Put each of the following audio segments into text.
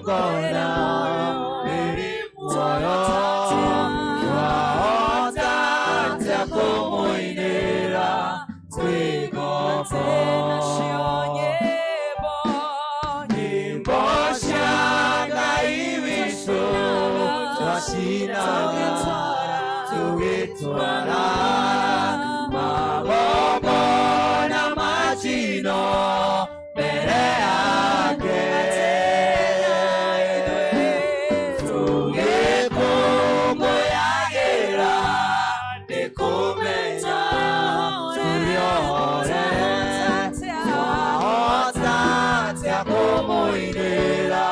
igongona riri muoyo twaota atĩa kũmũinĩra twĩgombo nyĩmbo cia Ngai witũ twacinaga tũgĩtwara mabombo na majino mbere yake tũgĩkũngũyagĩra nĩ kũmenya tũrĩohore twahota atĩa kũmũinĩra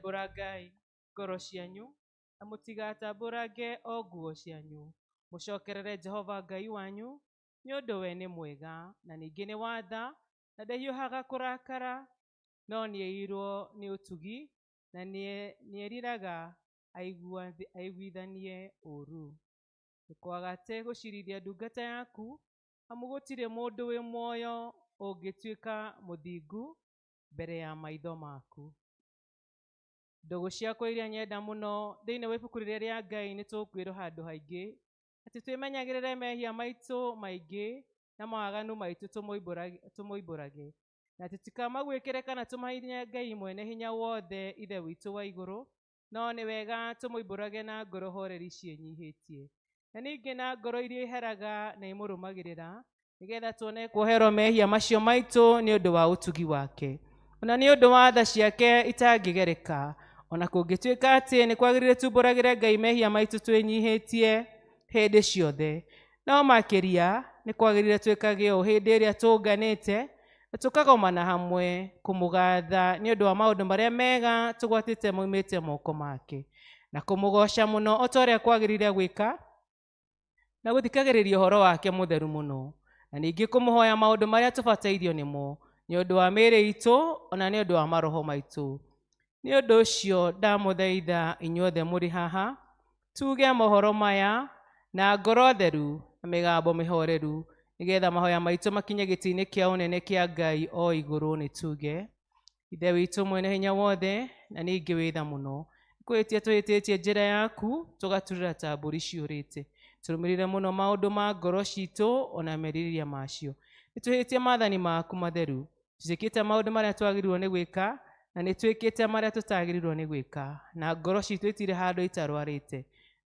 Buragai ngoro cianyu na mũtigatamburage o nguo cianyu mũcokerere Jehova Ngai wanyu nĩ ũndũ we nĩ mwega na ningĩ nĩ wa tha na ndahiũhaga kũrakara no nĩeirwo nĩ ũtugi na nĩeriraga aiguithanie ũru kwaga atĩ gũcirithia ndungata yaku amu gũtirĩ mũndũ wĩ muoyo ũngĩtuĩka mũthingu mbere ya maitho maku. Ndogo ciakwa iria nyenda mũno thĩinĩ wa ibuku rĩrĩa rĩa Ngai nĩ tũkwĩrwo handũ haingĩ atĩ twĩmenyagĩrĩre mehia maitũ maingĩ na mawaganu maitũ tũmoimbũrage na tũtikamagwĩkĩre kana tũmahinyĩre Ngai mwene hinya wothe ithe witũ wa igũrũ no nĩ wega tũmoimbũrage na ngoro horeri ciĩnyihĩtie na ningĩ na ngoro iria iheraga na imũrũmagĩrĩra nĩgetha tuone kuoherwo mehia macio maitũ nĩ ũndũ wa ũtugi wake ona nĩ ũndũ wa tha ciake itangĩgereka ona kũngĩtuĩka atĩ nĩ kwagĩrĩire tumbũragĩre Ngai mehia maitũ twĩnyihĩtie hĩndĩ ciothe no makĩria nĩ kwagĩrĩire twĩkage ũũ hĩndĩ ĩrĩa tũnganĩte na tũkagomana hamwe kũmũgatha nĩ ũndũ wa maũndũ marĩa mega tũgwatĩte moimĩte moko make na kũmũgoca mũno o ta ũrĩa kwagĩrĩire gwĩka na gũthikagĩrĩria ũhoro wake mũtheru mũno na ningĩ kũmũhoya maũndũ marĩa tũbatairio nĩmo nĩ ũndũ wa mĩĩrĩ itũ ona nĩ ũndũ wa maroho maitũ. Nĩ ũndũ ũcio ndamũthaitha inyuothe mũrĩ haha tuge mohoro maya na ngoro theru na mĩgambo mĩhoreru nĩgetha mahoya maitũ makinye gĩtĩ-inĩ kĩa ũnene kĩa Ngai o igũrũ nĩ tuge. Ithe witũ mwene hinya wothe na ningĩ wĩ tha mũno kwĩtia twĩtĩtie njĩra yaku tũgaturĩra ta mbũri ciũrĩte tũrũmĩrĩre mũno maũndũ ma ngoro citũ ona merirĩria macio nĩtwĩhĩtie maathani maku matheru tũciĩkĩte maũndũ marĩa twagĩrĩirwo nĩ gwĩka na nĩtwĩkĩte marĩa tũtagĩrĩirwo nĩ gwĩka na ngoro citũ itirĩ handũ itarwarĩte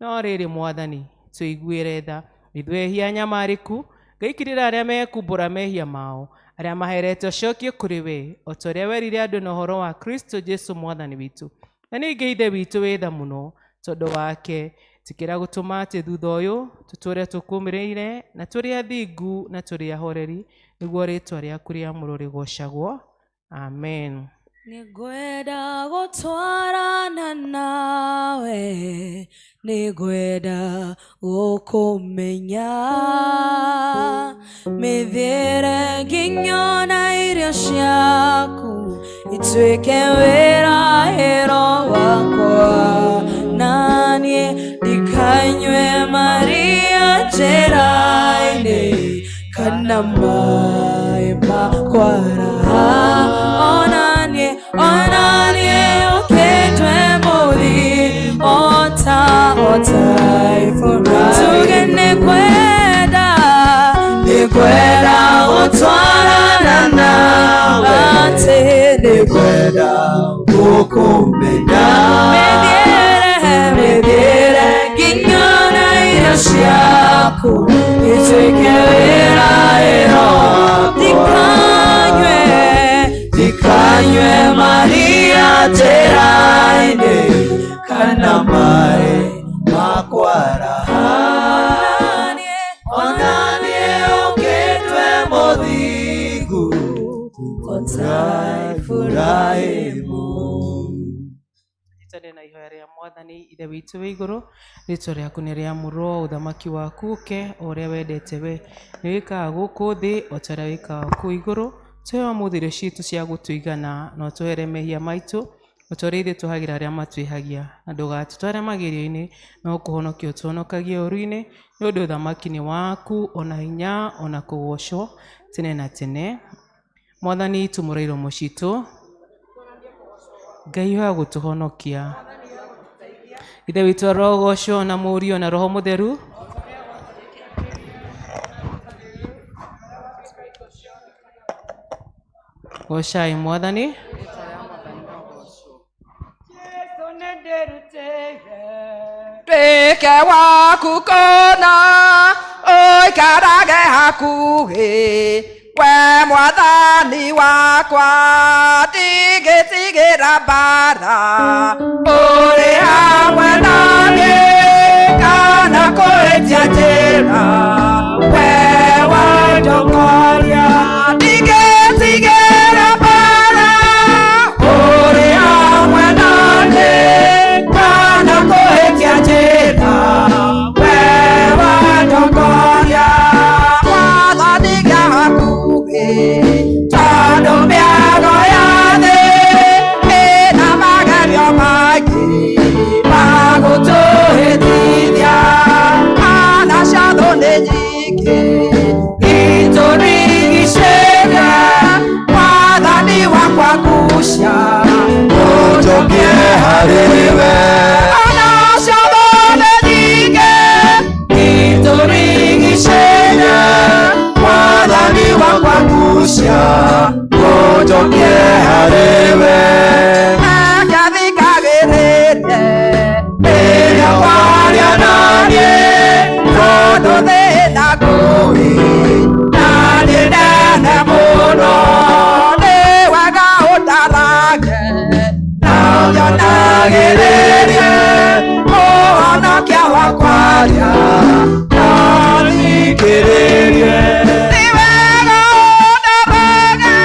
no rĩrĩ Mwathani tũiguĩre tha ithuĩ ehia nyamarĩku ngaikirĩra arĩa mekumbũra mehia mao arĩa maherete ũcokio kũrĩ we o ta ũrĩa werire andũ na ũhoro wa Kristo Jesu Mwathani witũ na ningĩ ithe witũ wĩ tha mũno tondũ wake tikira gutuma ati thutha uyu tuture tukumireire na turi athingu na turi ahoreri niguo ritwa riaku riamũrwo rigocagwo. Amen. Nĩngwenda gũtwarana nawe, nĩngwenda gũkũmenya, mĩthiĩre nginya na irio ciaku ituĩke wĩrahĩro wakwa, na niĩ ndikanyue maria njĩra-inĩ kana maĩ ma kwaraha. Onanie ukitwe muthi ota ifurahi. Tuge nĩngwenda gũtwarana nawe, ati nĩngwenda gũkũmenya, mĩthiĩre nginya na irio ciaku ituĩke wĩrahĩro wakwa, ndikanyue maria njĩra-inĩ kana maĩ ma kwaraha. Onanie ũkĩtwe mũthingu ũtaifurahimu. Tũrĩ na ihoya rĩa Mwathani Ithe witũ wĩ igũrũ, rĩtwa rĩaku nĩ rĩamũrwo, ũthamaki waku ũke o ũrĩa wendete we nĩ wĩkaga gũkũ thĩ o ta ũrĩa wĩkaga kũu igũrũ. Tũhe ũmũthĩ irio ciitũ cia gũtũigana, na ũtũhere mehia maitũ o ta ũrĩa ithuĩ twĩhagĩra arĩa matwĩhagia, na ndũgatũtware magerio-inĩ, no kũhonokia ũtũhonokagie ũũru-inĩ, nĩ ũndũ ũthamaki nĩ waku, ona hinya, ona kũgocwo tene na tene. Mwathani tumũra iromo citũ, Ngai wa gũtũhonokia, Ithe witũ arogocwo na Mũriũ na Roho Mũtheru. Gocai Mwathani. Ndwĩke waku kona ũikarage hakuhĩ, we Mwathani wakwa, ndigĩtigĩra mbara, ũrĩ hamwe naniĩ kana kũhĩtia njĩra, we wanjongoria, ndigĩtigĩra mbara, ũrĩ hamwe naniĩ kana kũhĩtia njĩra, we wanjongoria. Mwathani gĩa hakuhĩ, tondũ mĩago ya thĩ ĩna magerio maingĩ ma gũtũhĩtithia, anacio thũ nĩ nyingĩ itũrigicĩirie. Mwathani wakwa ngucia, ũnjokie harĩwe, anacio thũ nĩ nyingĩ itũrigicĩirie. Mwathani wakwa ngucia, ũnjokie harĩwe, reke thikagĩrĩrie rĩrĩa kwaria naniĩ, tondũ thĩna ngũĩ na nĩ nene mũno. Nĩ wega ũtarange na ũnyonagĩrĩrie, mũhonokia wa kwaria na thikĩrĩrie. Nĩ wega ũtarange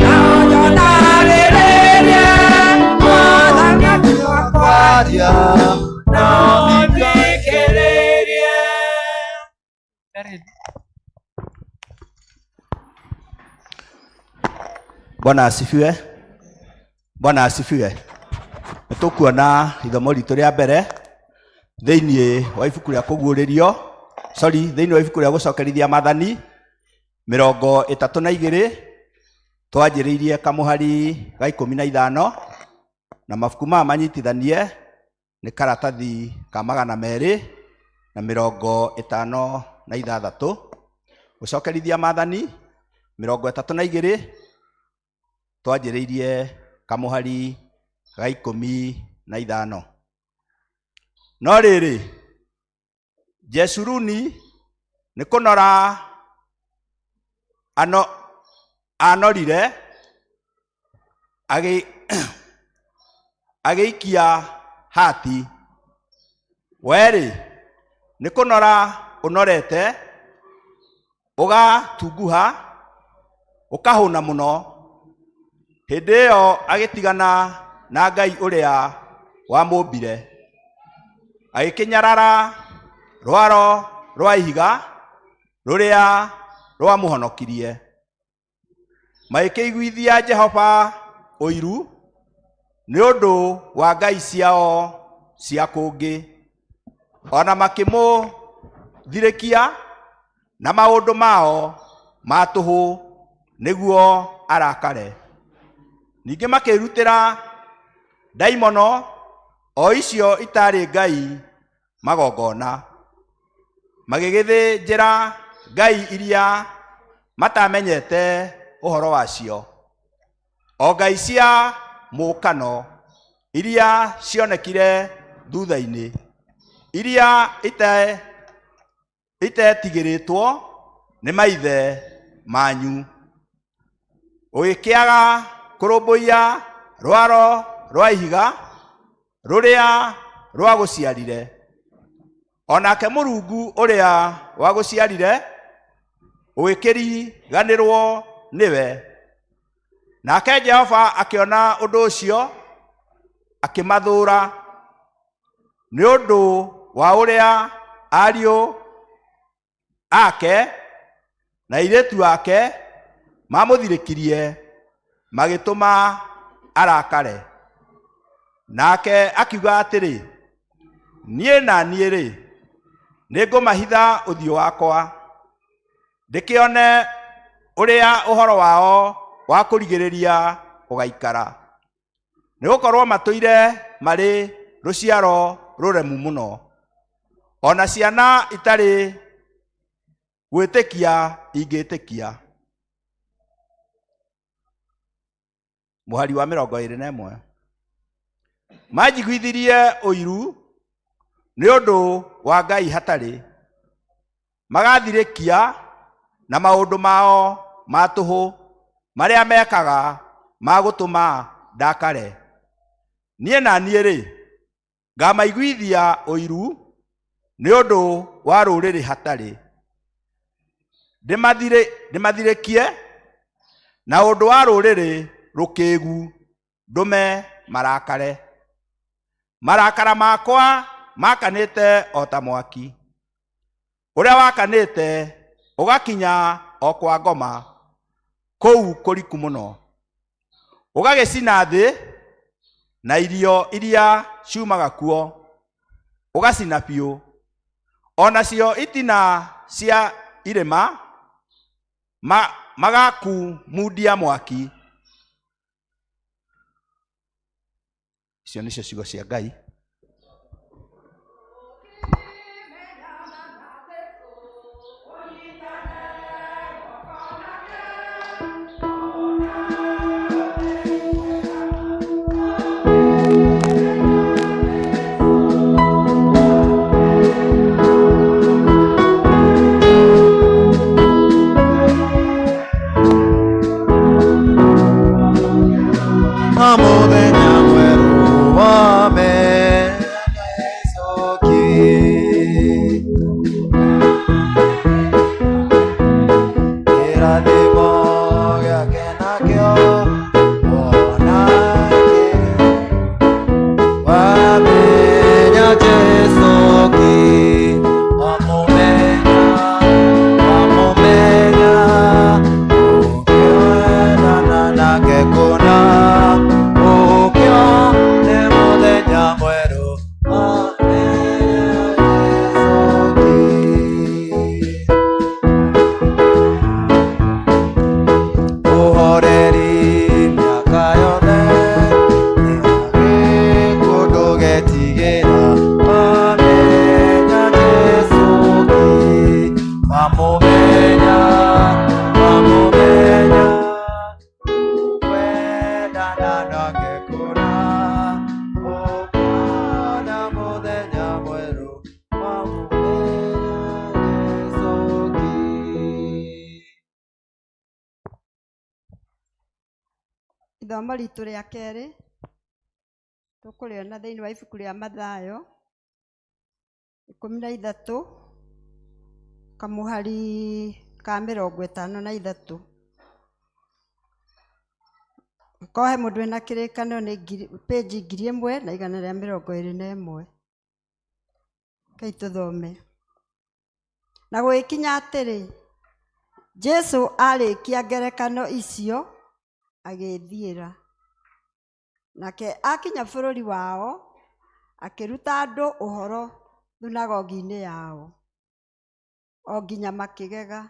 na ũnyonagĩrĩrie, mũhonokia wa kwaria na thikĩrĩrie. Bwana asifiwe. Bwana asifiwe. Nĩtũkuona ithomo ritũ rĩa mbere thĩinĩ wa ibuku rĩa kũguũrĩrio, thĩinĩ wa ibuku rĩa gũcokerithia Maathani 32 twanjĩrĩirie kamũhari ga 15, na mabuku maya manyitithanie nĩ karatathi ka 256. Gũcokerithia Maathani 32 twanjĩrĩirie kamũhari ga 15. No rĩrĩ, Jeshuruni nĩ kũnora anorire agĩikia hati weri nĩ kũnora ũnorete ũgatunguha ũkahũna mũno. Hĩndĩ ĩyo agĩtigana na Ngai ũrĩa wamũmbire, agĩkĩnyarara rwaro rwa ihiga rũrĩa rwamũhonokirie. Magĩkĩiguithia Jehova ũiru nĩ ũndũ wa ngai ciao cia kũngĩ, ona makĩmũthirĩkia na maũndũ mao ma tũhũ nĩguo arakare. Ningĩ makĩrutĩra ndaimono o icio itarĩ ngai magongona, magĩgĩthĩnjĩra ngai iria matamenyete ũhoro wacio, o ngai cia mũkano iria cionekire thutha-inĩ, iria itetigĩrĩtwo nĩ maithe manyu. Ũgĩkĩaga kũrũmbũiya rwaro rwa ihiga rũrĩa rwagũciarire, onake Mũrungu ũrĩa wagũciarire ũgĩkĩriganĩrwo nĩwe. Nake Jehova akĩona ũndũ ũcio akĩmathũra nĩ ũndũ wa ũrĩa ariũ ake na airĩtu ake mamũthirĩkirie, magĩtũma arakare. Nake akiuga atĩrĩ, niĩ na niĩ-rĩ, nĩngũmahitha ũthiũ wakwa, ndĩkĩone ũrĩa ũhoro wao wa kũrigĩrĩria ũgaikara, nĩgũkorwo matũire marĩ rũciaro rũremu mũno, ona ciana itarĩ gwĩtĩkia ingĩtĩkia. Mũhari wa 21. Manjiguithirie ũiru nĩ ũndũ wa ngai hatarĩ, magathirĩkia na maũndũ mao ma tũhũ marĩa mekaga ma gũtũma ndakare. Niĩ na niĩ-rĩ, ngamaiguithia ũiru nĩ ũndũ wa rũrĩrĩ hatarĩ, ndĩmathirĩkie na ũndũ wa rũrĩrĩ rũkĩĩgu, ndũme marakare. Marakara makwa makanĩte o ta mwaki, ũrĩa wakanĩte ũgakinya o kwa ngoma, kũu kũriku mũno, ũgagĩcina thĩ na irio iria ciumaga kuo, ũgacina biũ, onacio itina cia irĩma magakumundia mwaki. Icio nĩcio ciugo cia Ngai. Ithomo ritũ rĩa kerĩ tũkũrĩona thĩinĩ wa ibuku rĩa Mathayo 13 kamuhari ka 53 kohe mũndũ ena kĩrĩkanĩro nĩ page 1121. Kei tũthome. Na gwĩkinya atĩrĩ, Jesu arĩkia ngerekano icio agĩthiĩra. Nake akinya bũrũri wao akĩruta andũ ũhoro thunagogi-inĩ yao. O nginya makĩgega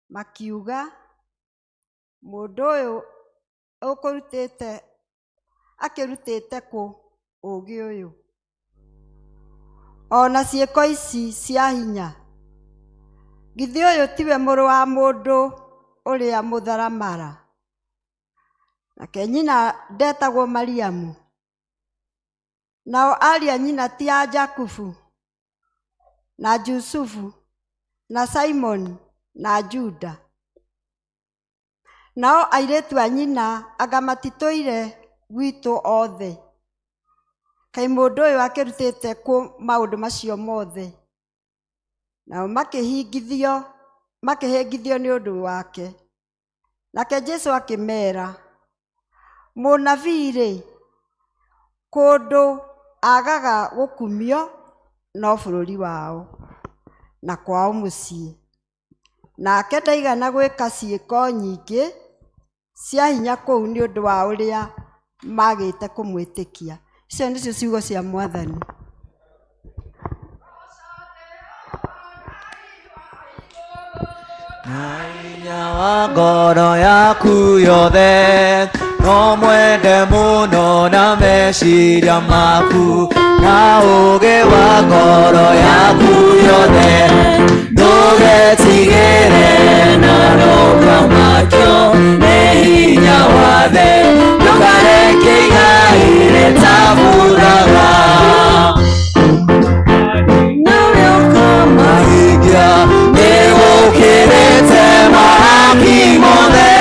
makiuga, mũndũ ũyũ akĩrutĩte kũ ũũgĩ ũyũ, ona ciĩko ici cia hinya? Githĩ ũyũ tiwe mũrũ wa mũndũ ũrĩa mũtharamara? Nake nyina ndetagwo Mariamu? Nao ariũ a nyina ti a Jakubu na Jusufu na Simoni na Juda? Nao airĩtu a nyina anga matitũire gwitũ othe? Kaĩ mũndũ ũyũ akĩrutĩte kũ maũndũ macio mothe? Nao makĩhĩngithio nĩ ũndũ wake. Nake Jesu akĩmeera, mũnabii-rĩ, kũndũ agaga gũkumio no bũrũri wao na kwao mũciĩ. Nake ndaigana gwĩka ciĩko nyingĩ cia hinya kũu nĩ ũndũ wa ũrĩa magĩte kũmwĩtĩkia. Icio nĩcio ciugo cia Mwathani. Na hinya wa ngoro yaku yothe no mwende mũno na meciria maku, na ũũgĩ wa ngoro yaku yothe ndũgetigĩre na ndũkamakio nĩ hinya wa thĩ, ndũkareke igai rĩtabuthaga. Nawe ũkamahingia nĩgũkĩrĩte mahaki mothe,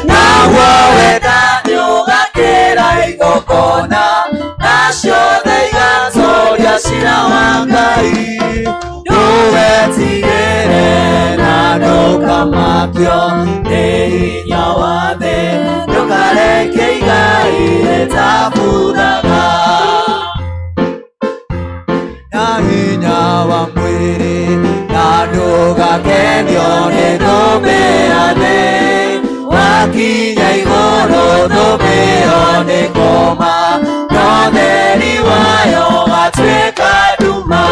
naguo wenda nĩũgakĩra igongona, na ciothe igatoria cira wa Ngai. Ndũgetigĩre na ndũkamakio nĩ hinya wa thĩ, ndũkareke igai rĩtabuthaga. Na hinya wa mwĩrĩ na ndũgakenio nĩ thũmbĩ ya thĩ, wakinya igũrũ thũmbĩ ĩyo nĩkoma, no theri wayo gatuĩka nduma.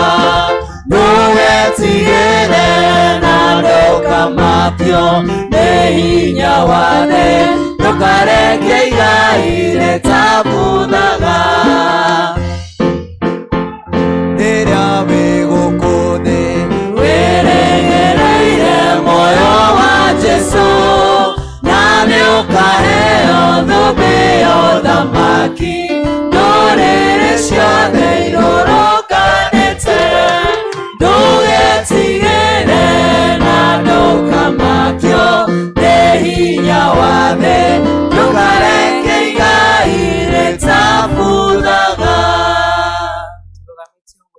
Ndũgetigĩre na ndũkamakio nĩ hinya wa thĩ, ndũkareke igai rĩtabuthaga. Rĩrĩa wĩ gũkũ thĩ wĩrĩgĩrĩire muoyo wa Jesu, na nĩũkaheo thũmbĩ ya ũthamaki, ndũrĩrĩ ciothe irũrũnganĩte. Ndũgetigĩre na ndũkamakio nĩ hinya wa thĩ, ndũkareke igai rĩtabuthaga.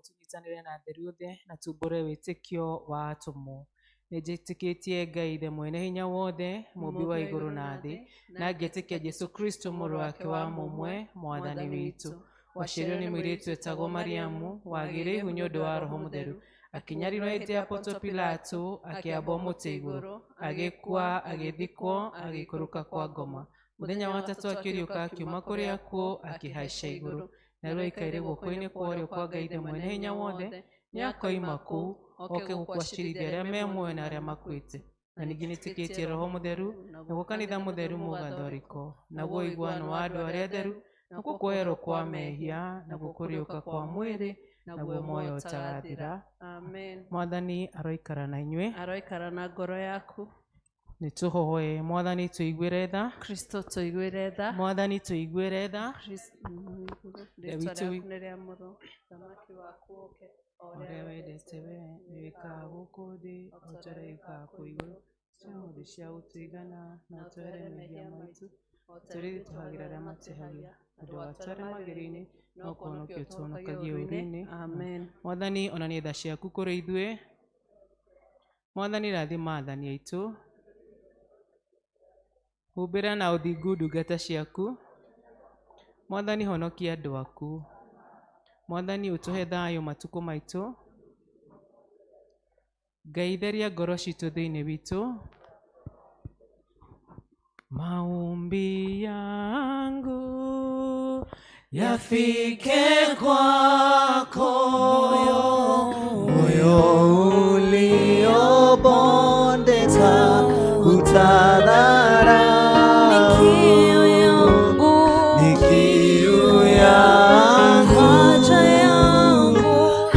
Tũnyitanĩre na atheru othe na tumbũre wĩtĩkio wa atũmwo. Nĩnjĩtĩkĩtie Ngai ithe mwene hinya wothe, mũmbi wa igũrũ na thĩ, na ngĩtĩkia Jesu Kristo mũrũ wake wa mũmwe, mwathani witũ, waciarirwo nĩ mũirĩtu wetagwo Mariamu, wagĩrĩirwo nĩ ũndũ wa Roho Mũtheru, akinyarirwo hĩndĩ ya Poto Pilato, akĩambwo mũtĩ igũrũ, agĩkua, agĩthikwo, agĩikũrũka kwa ngoma. Mũthenya wa gatatũ akĩriũka akiuma kũrĩ akuũ, akĩhaica igũrũ, narua ikaire guoko-inĩ kwa ũrĩo kwa Ngai ithe mwene hinya wothe. Nĩakoima kũu oke gũkwacĩrithia arĩa me muoyo na arĩa makuĩte. Na ningĩ nĩtĩkĩtie Roho Mũtheru, naguo kanitha mũtheru mũgathoriko, naguo ũiguano wa andũ arĩa atheru, naguo kuoherwo kwa mehia, naguo kũriũka kwa mwĩrĩ, naguo muoyo ũtagathira. Amen. Mwathani aroikara na inyuĩ. Aroikara na ngoro yaku. Nĩtũhoe. Mwathani tũiguĩre tha. Kristo tũiguĩre tha. Mwathani tũiguĩre tha. Rĩĩtwa rĩaku nĩ rĩamũrwo, ũthamaki waku ũũke, ũrĩa wendete wee nĩwĩkaga gũkũ thĩ o ta ũrĩa wĩkaga kũu igũrũ. Ciothe cia gũtũigana na ũtũhere mehia maitũ, tũrĩ tũhagira arĩa matĩhagia andũ atware magerio-inĩ no kũhonokia ũtũhonokagia ũũru-inĩ. Amen. Mwathani onanie tha ciaku kũrĩ ithuĩ. Mwathani rathima athani aitũ. Humbĩra na ũthingu ndungata ciaku. Mwathani honokia andũ aku. Mwathani ũtũhe thayũ matukũ maitũ. Ngai theria ngoro citũ thĩinĩ witũ. Maombi yangu yafike kwako, moyo uliobondeka utadhara. Ni kiu yangu,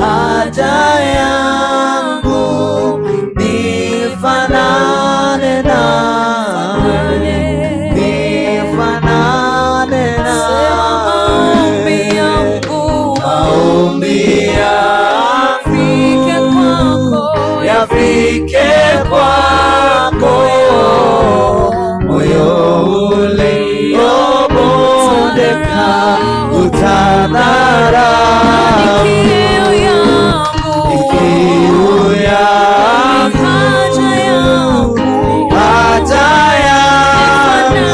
haja yangu, nifanane nawe, nifanane nawe. Maombi yafike kwako, moyo uliobondeka utadhara. Ni kiu yangu, haja yangu,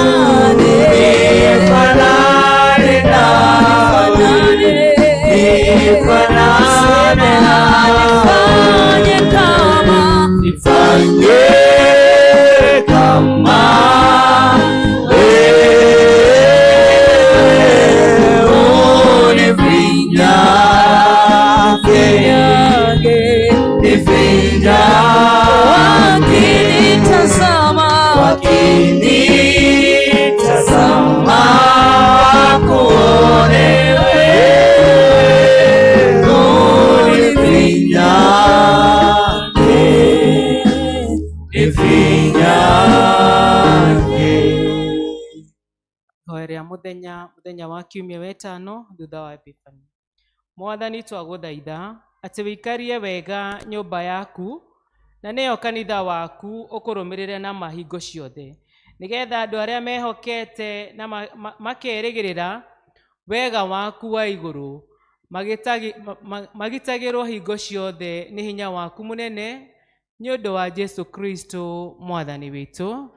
nifanane nawe, nifanane nawe. Nifanye kama wakinitazama wakuone wewe, nifinyange. Hoerea muthenya wa kiumia wetano thutha wa Epifani. Mwathani twagũthaitha atĩ wĩikarie wega nyũmba yaku na nĩyo kanitha waku ũkũrũmĩrĩre na mahingo ciothe, nĩgetha andũ arĩa mehokete na makerĩgĩrĩra wega waku wa igũrũ magitagĩrwo hingo ciothe nĩ hinya waku mũnene, nĩ ũndũ wa Jesu Kristo mwathani witũ.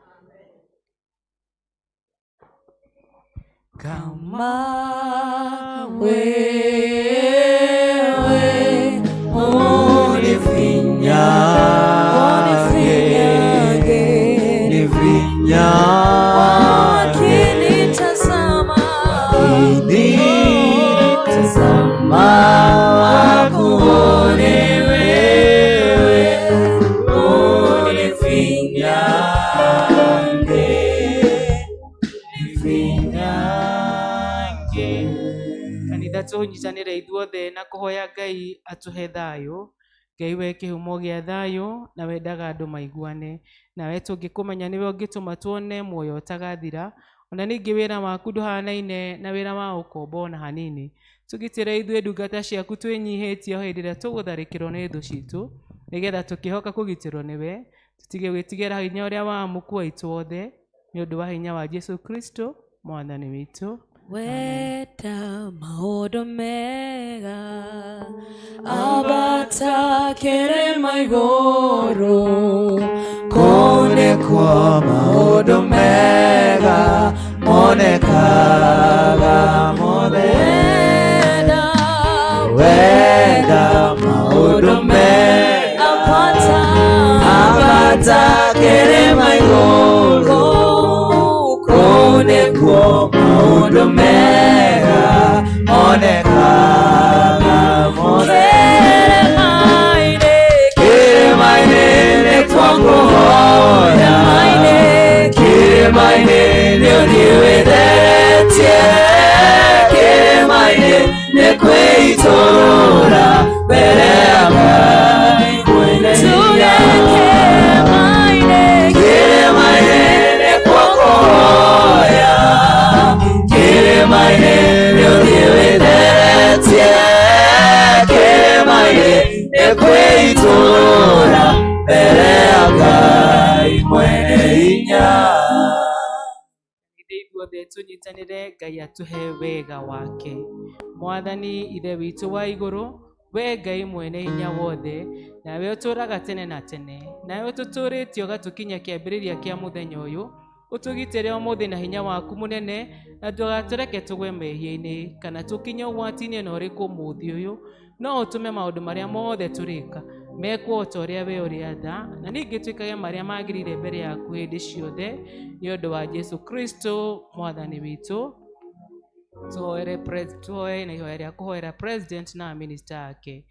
Kama wewe unifinyage, wakinitazama wakuone wewe, unifinyage, kanitha tũnyitanĩre ithuothe na kũhoya Ngai atũhe thayũ. Ngai we kĩhumo gĩa thayũ na wendaga andũ maiguane, nawe tũngĩkũmenya nĩwe ũngĩtũma tuone muoyo ũtagathira. Ona ningĩ wĩra waku ndũhanaine na wĩra wa ũkombo na hanini. Tũgitĩre ithuĩ ndungata ciaku twĩnyihĩtie hĩndĩ ĩrĩa tũgũtharĩkĩrwo nĩ thũ citũ, nĩgetha tũkĩhoka kũgitĩrwo nĩwe, tũtige gwĩtigĩra hinya ũrĩa wa muku aitũ othe, nĩ ũndũ wa hinya wa Jesu Kristo mwathani witũ. wenda maũndũ mega ambata kĩrĩma igũrũ, kuonekwo maũndũ mega monekaga mothe. Wenda maũndũ mega ambata kĩrĩma igũrũ, kuonekwo maũndũ mega monekaga mothe. Kĩrĩma-inĩ nĩtwakũhoya, kĩrĩma-inĩ nĩũthiĩ wĩtheretie, kĩrĩma-inĩ nĩkwĩitũrũra mbere ya Ngai mwene hinya. Kĩrĩma-inĩ nĩtwakũhoya, kĩrĩma-inĩ nĩũthiĩ wĩtheretie, kĩrĩma-inĩ nĩkwĩitũrũra mbere ya Ngai mwene hinya. wothe tunyitanire Ngai atuhe wega wake. Mwathani ithe witu wa iguru, we Ngai mwene hinya wothe, nawe uturaga tene na tene, nawe ututuritie ugatukinya kiambiriria kia muthenya uyu, utugitire umuthi na hinya waku munene, na ndugatureke tugwe mehia-ini kana tukinye ugwati-ini na uriku muthi uyu, no utume maundu maria mothe turika mekwo ota uria we urienda, na ningi twikage maria magirire mbere yaku hindi ciothe ni undu wa Jesu Kristo mwathani witu. Tuhoe na ihoya ria kuhoera president na minister ake.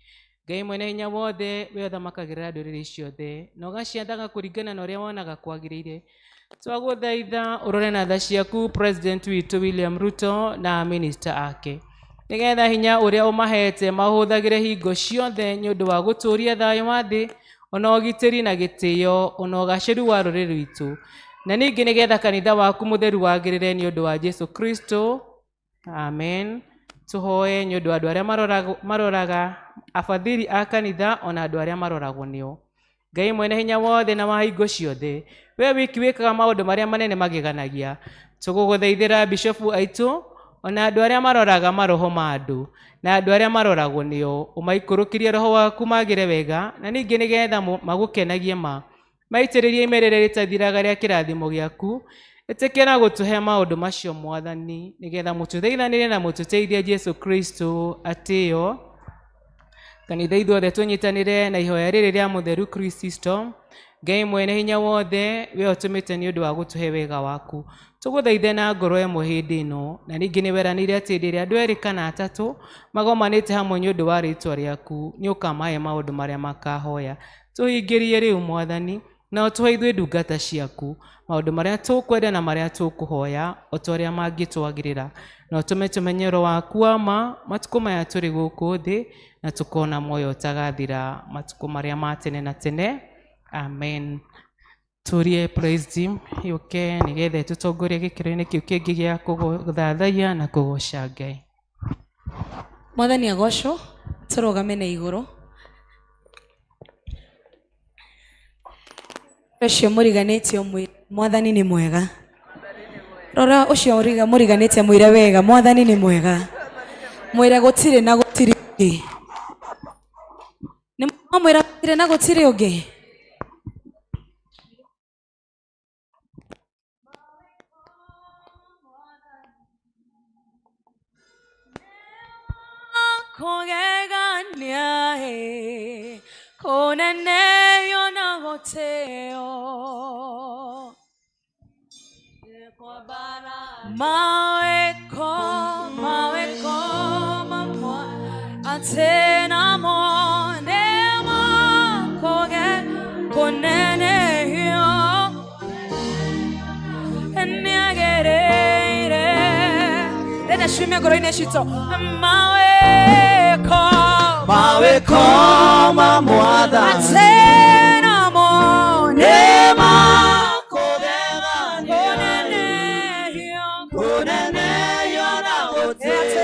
Ngai mwene hinya wothe, we uthamakagirira nduriri ciothe na ugaciathaga kuringana na uria wonaga kwagirire. Twaguthaitha urore na tha ciaku president witu William Ruto na minister ake, nigetha hinya uria umahete mahuthagire hingo ciothe ni undu wa guturia thayo wa thi, ona ugitiri na gitio, ona ugaciru wa ruriri rwitu, na ningi nigetha kanitha waku mutheru wagirire ni undu wa Jesu Kristo. Amen. Tuhoe ni undu wa andu aria maroraga afathiri a kanitha, ona andu aria maroragwo nio. Ngai mwene hinya wothe na wa hingo ciothe, we wiki wikaga maundu maria manene magiganagia, tuguguthaithira bishopu aitu, ona andu aria maroraga maroho ma andu na andu aria maroragwo nio, umaikurukirie roho waku magire wega, na ningi nigetha magukenagie maitiririe imerere ritathiraga ria kirathimo giaku. Etekera gutuhe maundu macio Mwathani, nigetha mututhaithanire na mututeithie Jesu Kristo atio. Kanitha ithuothe tunyitanire na ihoya riri ria mutheru Kristo. Ngai mwene hinya wothe, we utumite ni undu wa gutuhe wega waku, tuguthaithe na ngoro imwe hindi ino, na ningi ni weranire ati ndi andu eri kana atatu magomanite hamwe ni undu wa ritwa riaku, ni ukamahe maundu maria makahoya. Tuhingirie riu Mwathani, na utuhe ithuĩ ndungata ciaku maundu maria tukwenda na maria tukuhoya ota uria mangitwagirira, na utume tumenye roho waku wa ma matuko maya turi guku thi, na tukona moyo utagathira matuko maria ma tene na tene. Amen. Turie praise team yuke nigethe tutongorie gikiro-ini kiu kingi gia kuguthathaiya na kugoca Ngai. Mwathani agocwo, turugame na iguru. Ucio muriganĩtie mwĩre Mwathani nĩ mwega. Rora ucio muriganĩtie mwĩre wega Mwathani nĩ mwega. Mwĩre gũtirĩ na gũtirĩ ũngĩ. Nĩ mwĩre gũtirĩ na gũtirĩ ũngĩ. Kũgegania kunene yona goteo maweko mamwa atena monema kunene yo niagereire rena shumia goroine shito maweko mamwatha atena monema kunene yona goteo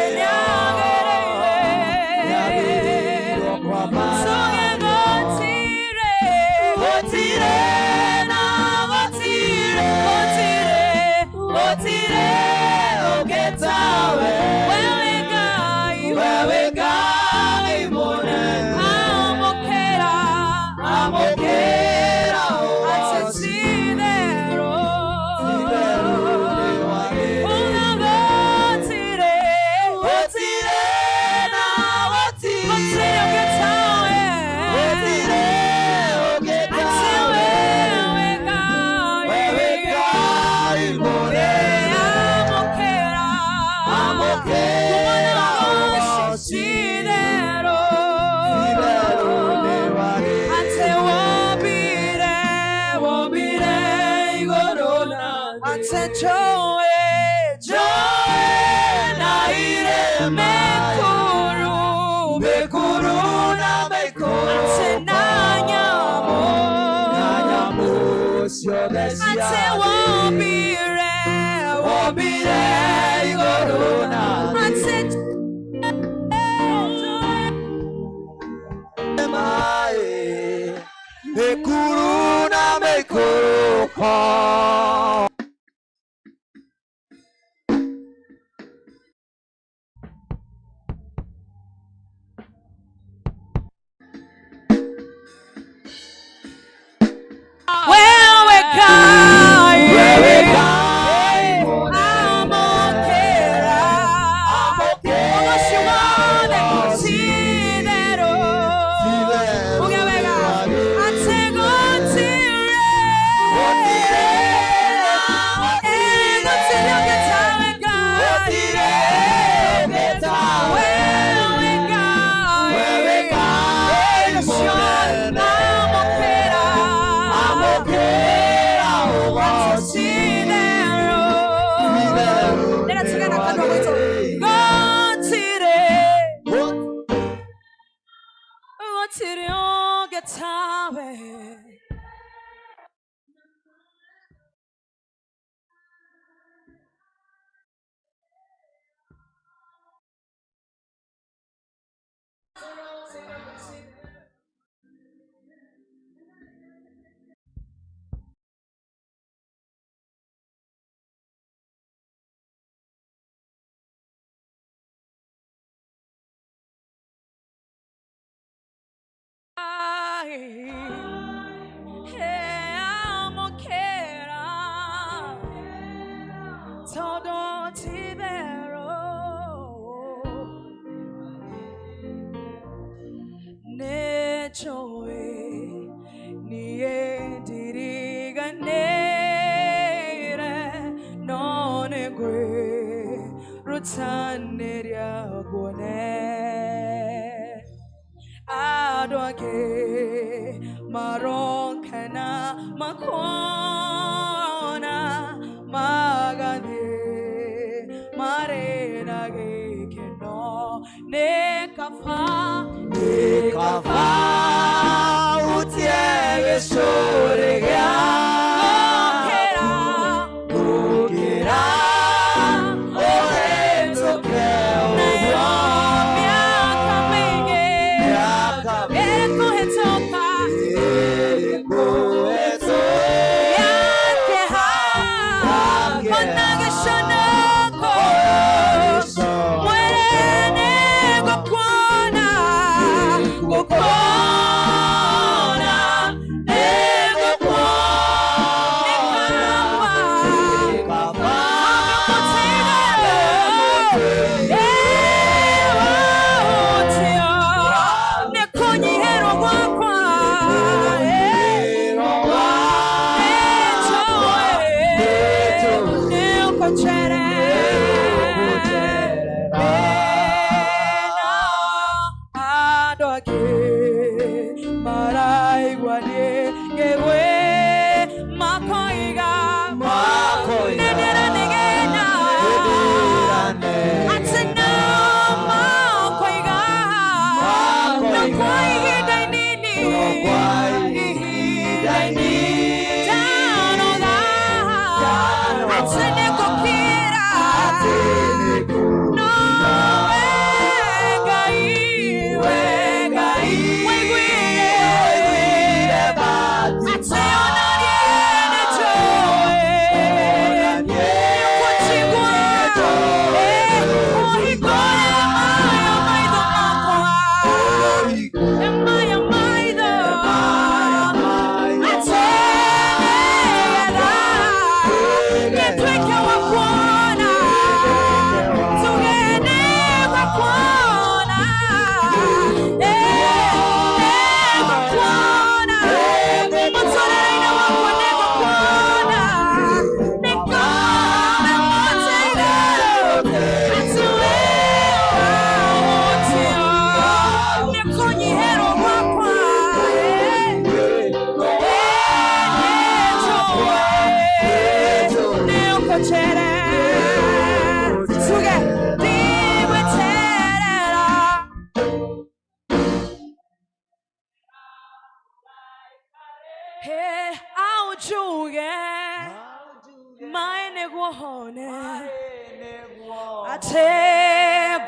todo tibero ne joy ni diriga nere non gue rutaneria gone adoke maronkana makona magane marena ge no ne kafa utiege sorega gokera orenzo creo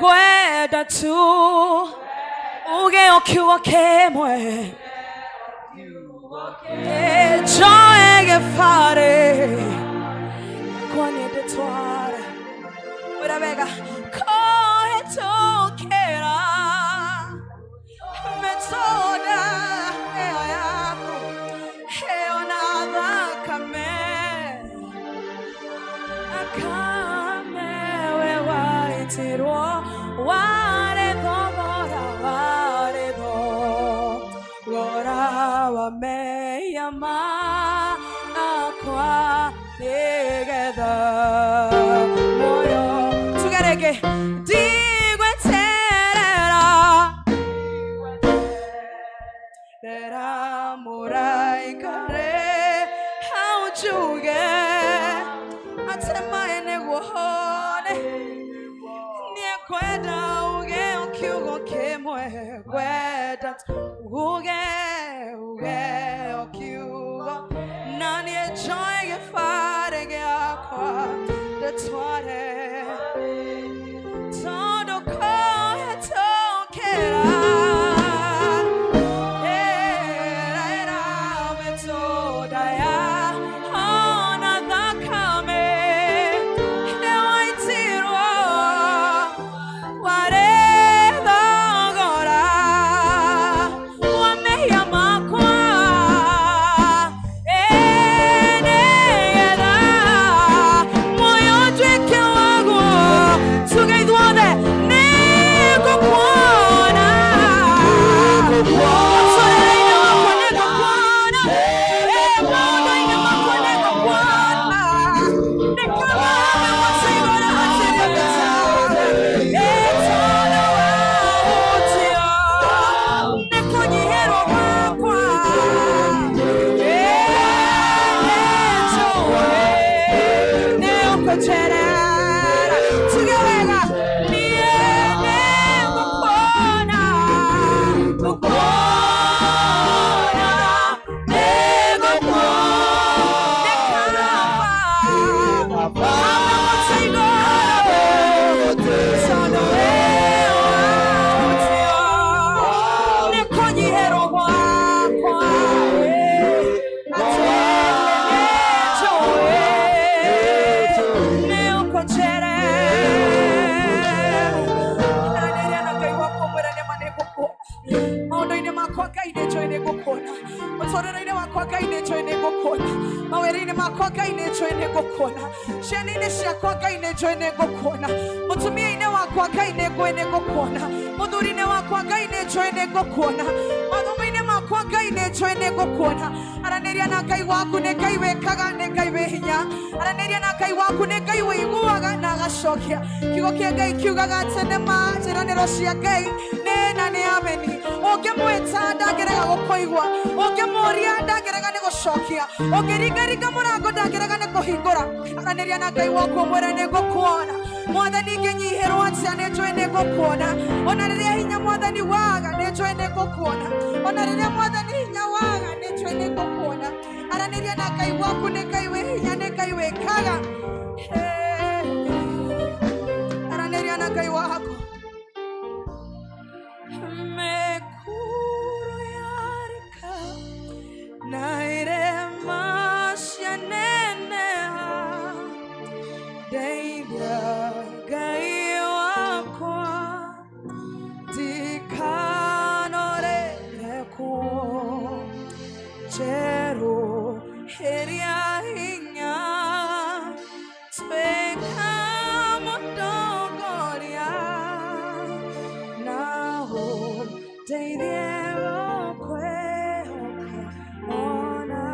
Guarda tu uge okiwa kemwe e gioia che fare quando te tuare ora vega come toccherà me toda e ayaku e ona vaca me akame we wai tiro me llama aqua together moyo together que digo etera era morai kare how juge atema ene wohone nie kweda uge okyugo kemwe kweda uge nani e joy che fare che acqua da tuare todo come toccherà Ngai nĩ njũĩ nĩ ngũkuona. Mawĩra-inĩ makwa Ngai nĩ njũĩ nĩ ngũkuona. Ciana-inĩ ciakwa Ngai nĩ njũĩ nĩ ngũkuona. Mũtumia-inĩ wakwa Ngai nĩ ngũĩ nĩ ngũkuona. Mũthuri-inĩ wakwa Ngai nĩ njũĩ nĩ ngũkuona. Mathomo-inĩ makwa Ngai nĩ njũĩ nĩ ngũkuona. Aranĩria na Ngai waku, nĩ Ngai wĩkaga, nĩ Ngai wĩ hinya. Aranĩria na Ngai waku, nĩ Ngai wĩiguaga na agacokia. Kiugo kĩa Ngai kiugaga atĩ nĩma njiranĩro cia Ngai nĩ na nĩ ameni. Ũngĩmwĩta ndangĩrega gũkũigua, ũngĩmũria ndangĩrega nĩ gũcokia, ũngĩringaringa mũrango ndangĩrega nĩ kũhingũra. Aranĩria na Ngai waku ũmwĩre nĩ ngũkuona. Mwathani ingĩnyihĩrwo atĩa nĩ njũĩ nĩ ngũkuona. Ona rĩrĩa hinya Mwathani waga nĩ njũĩ nĩ ngũkuona. Ona rĩrĩa Mwathani hinya waga nĩ njũĩ nĩ ngũkuona. Aranĩria na Ngai waku, nĩ Ngai wĩ hinya, nĩ Ngai wĩkaga. Aranĩria na Ngai waku. Mekuru yarika na irema cianeneha, ndeithia Ngai wakwa ndikanorere kuo. Njeruhĩria hinya, tuĩka mũtongoria, na ũndeithie gũkwĩhoka ona.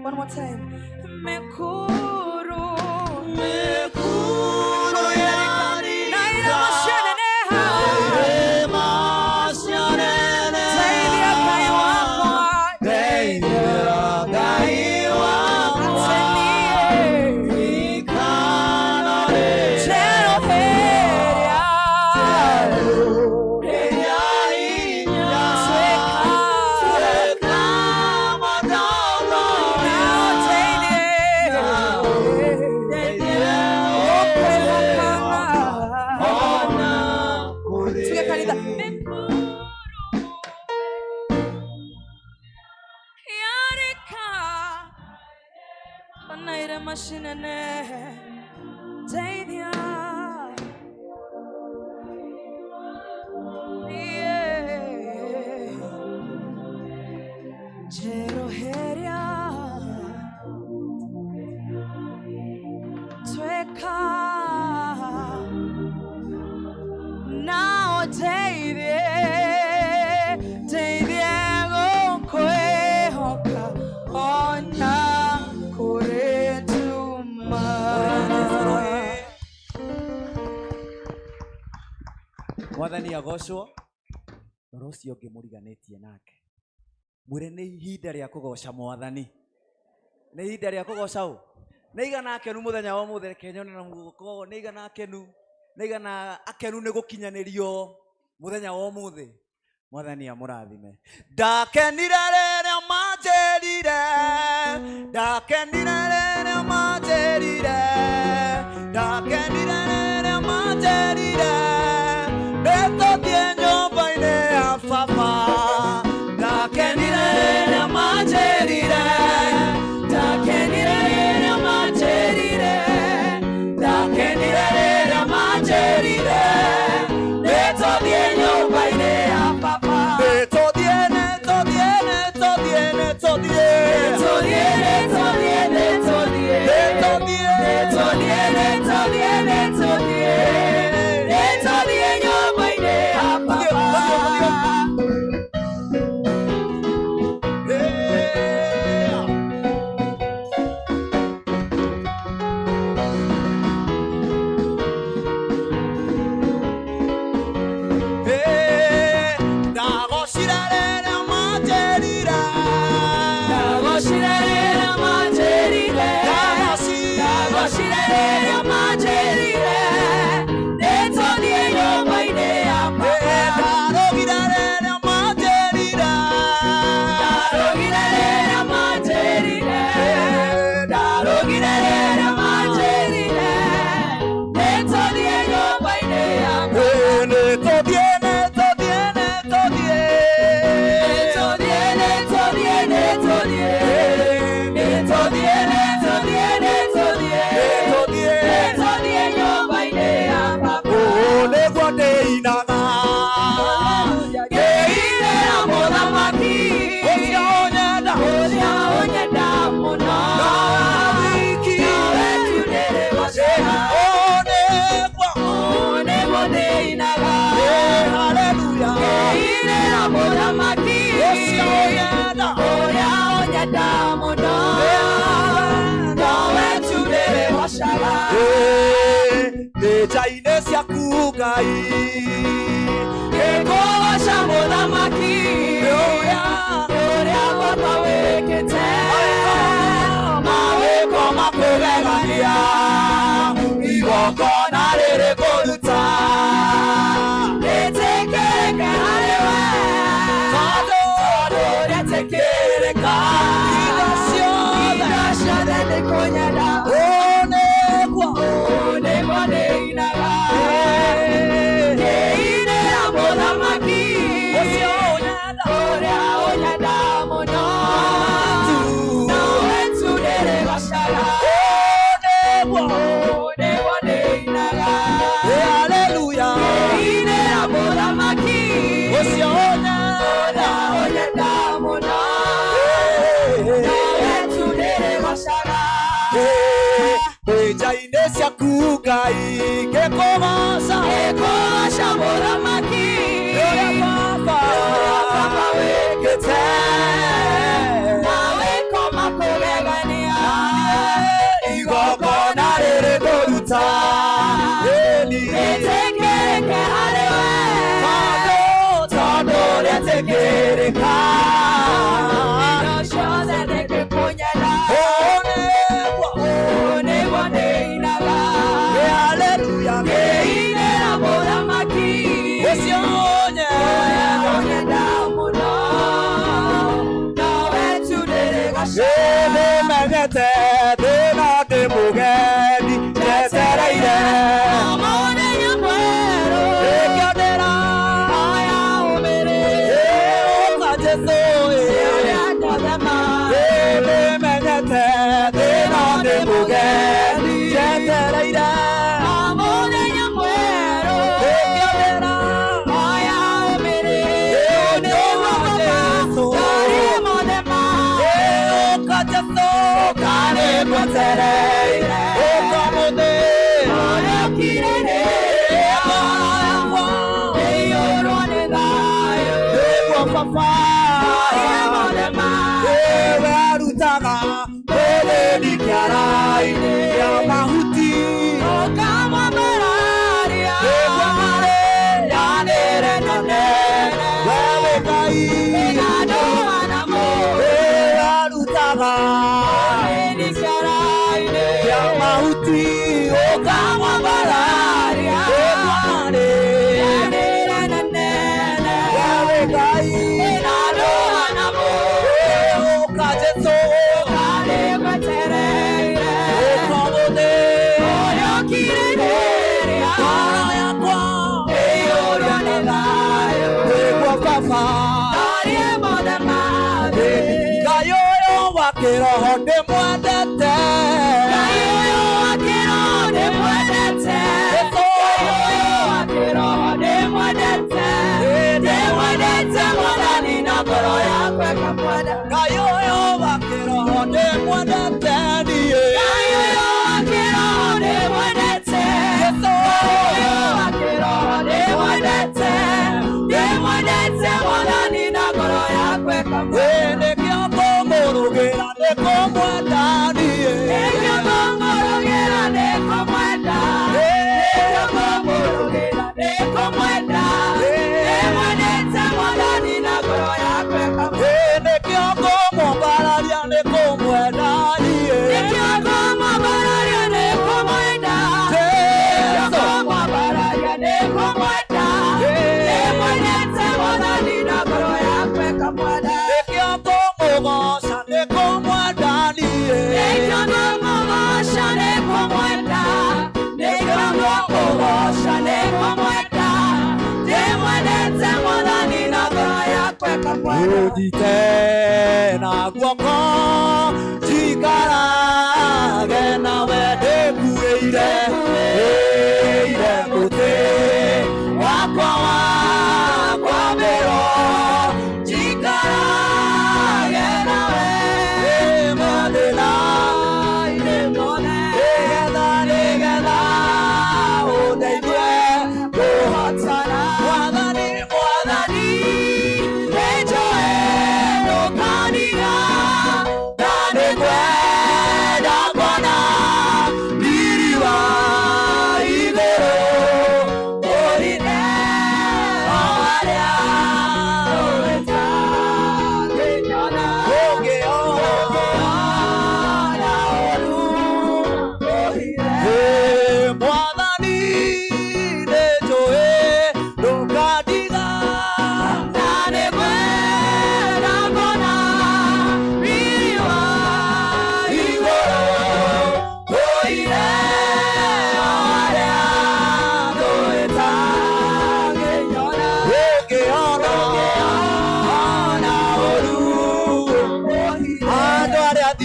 One more time. Mekuru yarika na irema cianeneha, ndeithia Ngai wakwa, Mwathani agocwo. Toro ũcio ũngĩ mũriganĩtie nake mwĩre nĩ ihinda rĩa kũgoca Mwathani, nĩ ihinda rĩa kũgoca ũ. Nĩ igana akenu mũthenya wa ũmũthĩ, reke nyone na guoko. Nĩ igana akenu, nĩ igana akenu nĩ gũkinyanĩrio mũthenya wa ũmũthĩ. Mwathani amũrathime. Ndakenire rĩrĩa manjĩrire, ndakenire rĩrĩa manjĩrire, ndakenire rĩrĩa manjĩrire, nĩtũthiĩ nyũmba-inĩ ya baba. Ndakenire rĩrĩa manjĩrire, ndakenire rĩrĩa manjĩrire, ndakenire rĩrĩa manjĩrire, nĩtũthiĩ nyũmba-inĩ ya baba. Nĩtũthiĩ, nĩtũthiĩ, nĩtũthiĩ, nĩtũthiĩ, nĩtũthiĩ, nĩtũthiĩ, nĩtũthiĩ. ciaku Ngai gĩkũgoca mũthamaki ũrĩa baba wĩkĩte mawĩko makũgegania igongona rĩrĩ kũruta rĩtĩkĩrĩke harĩ we tondũ rĩtĩkĩrĩka indo ciothe nĩkũnyenda nĩguo ndĩinaga ngĩinĩra mũthamaki ũcio ũrĩa ũnyenda mũno nawe tu ndĩrĩgocaga nĩguo ndĩinaga haleluya ngĩinĩra mũthamaki ũcio ũnyenda mũno nawe tu ndĩrĩgocaga njai-inĩ ciaku Ngai ngĩkũgoca mũthamaki ũrĩa baba wĩkĩte mawĩko makũgegania igongona rĩrĩ kũruta rĩtĩkĩrĩke harĩ we tondũ rĩtĩkĩrĩka indo ciothe nĩngĩkũnyenda nĩguo ndĩinaga haleluya ngĩinĩra mũthamaki ũcio ũnyenda mũno nawe tu ndĩrĩgoca nĩmenyete thĩna ndĩ mũgeni njetereire mũthenya mwerũ ĩkĩonera aya ũmĩrĩire ũka Jesũ ũrĩa ndathema nĩmenyete thĩna ndĩ mũgeni njetereire mũthenya mwerũ ĩkĩonera aya ũmĩrĩire nĩguo Jesũ ndarĩ mũthema ũka Jesũ karĩ ngwetereire ũka mũthĩ ũrĩa ũkirĩrĩria ĩiyũrwo nĩ thayũ nĩguo baba ndarĩ mũthema we arutaga mũthĩni kĩara-inĩ gĩa mahuti ũkamwambararia nĩguo marĩanĩre na nene we wĩ Ngai nandũmanamo we arutaga mũthĩni kĩara-inĩ gĩa mahuti ũkamwambararia nĩguo marĩanĩre na nene we wĩ Ngai nandũmanamo ũka Jesũ karĩ ngwetereire ũka mũthĩ ũrĩa ũkirĩrĩria ngoro yakwa ĩiyũrwo nĩ thayũ nĩguo baba ndarĩ mũthema thĩ Ngai ũyũ wa kĩroho ndĩmwendete Ngai ũyũ wa kĩroho ndĩmwendete Ngai ũyũ wa kĩroho ndĩmwendete ndĩmwendete Mwathani na ngoro yakwa ĩkamwenda Ngai ũyũ wa kĩroho ndĩmwendete niĩ Ngai ũyũ wa kĩroho ndĩmwendete Jesũ ũyũ wa kĩroho ndĩmwendete ndĩmwendete Mwathani na ngoro yakwa ĩkamwenda nĩkĩo ngũmũrũgĩra nĩkũmwenda niĩ nĩkĩo ngũmũrũgĩra nĩkũmwenda nĩkĩo ngũmũrũgĩra nĩkũmwenda ndĩmwendete Mwathani na ngoro yakwa ĩkamwenda nĩkĩo ngũmũmbararia nĩkũmwenda niĩ nĩkĩo ngũmũmbararia nĩkũmwenda nĩkĩo ngũmũmbararia nĩkũmwenda ndĩmwendete Mwathani na ngoro yakwa ĩkamwenda nĩkĩo ngũmũgoca nĩkũmwenda niĩ nĩkĩo ngũmũgoca nĩkũmwenda nĩkĩo ngũmũgoca nĩkũmwenda ndĩmwendete Mwathani na ngoro yakwa ĩkamwenda ũnjite na guoko njikarage nawe ndĩkuĩire mũtĩ wakwa wa kwamĩrwo njikarage nawe mathĩna-inĩ mothe nĩgetha ũndeithie kũhotana Mwathani nĩnjũĩ ndũkaniga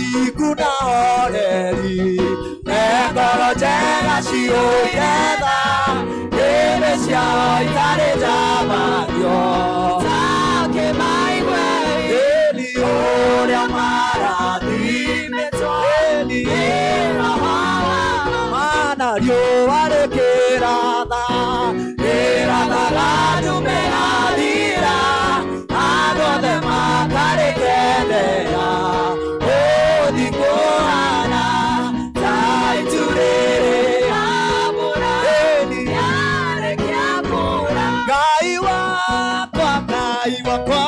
ũthingu na horeri ngoro njega ciũgetha hĩndĩ ciao itarĩ njamagio ĩni ũrĩa marathimĩtwo mana riũa rĩkĩratha rĩrathaga ndume yathira andũ othe makarĩkenera ũthingu ũhana ta itu rĩrĩ ambura yarĩkia kũra Ngai wakwa Ngai wakwa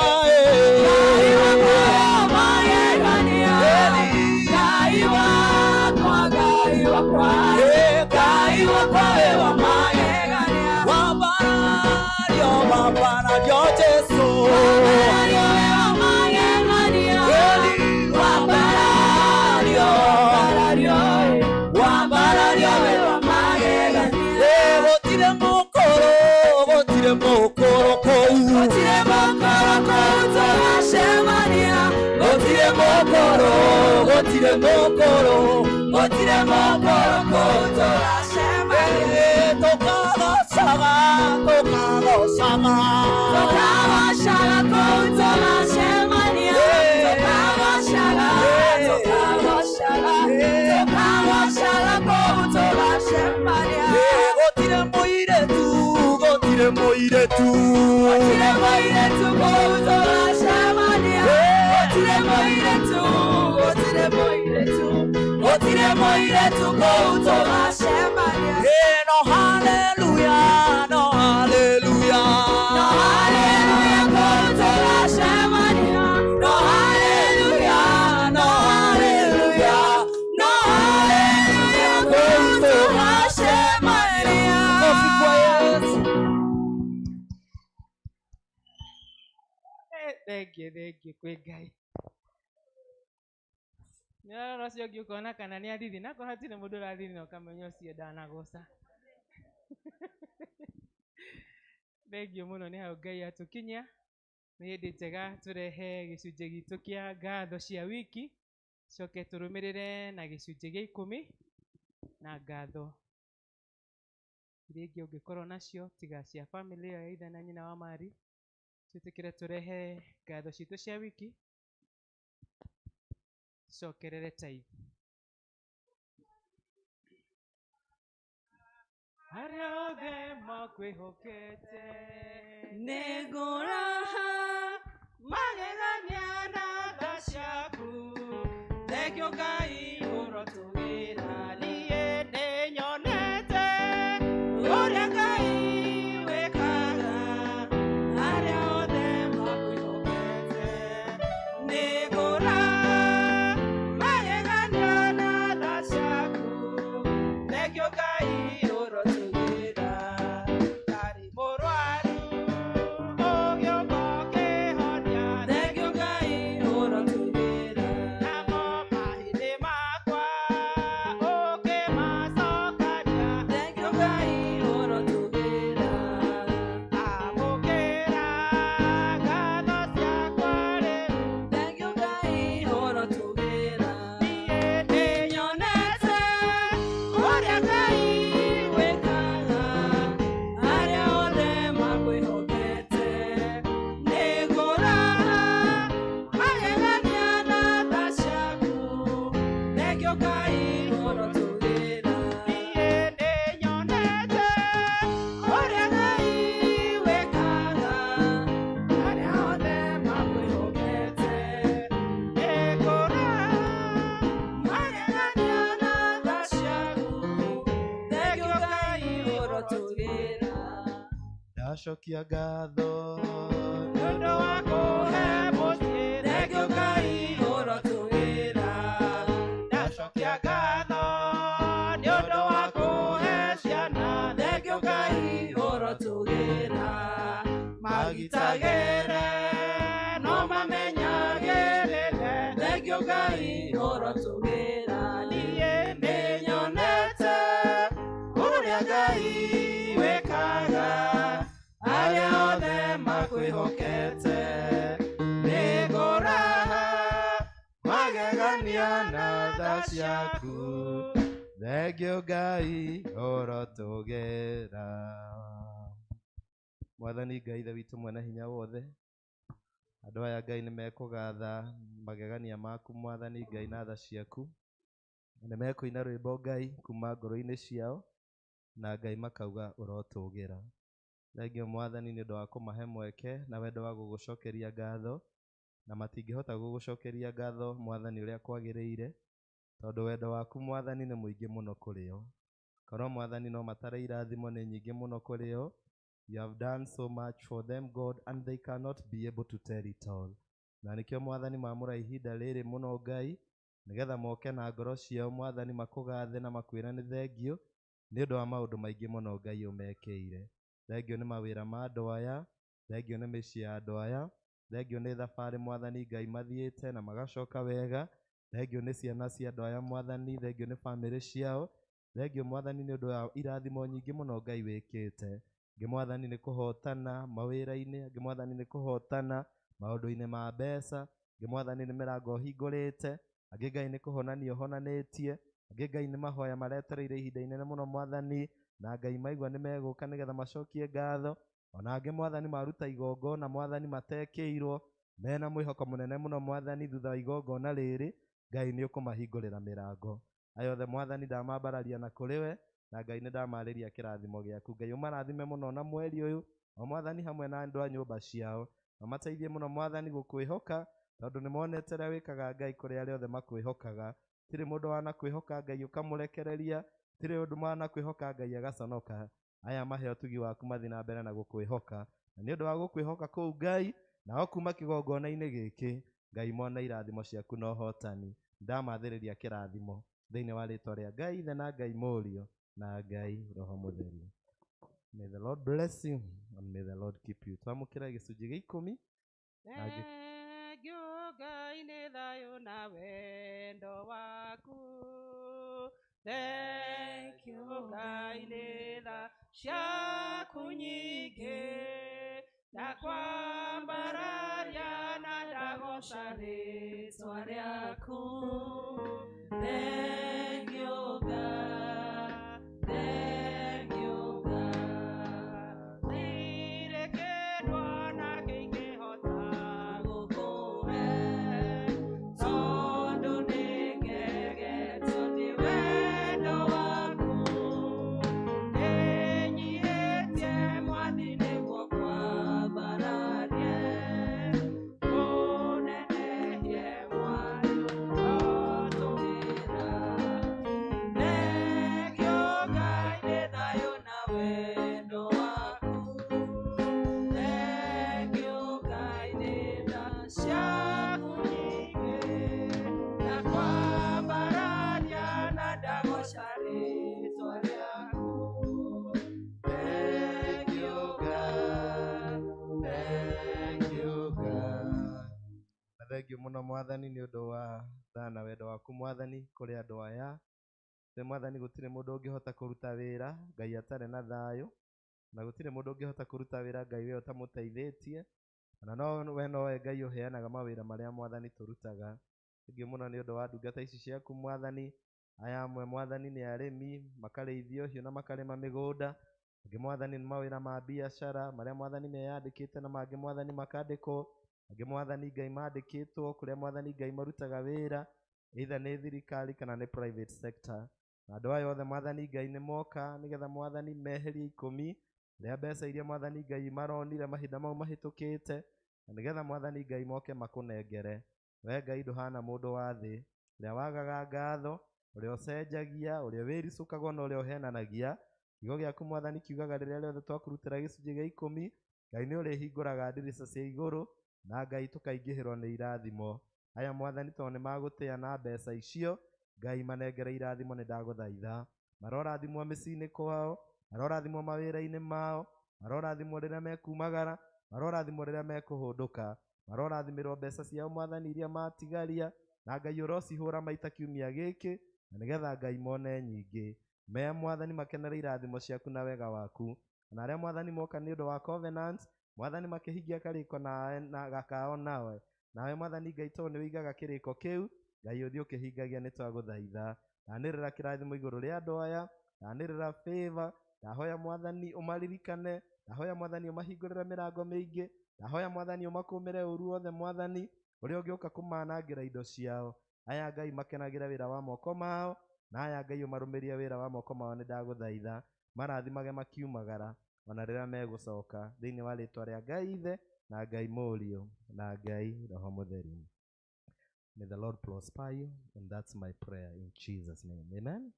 magegania Ngai wakwa Ngai wakwa Ngai wakwa we wa magegania wambarario Jesu wambarario we wa magegania wambarario we wa magegania gũtirĩ mũkũrũ kũu tũracemania gũtirĩ mũkũrũ kũu tũracemania tũkagocaga kũu tũracemania tũkagocaga kũu tũracemania gũtirĩ mũirĩtu kũu tũracemania gũtirĩ mũirĩtu kũu tũracemania no hallelujah no hallelujah no hallelujah kũu tũracemania no hallelujah no hallelujah no hallelujah kũu tũracemania kwa Yesu Thenge kwĩ Ngai. Nĩarora ũcio ũngĩ ũkona kana nĩ athithi na korwo hatirĩ mũndũ ũrathithi na ũkamenya ũcio ndanagoca. Thengio mũno nĩ hau Ngai atũkinyia. Nĩ hĩndĩ njega tũrehe gĩcunjĩ gitũ kĩa ngatho cia wiki. Coke tũrũmĩrĩre na gĩcunjĩ gĩa 10 na ngatho iria ingĩ ũngĩkorwo nacio tiga cia bamĩrĩ ĩyo ya ithe na nyina wa Mari. Twĩtĩkĩre tũrehe ngatho citũ cia wiki. Cokerere tithe. Arĩa othe makwĩhokete nĩ ngũraha magegania na tha ciaku. Thengio Ngai ũrotũgĩra niĩ nĩnyonete ũrĩa Ngai wĩkaga. Arĩa othe makwĩhokete nĩ ngũraha magegania na tha ciaku. Thengio Ngai ũrotũgĩra ndarĩ mũrwaru ũgĩũka ũkĩhonia. Thengio Ngai ũrotũgĩra namo mahĩndĩ makwa ũkĩmacokania. Thengio Ngai ũrotũgĩra amũkĩra ngatho ciakwa rĩu. Thengio Ngai ũrotũgĩra niĩ nĩnyonete ũrĩa Ngai wĩkaga. Arĩa othe makwĩhokete nĩ ngũraha magegania na tha ciaku. Thengio Ngai ũrotũgĩra niĩ nĩnyonete ũrĩa Ngai wĩkaga. Arĩa othe makwĩhokete nĩ ngũraha magegania na tha ciaku. Thengio Ngai ũrotũgĩra ndacokia ngatho nĩũndũ wa kũhe mũciĩ. Thengio Ngai ũrotũgĩra ndacokia ngatho nĩũndũ wa kũhe ciana. Thengio Ngai ũrotũgĩra magitagĩre no mamenyagĩrĩre. Thengio Ngai ũrotũgĩra niĩ nĩnyonete ũrĩa Ngai wĩkaga. Arĩa othe makwĩhokete nĩ ngũraha magegania twaria na tha ciaku thengio Ngai orotũgera. Mwathani Ngai ithe witũ mwene hinya wothe, andũ aya Ngai nĩ mekũgatha magegania maku Mwathani Ngai na tha ciaku, nĩ mekũina rwĩmbo Ngai kuma ngoro-inĩ ciao, na Ngai makauga ũrotũgĩra. Thengio Mwathani nĩ ũndũ wa kũmahe mweke na wendo wa gũgũcokeria ngatho, na matingĩhota gũgũcokeria ngatho Mwathani ũrĩa kwagĩrĩire, tondũ wendo waku Mwathani nĩ mũingĩ mũno kũrĩ o. Korwo Mwathani no matare irathimo nĩ nyingĩ mũno kũrĩ o. You have done so much for them God, and they cannot be able to tell it all. Na nĩkĩo Mwathani mamũra ihinda rĩrĩ mũno Ngai, nĩgetha moke na ngoro ciao Mwathani makũgathe na makwĩra nĩ thengio nĩ ũndũ wa maũndũ maingĩ mũno Ngai ũmekĩire. Thengio nĩ mawĩra ma andũ aya, thengio nĩ mĩciĩ ya andũ aya, thengio nĩ thabarĩ Mwathani Ngai mathiĩte na magacoka wega, thengio nĩ ciana cia andũ aya Mwathani, thengio nĩ bamĩrĩ ciao, thengio Mwathani nĩ ũndũ wa irathimo nyingĩ mũno Ngai wĩkĩte. Ngĩ Mwathani nĩ kũhotana mawĩra-inĩ, angĩ Mwathani nĩ kũhotana maũndũ-inĩ ma mbeca, angĩ Mwathani nĩ mĩrango hingũrĩte, angĩ Ngai nĩ kũhonania ũhonanĩtie, angĩ Ngai nĩ mahoya maretereire ihinda inene mũno Mwathani, na Ngai maigua nĩ megũka nĩgetha macokie ngatho, ona angĩ Mwathani maruta igongona Mwathani matekĩirwo, mena mwĩhoko mũnene mũno Mwathani thutha wa igongona rĩrĩ, Ngai nĩ ũkũmahingũrĩra mĩrango. Aya othe Mwathani ndamambararia na kũrĩ we, na Ngai nĩ ndamarĩria kĩrathimo gĩaku. Ngai ũmarathime mũno na mweri ũyũ, o Mwathani hamwe na andũ a nyũmba ciao, mamateithie mũno Mwathani gũkwĩhoka, tondũ nĩ monete ũrĩa wĩkaga Ngai kũrĩ arĩa othe makwĩhokaga. Tirĩ mũndũ wanakwĩhoka Ngai ũkamũrekereria, tirĩ ũndũ wanakwĩhoka Ngai agaconoka. Aya mahe ũtugi waku mathiĩ na mbere na gũkwĩhoka, na nĩ ũndũ wa gũkwĩhoka kũu Ngai, nao kuma kĩgongona-inĩ gĩkĩ, Ngai mone irathimo ciaku na ũhotani. Ndamathĩrĩria kĩrathimo thĩinĩ wa rĩtwa rĩa Ngai Ithe na Ngai Mũriũ na Ngai Roho Mũtheru. May the Lord bless you and may the Lord keep you. Twamũkĩra gĩcunjĩ gĩa 10. Thengio Ngai nĩ thayũ na wendo waku. Thengio Ngai nĩ tha ciaku nyingĩ, ndakwambararia na ndagoca rĩĩtwa rĩaku. Thengio Ngai, thengio Ngai, ndirĩ kĩndũ ona kĩngĩhota gũkũhe, tondũ nĩ ngegetio nĩ wendo waku. Nĩnyihĩtie Mwathi nĩguo kwambararie, ũnenehie Mwathi ũrotũgĩra. Thengio Ngai nĩ thayũ na wendo waku. Thengio Ngai nĩ tha ciaku nyingĩ, ndakwambararia na ndagoca rĩĩtwa rĩaku. Thengio Ngai, Thengio Ngai. Na thengio mũno Mwathani nĩ ũndũ wa tha na wendo waku Mwathani kũrĩ andũ aya. Nĩ Mwathani gũtirĩ mũndũ ũngĩhota kũruta wĩra Ngai atarĩ na thayũ, na gũtirĩ mũndũ ũngĩhota kũruta wĩra Ngai we ũtamũteithĩtie, na no we nowe Ngai ũheanaga mawĩra marĩa Mwathani tũrutaga. Thengio mũno nĩ ũndũ wa ndungata ici ciaku Mwathani. Aya amwe Mwathani nĩ arĩmi makarĩithia ũhiũ na makarĩma mĩgũnda, angĩ Mwathani nĩ mawĩra ma biacara marĩa Mwathani meyandĩkĩte, na mangĩ Mwathani makandĩkwo, angĩ Mwathani Ngai mandĩkĩtwo kũrĩa Mwathani Ngai marutaga wĩra either nĩ thirikari kana nĩ private sector. Na andũ aya othe Mwathani Ngai nĩ moka nĩgetha Mwathani meherie 10 rĩa mbeca iria Mwathani Ngai maronire mahinda mau mahĩtũkĩte, na nĩgetha Mwathani Ngai moke makũnengere. We Ngai ndũhana mũndũ wa thĩ, ũrĩa wagaga ngatho, ũrĩa ũcenjagia, ũrĩa wĩricũkaga na ũrĩa ũhenanagia. Kiugo gĩaku Mwathani kiugaga rĩrĩa rĩothe twakũrutĩra gĩcunjĩ gĩa 10, Ngai nĩ ũrĩhingũraga ndirica cia igũrũ, na Ngai tũkaingĩhĩrwo nĩ irathimo. Aya Mwathani tondũ nĩ magũtĩa na mbeca icio, Ngai manengere irathimo nĩ ndagũthaitha. Marorathimwo mĩciĩ-inĩ kwao, marorathimwo mawĩra-inĩ mao, marorathimwo rĩrĩa mekumagara, marorathimwo rĩrĩa mekũhũndũka, marorathimĩrwo mbeca ciao Mwathani iria matigaria, na Ngai ũrocihũra maita kiumia gĩkĩ, na nĩgetha Ngai mone nyingĩ. Meya Mwathani makenere irathimo ciaku na wega waku. Na arĩa Mwathani moka nĩ ũndũ wa covenant, Mwathani makĩhingia karĩko na gakao nawe. Nawe Mwathani Ngai tondũ nĩ ũigaga kĩrĩko kĩu, Ngai uthi ukihingagia ni twaguthaitha nanirira kirathimo iguru ria andu aya nanirira favor ndahoya Mwathani umaririkane ndahoya Mwathani umahingurire mirango miingi ndahoya Mwathani umakumire uru wothe Mwathani uria ungiuka kumanangira indo ciao aya Ngai makenagira wira wa moko mao na aya Ngai umarumirie wira wa moko mao ni ndaguthaitha marathimage makiumagara ona riria megucoka thiini wa ritwa ria Ngai Ithe na Ngai Mũriũ na Ngai Roho Mũtheru. May the Lord prosper you, and that's my prayer in Jesus' name. Amen.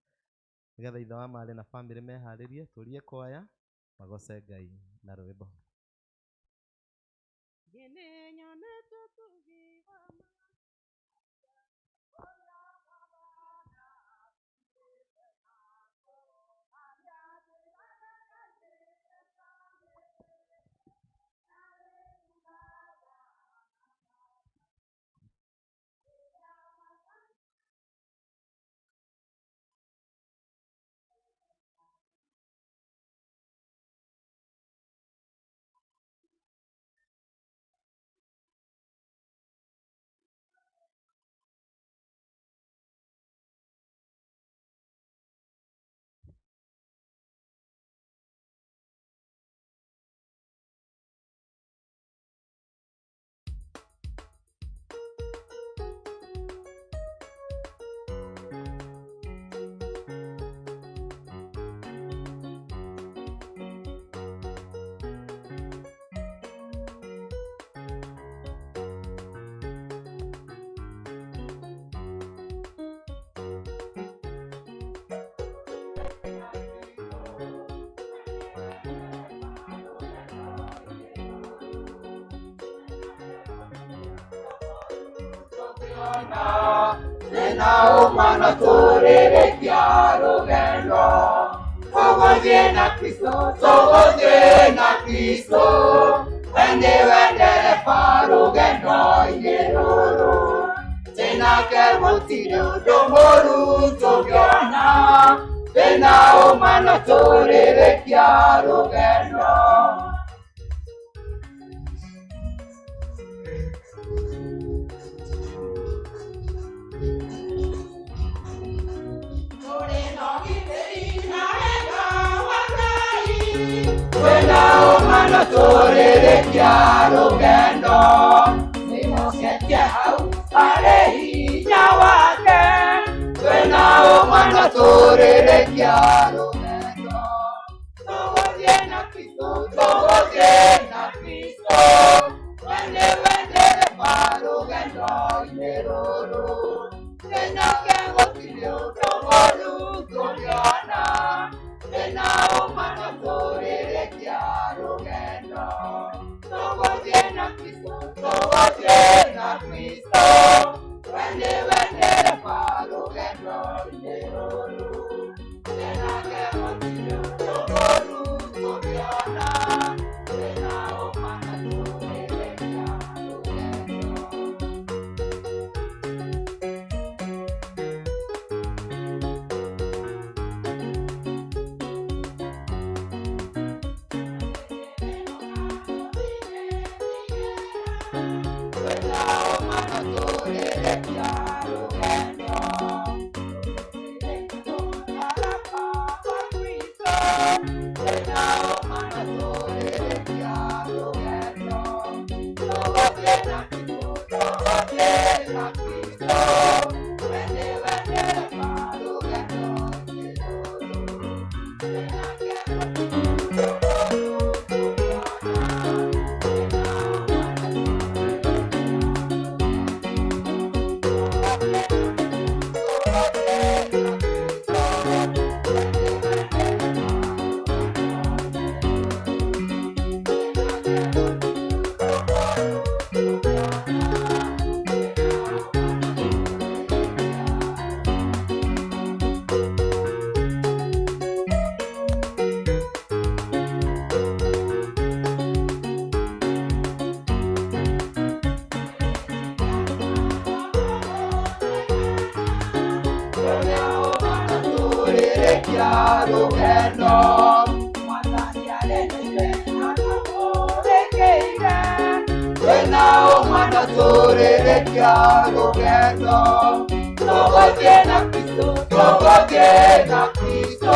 Nigetha ithe wa mari na family meharirie turie kwaya magoce Ngai na rwimbo. Tena umana turerekia rugendo Togozie na Kristo Wende fa rugendo ineruru Tena kermotire udomoru togiona Tena umana turerekia rugendo Tena umana turerekia rugendo Nimoketie hau pale hinya wake Tena umana turerekia rugendo Togozie na Kristo Wende fa rugendo ineruru Tena kengotire udomoru tuliona Tena umana turerekia rugendo Togozie na Kristo Wende fa rugendo ineruru Tena kengotire udomoru tuliona Tena umana turerekia rugendo Mwathani arerekia Tena umana turerekia rugendo Tugoje na Kristo, tugoje na Kristo.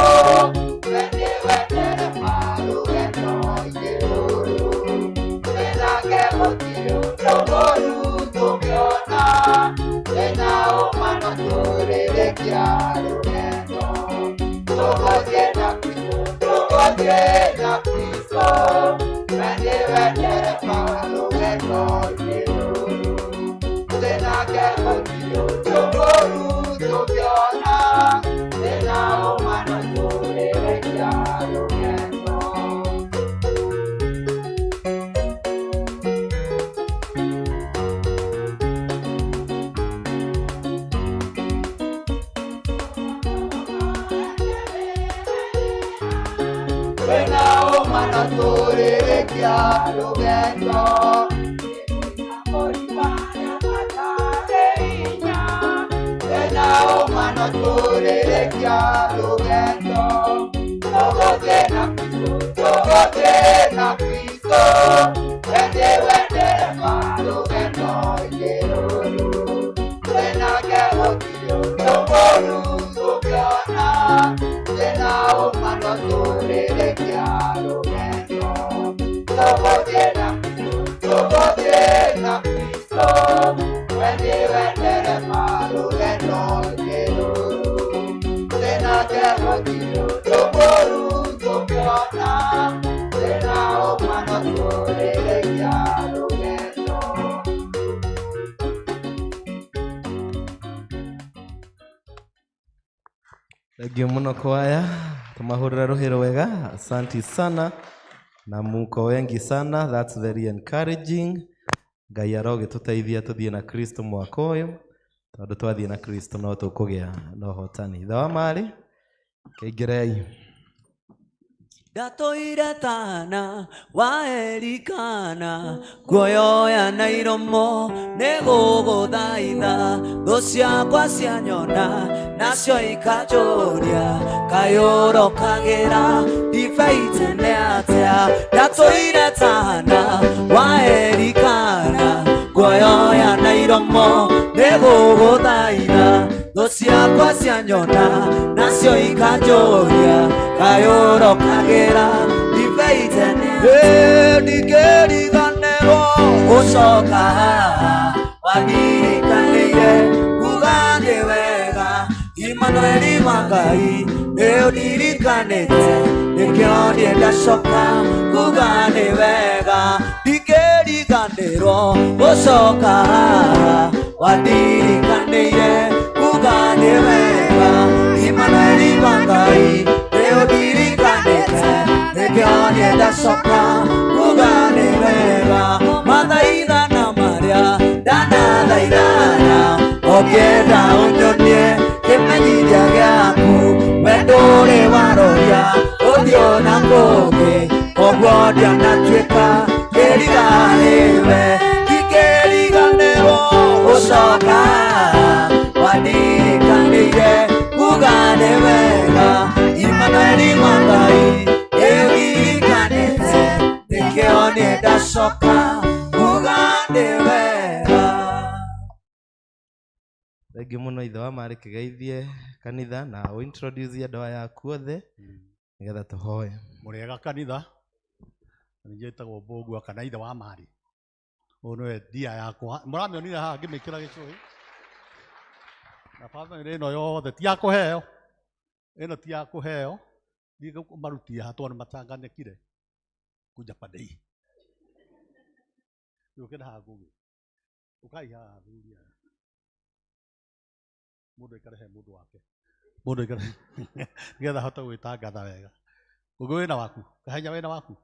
Wende wendere marugendo iguru. Wenake motio togoru tugiona. Wena umano turerekia rugendo. Tugoje na Kristo, tugoje na Kristo. Wende wendere marugendo iguru. Wenake motio togoru tugiona. Wena umano turerekia rugendo. Wena umano turerekia rugendo. Wena umano turerekia rugendo. Tugoje na Kristo, tugoje na Kristo. Wende wendere marugendo iguru. Wenake motio togoru tugiona. Wena umano turerekia rugendo. Tugoje na Kristo, tugoje na Kristo. Wende wendere marugendo iguru. Wenake motio togoru tugiona. Wena umano turerekia rugendo. Thengiũ mũno kwaya, tũmahũrĩre rũhĩro wega. Asanti sana na muko wengi sana, that's very encouraging. Ngai arogĩtũteithia tũthiĩ na Kristo mwaka ũyũ, tondũ twathiĩ na Kristo no tũkũgĩa na ũhotani. Ithe wa marĩ, kĩingĩrei. Ndatoire tana wa Elikana, guoyoya na iromo nĩgũgũthaitha. Thũ ciakwa cianyona nacio ikanjũria, kayũrũkagĩra ndibei tene atĩa. Ndatoire tana wa Elikana, guoyoya na iromo nĩgũgũthaitha. Thũ ciakwa cianyona nacio ikanjũria, kayũrũkagĩra ndibei tene. Ndingĩriganĩrwo gũcoka haha, wandirikanĩire kuga nĩ wega. Imanueli wa Ngai nĩũndirikanĩte, nĩkĩo niĩ ndacoka kuga nĩ wega. Ndingĩriganĩrwo gũcoka haha, wandirikanĩire kuga nĩ wega. Imanueli wa Ngai nĩũndirikanĩte, nĩkĩo niĩ ndacoka kuga nĩ wega. Mathaithana marĩa ndanathaithana, ũngĩenda ũnyonie kĩmenyithia gĩaku. We ndũrĩ waroria ũthiũ na kũngĩ, koguo ndianatuĩka kĩriganĩrwe. Ndingĩriganĩrwo gũcoka haha, wandirikanĩire kuga nĩ wega. Imanueli wa Ngai nĩũndirikanĩte, nĩkĩo niĩ ndacoka kuga nĩ wega. Thengiũ mũno ithe wa marĩ, kĩgeithie kanitha na ũintroduce andũ aya aku othe nĩgetha tũhoe. Mũrĩega kanitha, ningĩ njĩtagwo Mbũgua kana ithe wa marĩ. Ũyũ nĩwe ndia yakwa, mũramĩonire haha ngĩmĩkĩra gĩcũhĩ. Na bamĩrĩ ĩno yothe ti ya kũheo, ĩno ti ya kũheo. Thiĩ marutie haha tondũ nĩmachanganĩkire kuja padei. Ũkĩra haha ngũgĩ, ũkai haha thuria. Mũndũ aikare he mũndũ wake, mũndũ aikare nĩgetha ahote gwĩtangatha wega. Ngũgĩ wĩna waku, Kahenya wĩna waku.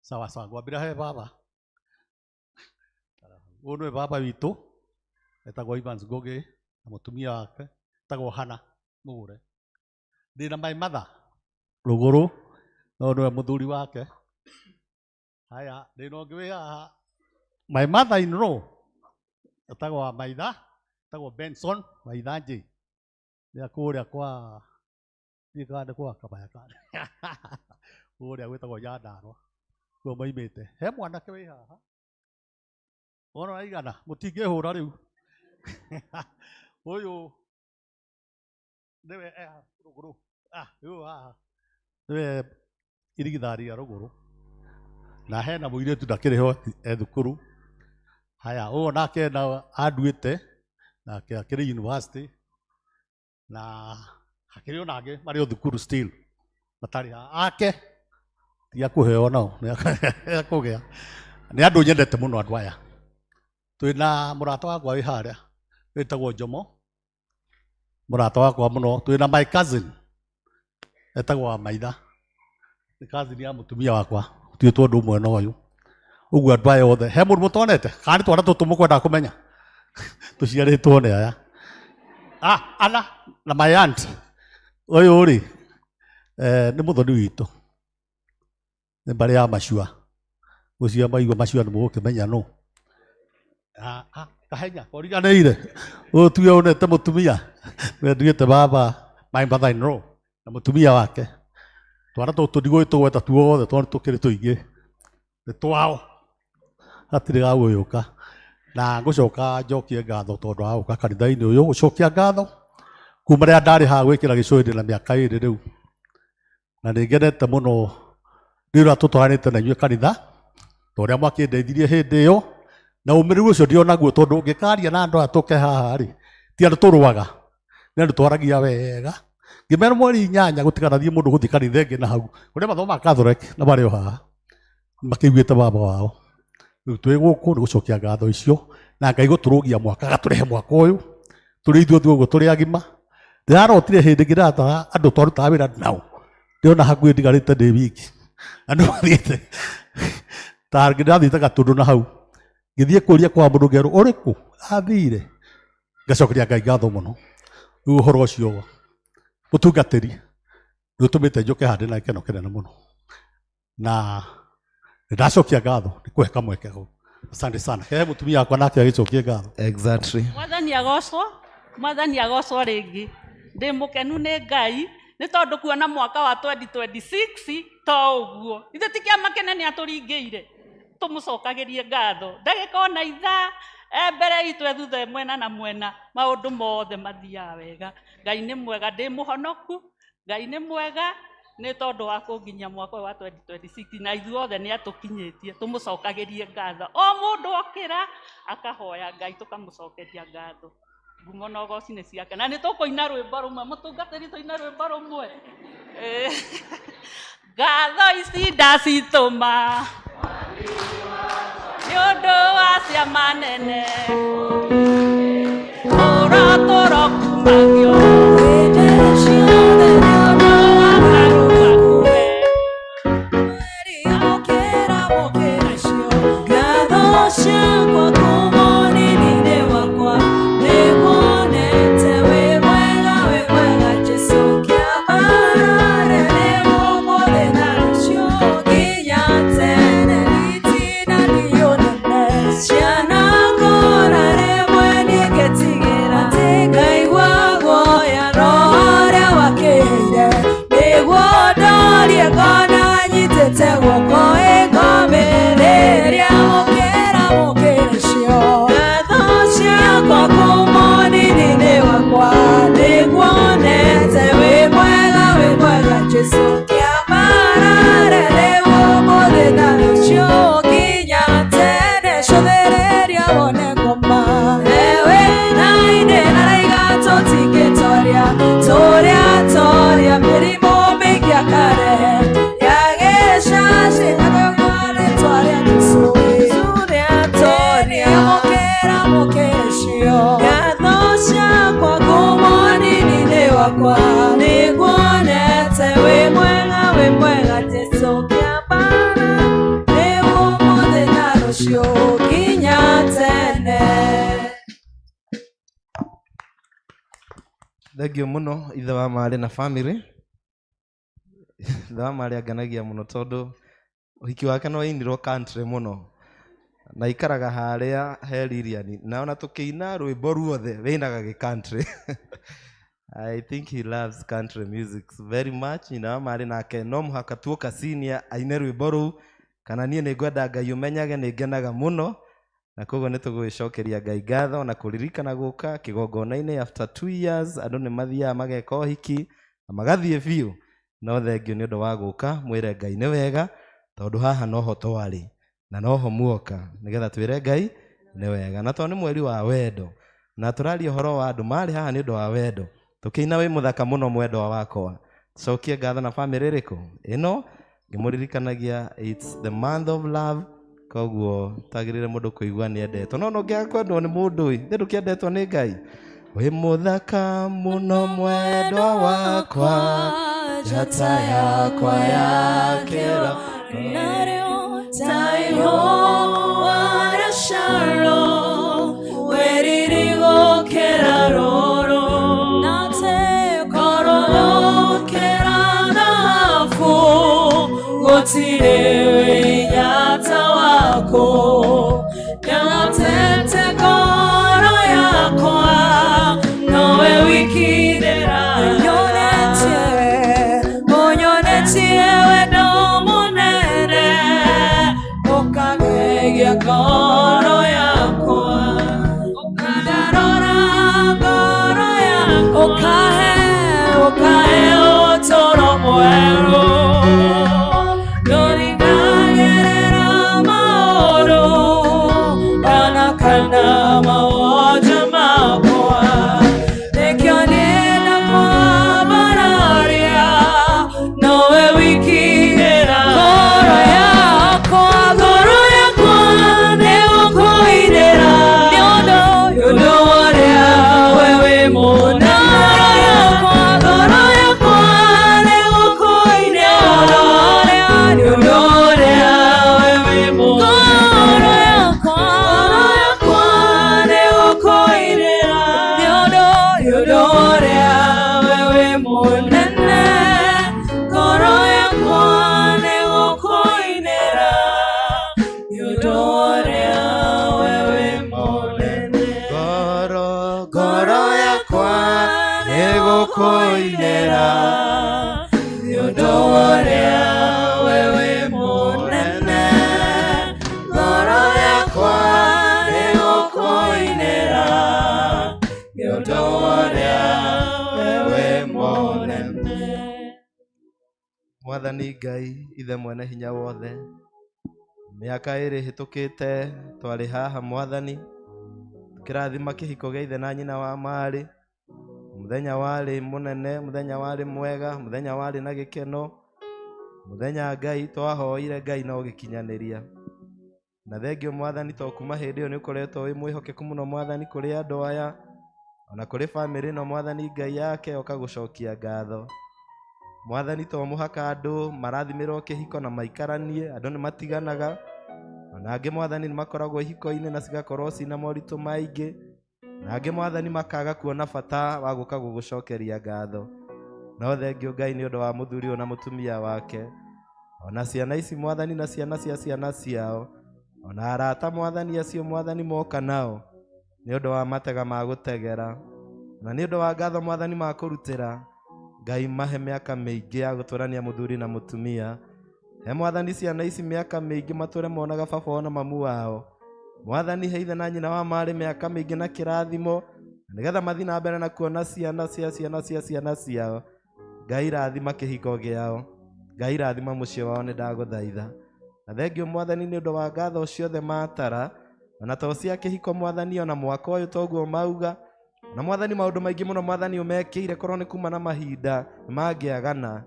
Sawa sawa, ngwambĩra he baba. Ũyũ nĩwe baba witũ, etagwo Evans Ngũgĩ, na mũtumia wake etagwo Hana Mũgũre. Ndĩna my mother rũgũrũ, no nĩwe mũthuri wake. Haya, ndĩna ũngĩ wĩ haha, my mother in law etagwo wa maitha, etagwo Benson Waithanjĩ. Nĩ kũrĩa kwa ndikande kwa kabaya kande. Kũrĩa gwĩtagwo Nyandarũa. Kuo moimĩte. He mwanake wĩ haha. Ona aigana, mũtingĩhũra rĩu. Ũyũ niwe ruguru niwe irigithari ya ruguru na hena muiritu ndakiriho thukuru haya uguo nake na anduite nake akiri university na akiri onage mari o thukuru still matari ake tia kuheo nao ni akugea ni andu nyendete muno andu aya twina murata wakwa wi haria witagwo Jomo murata wakwa muno twina my cousin etagwo Maitha ni cousin ya mutumia wakwa tue tondu umwe no uyu uguo andu aya othe he mundu mutonete kana twana tutu mukwenda kumenya tuciaritwo ni aya ana na my aunt uyu ri ni muthoni witu ni bari ya Macua gucia maigua Macua ni mugukimenya no kahenya origaneire utue onete mutumia wenduite baba my mother in law na mutumia wake twana tutu ndigwitugweta tuothe twana tukiri tuingi ni twao hatiri ga guyuka na ngucoka njokie ngatho tondu wa guka kanitha-ini uyu gucokia ngatho kuma ria ndari ha gwikira gicuindi na miaka iri riu na ningenete muno ndira tutwaranite na inyue kanitha toria mwakindeithirie hindi iyo na umiriru ucio ndionaguo tondu ngikaria na andu atuke haha ri ti andu turuaga ni andu twaragia wega ngimera mweri 8 gutikanathie mundu guthi kanitha ingi na hau uria mathoma Catholic na bari o haha makiguite baba wao riu twi guku ni gucokia ngatho icio na Ngai guturugia mwaka gaturehe mwaka uyu turi ithuothe uguo turi agima ndirarotire hindi ngirata andu twarutaga wira nao ndiona hakuhi ndigarite ndi wiki andu mathiite ta ngirathiite gatundu na hau ngithie kuria kwa mundu ngeru uriku athire ngacokeria Ngai ngatho muno riu uhoro ucio mutungatiri rutumite njuke handi na ikeno kinene muno na ndacokia ngatho ndikuhe kamweke go asante sana he mutumia wakwa nake agicokie ngatho Exactly. mwathani agocwo ringi ndi mukenu ni Ngai ni tondu kuona mwaka wa 2026 to uguo ithe ti kiama kinene aturingiire tumucokagirie ngatho ndagika ona itha mbere itu thutha mwena na mwena maundu mothe mathia wega Ngai ni mwega ndi muhonoku Ngai ni mwega ni tondu wa kunginya mwaka wa 2026 na ithuothe ni atukinyitie tumucokagirie ngatho o mundu okira akahoya Ngai tukamucokeria ngatho ngumo no gocine ciake na ni tukuina rwimbo rumwe mutungatiri tuina rwimbo rumwe ngatho ici ndacituma ni undu wa ciama nene uraturo kumagio Thengio muno ithe wa mari na family ithe wa mari anganagia muno tondu uhiki wake no ainirwo country muno na ikaraga haria heririani na ona tukiina rwimbo ruothe winaga gi country I think he loves country music very much ina wa mari nake no muhaka tuoka senior aine rwimbo ru kana nie ni ngwenda Ngai umenyage ni ngenaga muno na koguo nĩtũgũgĩcokeria Ngai ngatho na kũririkana gũka kĩgongona-inĩ after 2 years andũ nĩ mathiaga mageka ũhiki na magathiĩ biũ, no thengio nĩ ũndũ wa gũka mwĩre Ngai nĩ wega, tondũ haha noho twarĩ na noho muoka nĩgetha twĩre Ngai nĩ wega, na tondũ nĩ mweri wa wendo na tũraria ũhoro wa andũ marĩ haha nĩ ũndũ wa wendo, tũkĩina wĩ mũthaka mũno mwendwa wakwa, cokie ngatho na bamĩrĩ ĩrĩkũ ĩno ngĩmũririkanagia it's the month of love, koguo tagĩrĩre mũndũ kũigua nĩ endetwo, no ngĩaga kwendwo nĩ mũndũ thĩ ndũkĩendetwo nĩ Ngai. Wĩ mũthaka mũno mwendwa wakwa, njata yakwa ya kĩro Tayo wara sharo weririgo keraroro nate kororo keranafu gotire nyata wako nyatete koro yakwa nowe wikidera onyonetie wendo munene okagegea koro yakwa okadarora koro yakwa okahe otoro mweru yorinagerera maoro kana mawoja makwa nekyo nenda kwa bararia nowe wikigera koro yakwa neokoirera yodo waria wewe mona koro yakwa neokoirera yodo waria wewe mona koro yakwa neokoirera yodo waria wewe monene koro yakwa neokoirera yodo waria wewe monene Goro yakwa nĩgũkũinĩra yodo waria wewe monene Goro yakwa nĩgũkũinĩra yodo waria wewe monene. Mwathani Ngai ithe mwene hinya wothe, mĩaka ĩrĩ hĩtũkĩte twarĩ haha Mwathani tukĩrathima kĩhiko gĩa ithe na nyina wa marĩ, mũthenya warĩ mũnene, mũthenya warĩ mwega, mũthenya warĩ na gĩkeno, mũthenya Ngai twahoire Ngai no gĩkinyanĩria, na thengio Mwathani to kuma hĩndĩ ĩyo nĩ ũkoretwo wĩ mwĩhokeku mũno Mwathani kũrĩ andũ aya ona kũrĩ bamĩrĩ ĩno Mwathani Ngai yake ũkagũcokia ngatho Mwathani to mũhaka andũ marathimĩrwo kĩhiko na maikaranie, andũ nĩ matiganaga, ona angĩ Mwathani nĩ makoragwo ihiko-inĩ na cigakorwo cina moritũ maingĩ, na angĩ Mwathani makaga kuona bata wa gũka gũgũcokeria ngatho, no thengio Ngai nĩ ũndũ wa mũthuri ũyũ na mũtumia wake, ona ciana ici Mwathani na ciana cia ciana ciao, ona arata Mwathani acio Mwathani moka nao nĩ ũndũ wa matega ma gũtegera, na nĩ ũndũ wa ngatho Mwathani ma kũrutĩra Ngai mahe mĩaka mĩingĩ ya gũtũrania mũthuri na mũtumia. He Mwathani ciana ici mĩaka mĩingĩ matũre monaga baba na mamu wao. Mwathani he ithe na nyina wa marĩ mĩaka mĩingĩ na kĩrathimo, nĩgetha mathi na mbere na kuona ciana cia ciana cia ciana ciao. Ngai rathima kĩhiko gĩao, Ngai rathima mũciĩ wao nĩ ndagũthaitha. Na thengio Mwathani nĩ ũndũ wa ngatho ciothe matara, ona to cia kĩhiko Mwathani ona mwaka ũyũ toguo mauga, na Mwathani maũndũ maingĩ mũno Mwathani ũmekĩire korwo nĩ kuma na mahinda mangĩagana.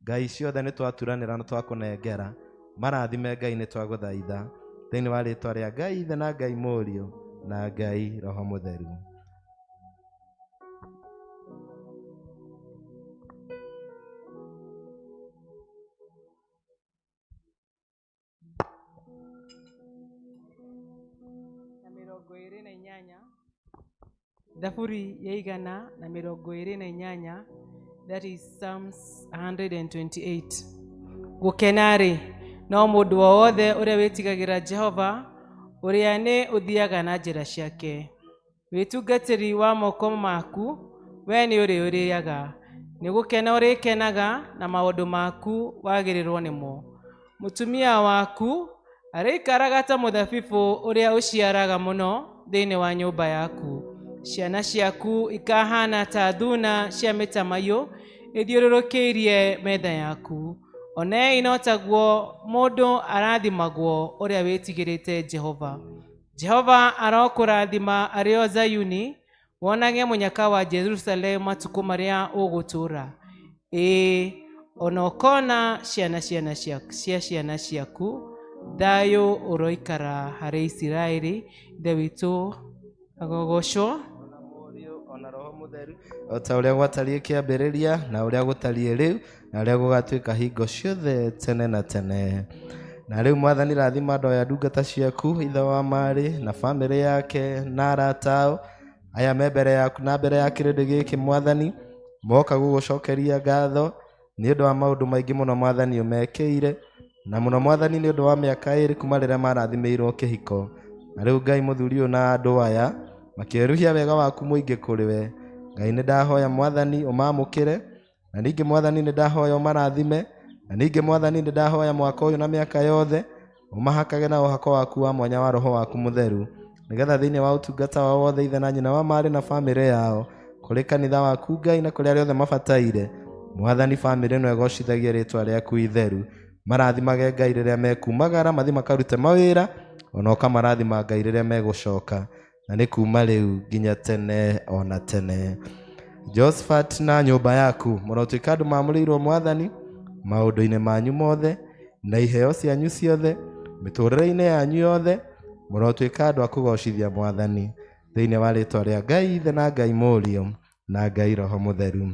Ngai ciothe nĩ twaturanĩra na twakũnengera, marathime Ngai nĩ twagũthaitha thĩinĩ wa rĩĩtwa rĩa Ngai ithe na Ngai mũriũ na Ngai roho mũtheru. Thaburi ya 128, that is Psalms 128. Gũkena-rĩ, no mũndũ wothe ũrĩa wĩtigagĩra Jehova, ũrĩa nĩ ũthiaga na njĩra ciake. Wĩtungatĩri wa moko maku, we nĩ ũrĩũrĩaga. Nĩ gũkena ũrĩkenaga na maũndũ maku wagĩrĩrwo nĩmo. Mũtumia waku arĩikaraga ta mũthabibũ ũrĩa ũciaraga mũno thĩinĩ wa nyũmba yaku. Ciana ciaku ikahana ta thuna cia mĩtamaiyũ ithiũrũrũkĩirie metha yaku. Onei no taguo mũndũ arathimagwo ũrĩa wĩtigĩrĩte Jehova. Jehova arokũrathima arĩ o Zayuni, wonage mũnyaka wa Jerusalemu matukũ marĩa ũgũtũũra. Ona ũkona ciana ciaku, thayũ ũroikara harĩ Isiraeli. Ithe witũ agogocwo. Ona Roho Mũtheru, o ta ũrĩa gwatariĩ kĩambĩrĩria na ũrĩa gũtariĩ rĩu na ũrĩa gũgatuĩka hingo ciothe tene na tene. Na rĩu Mwathani rathima andũ aya ndungata ciaku, ithe wa marĩ na bamĩrĩ yake na arata ao aya me mbere yaku na mbere ya kĩrĩndĩ gĩkĩ Mwathani, moka gũgũcokeria ngatho nĩ ũndũ wa maũndũ maingĩ mũno Mwathani ũmekĩire, na mũno Mwathani nĩ ũndũ wa mĩaka ĩrĩ kuma rĩrĩa marathimĩirwo kĩhiko. Na rĩu Ngai mũthuri ũyũ na andũ aya makĩeruhia wega waku mũingĩ kũrĩ we. Ngai nĩ ndahoya Mwathani ũmamũkĩre, na ningĩ Mwathani nĩ ndahoya ũmarathime, na ningĩ Mwathani nĩ ndahoya mwaka ũyũ na mĩaka yothe ũmahakage na ũhako waku wa mwanya wa Roho waku Mũtheru, nĩgetha thĩinĩ wa ũtungata wao wothe ithe na nyina wa marĩ na bamĩrĩ yao, kũrĩ kanitha waku Ngai na kũrĩ arĩa othe mabataire, Mwathani bamĩrĩ ĩno ĩgocithagie rĩtwa rĩaku itheru. Marathimage Ngai rĩrĩa mekumagara mathi makarute mawĩra, ona ũkamarathima Ngai rĩrĩa megũcoka, na nĩ kuma rĩu nginya tene ona tene. Josephat na nyũmba yaku mũrotuĩka andũ mamũrĩirwo Mwathani maũndũ-inĩ manyu mothe na iheo cianyu ciothe mĩtũrĩre-inĩ yanyu yothe, mũrotuĩka andũ a kũgocithia Mwathani thĩinĩ wa rĩtwa rĩa Ngai Ithe na Ngai Mũriũ na Ngai Roho Mũtheru.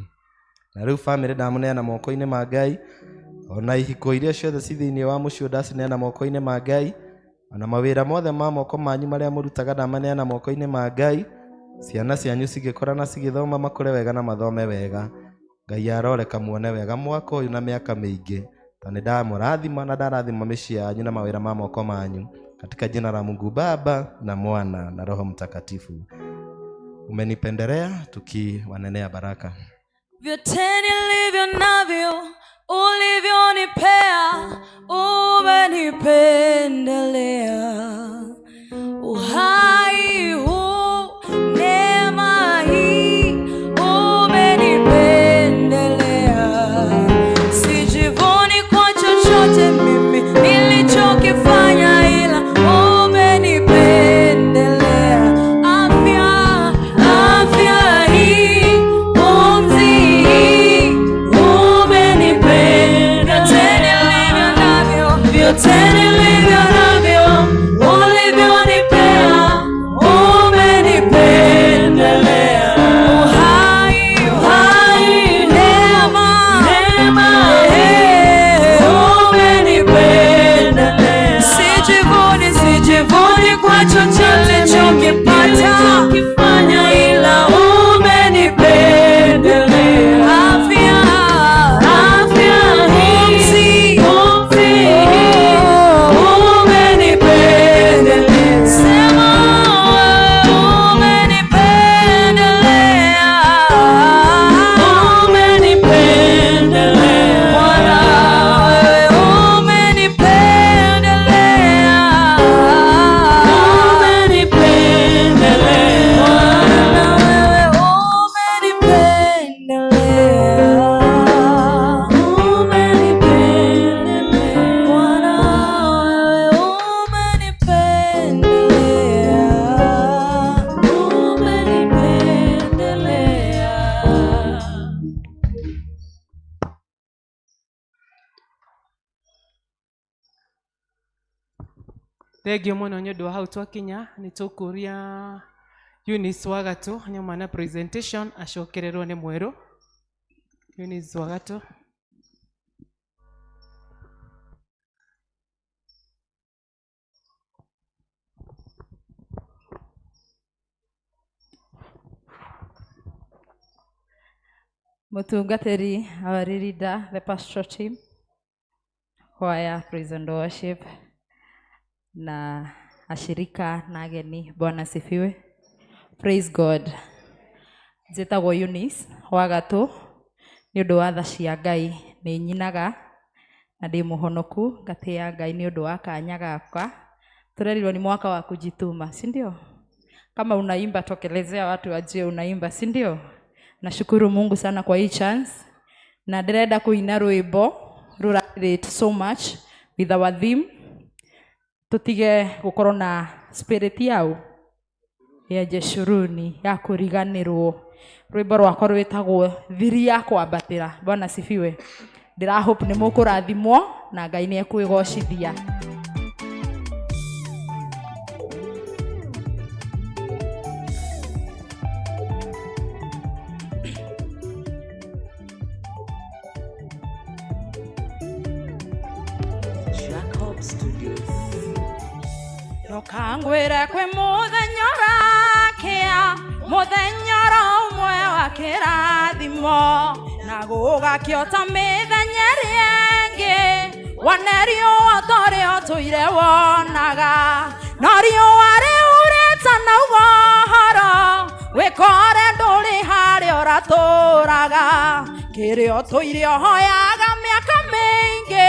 Na rĩu bamĩrĩ ndamũneana moko-inĩ ma Ngai, ona ihiko iria ciothe ci thĩinĩ wa mũciĩ ndacineana moko-inĩ ma Ngai, ona mawĩra mothe ma moko manyu marĩa mũrutaga ndamaneana moko-inĩ ma Ngai. Ciana cianyu cigĩkora na cigĩthoma makũre wega na mathome wega. Ngai aroreka muone wega mwaka ũyũ na mĩaka mĩingĩ, na nĩ ndamũrathima na ndarathima mĩciĩ yanyu na mawĩra ma moko manyu, katika jina la Mungu Baba na Mwana na Roho Mtakatifu. Umenipendelea tukiwanenea baraka. Vyote nilivyo navyo ulivyonipea, umenipendelea. Uhai huu, neema hii, umenipendelea. Sijivuni kwa chochote mimi nilichokifanya, ila umenipendelea. Afya hii, pumzi hii, umenipendelea. Vyote nilivyo navyo ulivyonipea, umenipendelea. Uhai, neema, umenipendelea. Sijivuni kwa chochote chokipata kifanya, ila umenipendelea. Afya hii, umenipendelea. Sema umenipendelea. Umenipendelea. Bwana wewe umenipendelea. Umenipendelea. Bwana wewe umenipendelea. Bwana wewe Thengio mũno nĩ ũndũ wa hau twakinya. Nĩ tũkũria Eunice Wagatũ nyuma na presentation acokererwo nĩ mwerũ. Eunice Wagatũ. Mutungatiri, our leader, the pastoral team, choir, praise and worship, na ashirika na ageni, Bwana asifiwe. Praise God. Njĩtagwo Eunice Wagatũ, nĩ ũndũ wa tha cia Ngai nĩ nyinaga, na ndĩ mũhonoku ngatĩa Ngai nĩ ũndũ wa kanya gaka. Turerirwo ni mwaka wa kujituma, si ndio? Kama unaimba tokelezea watu wajue unaimba, si ndio? Nashukuru Mungu sana kwa hii chance. Na ndirenda kuina rwimbo rurarate so much with our theme. Tutige gukorwo na spirit yao ya jeshuruni ya kuriganirwo. Rwimbo rwakwa rwitagwo thiri ya kwambatira. Bwana sifiwe. Ndira hope ni mukurathimwo na Ngai ni ekwigocithia. Nokangwire kwe muthenya rakia muthenya umwe wa kirathimo na gugakiota mithenya riengi wanerio otorio tuire wonaga norio wari ureta na ugohoro wikore nduri hari oraturaga kirio tuire hoyaga miaka mingi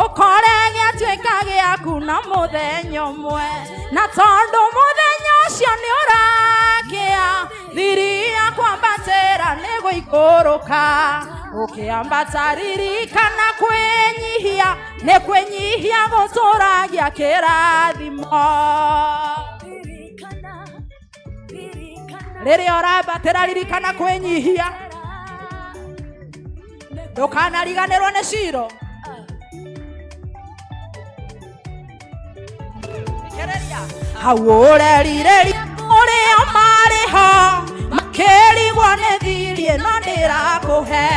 ukore giatuika giaku na muthenya umwe na tondu muthenya ucio ni urakia thiri ya kwambatira ni guikuruka ukiambata ririkana kwenyihia ni kwenyihia guturagia kirathimo riria urambatira ririkana kwenyihia ndukanariganirwo ni ciro hau urerire urio mariho makirigwo ni thiri ino ndirakuhe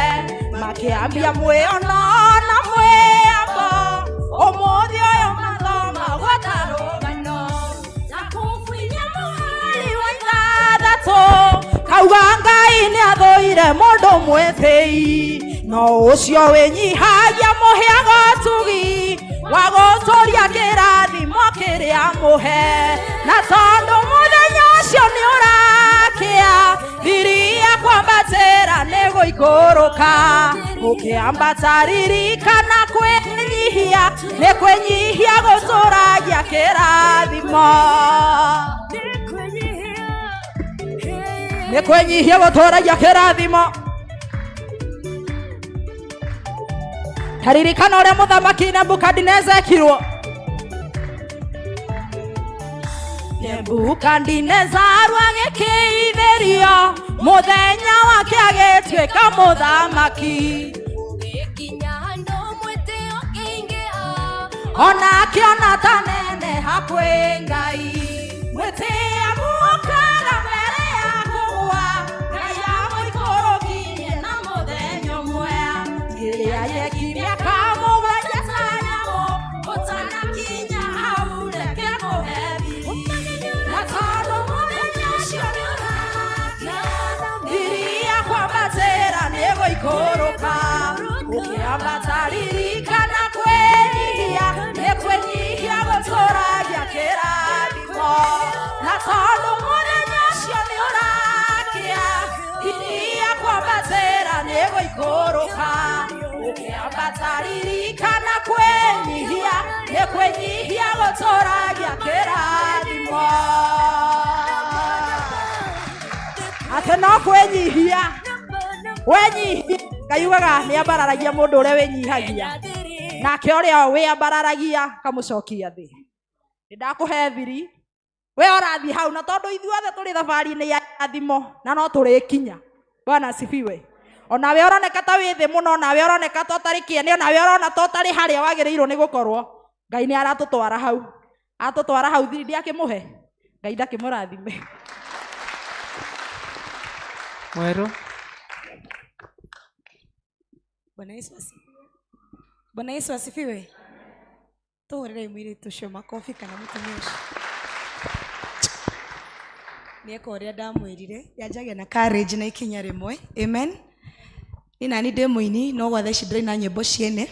makiambia mwiono na mwiambo umuthi uyu mathoma gwatarugano na kumbuiria muhari wa ithathatu kauga Ngai ni athuire mundu mwithii no ucio winyihagia muhiaga tugi wagotoria kirathimo kiria muhe na tondu muthenya ucio ni urakia thiri ya kwambatira ni guikuruka ukiambata ririkana kwenyihia ni kwenyihia guturagia kirathimo ni kwenyihia guturagia kirathimo taririkana uria muthamaki Nebukadineza ekirwo Nebukadineza agĩkĩithĩrio muthenya wake agĩtuĩka muthamaki ona akiona ta neneha kwĩ Ngai mwĩtĩĩa mũkaga mbere ya kũgũa Ngai amũikũrũkirie na muthenya ũmwe kĩrĩa yekire kamũgwanja ta nyamũ ũtanakinya hau reke mũhe thiri na tondũ mũthenya ũcio nĩ ũrakia thiri ya kwambatĩra nĩ gũikũrũka ũkĩambata ririkana kwĩnyihia nĩ kwĩnyihia gũtũragia kĩrathimo na tondũ mũthenya ũcio nĩ ũrakia thiri ya kwambatĩra nĩ gũikũrũka ukiambata ririkana kwenyihia ni kwenyihia gũtũragia kĩrathimo ate no kwenyihia wenyihia Ngai ugaga nĩ ambararagia mũndũ ũrĩa wĩnyihagia nake ũrĩa wĩambararagia kamũcokia thĩ nĩndakũhe thiri we ũrathiĩ hau na tondũ ithuothe tũrĩ thabarĩ-inĩ ya irathimo na no tũrĩkinya. Bwana asifiwe. Onawe ũroneka ta wĩ thĩ mũno, onawe ũroneka ta ũtarĩ kĩene, onawe ũrona ta ũtarĩ harĩa wagĩrĩirwo nĩ gũkorwo, Ngai nĩ aratũtwara hau, atũtwara hau thiri ndiakĩmũhe, Ngai ndakĩmũrathime. Mweru. Bwana Yesu asifiwe. Tũhũrĩre mũirĩtu ũcio makobi kana mũtumia ũcio. Nĩeka ũrĩa ndamwĩrire, yanjagia na courage na ikinya rĩmwe. Amen. Ni nani ndĩ mũini no gwa thaa ici ndĩrĩ na nyĩmbo ciene.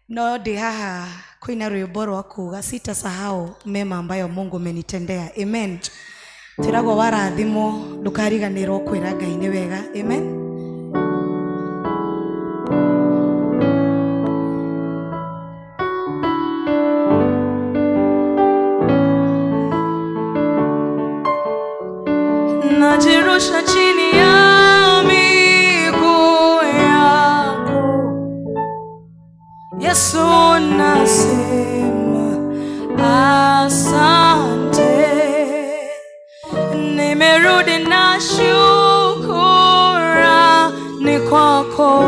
No ndĩ haha kũina rwĩmbo rwa kuga sitasahau mema ambayo Mungu amenitendea. Amen. Twĩragwo warathimwo ndũkariganĩrwo kwĩra Ngai nĩ wega. Amen. Yesu nasema asante, nimerudi na shukrani kwako,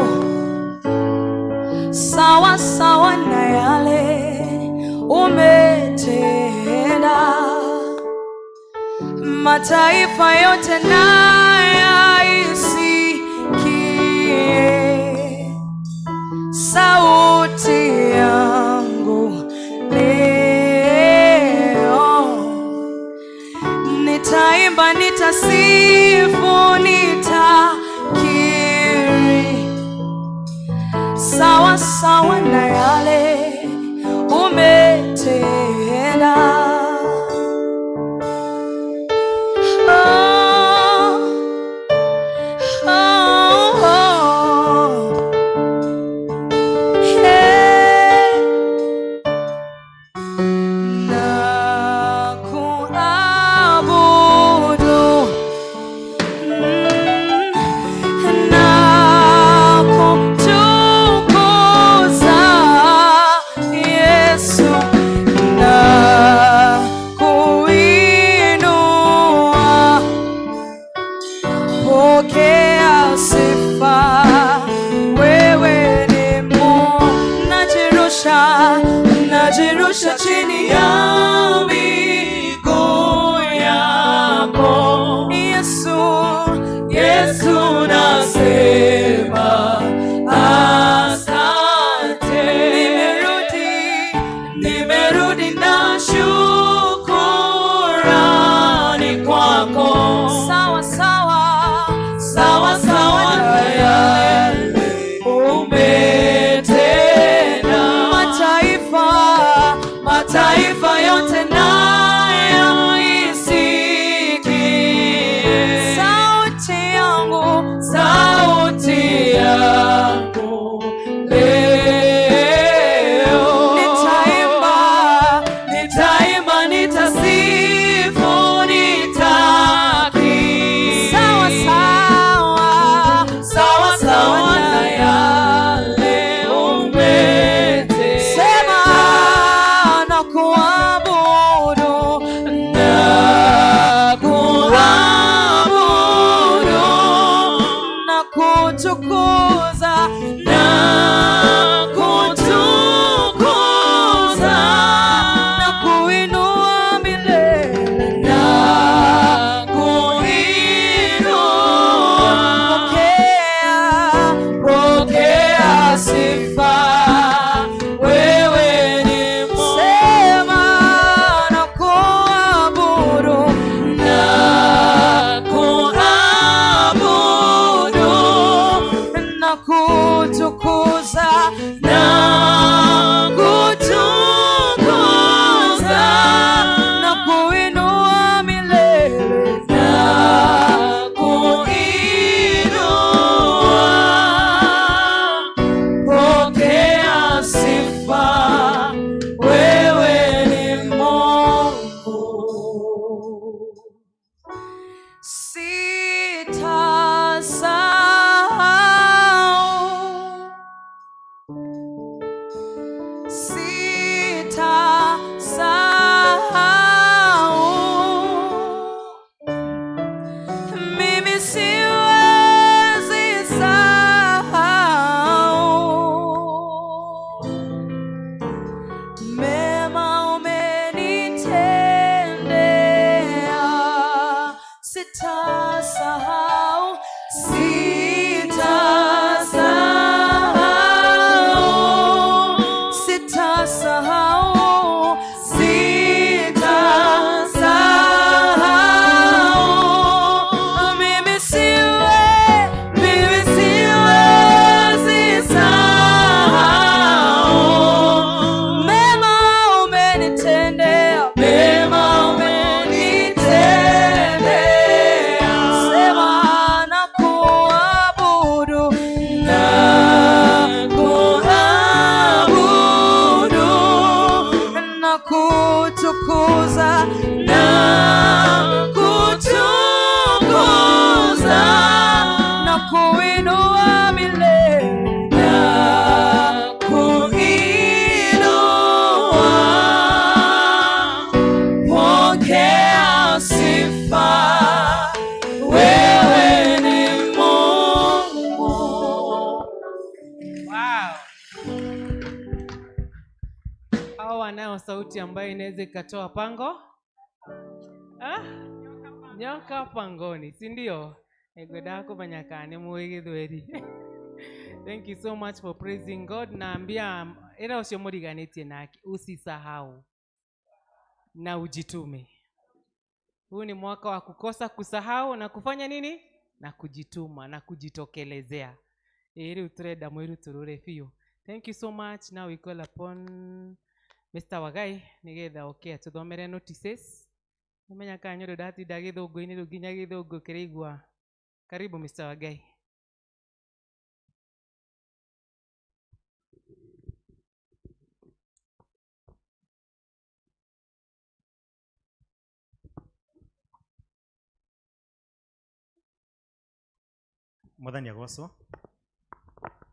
sawa sawa na yale umetenda. Mataifa yote na yaisikie sauti yangu leo. Nitaimba, nitasifu, nitakiri sawa sawa na yale umetenda. Najirusha chini ya miguu yako Yesu, Yesu nasema asante. Nimerudi na shukrani kwako, sawa sawa, sawa sawa na yale umetenda. Mataifa yote nayo isikie sauti yangu leo. Nitaimba, nitasifu, nitakiri sawa sawa na yale umetenda. Sema kuabudu na kutukuza na kuinua milele na kuinua. Pokea sifa, wewe ni Wow. Hao wanao sauti ambayo inaweza ikatoa pango. Nyoka pangoni, si ndio? Egoda kumanyakane muigithweri. Thank you so much for praising God. Naambia era ucio muriganitie nake usisahau na ujitume. Huu ni mwaka wa kukosa kusahau na kufanya nini? Na kujituma na kujitokelezea. Eri utreda mwiru turure fiyo. Thank you so much. Now we call upon Mr. Wagai nigetha okay tuthomere notices. Umenya kanyo dati dagithungu ini ruginya githungu kirigwa. Karibu Mr. Wagai.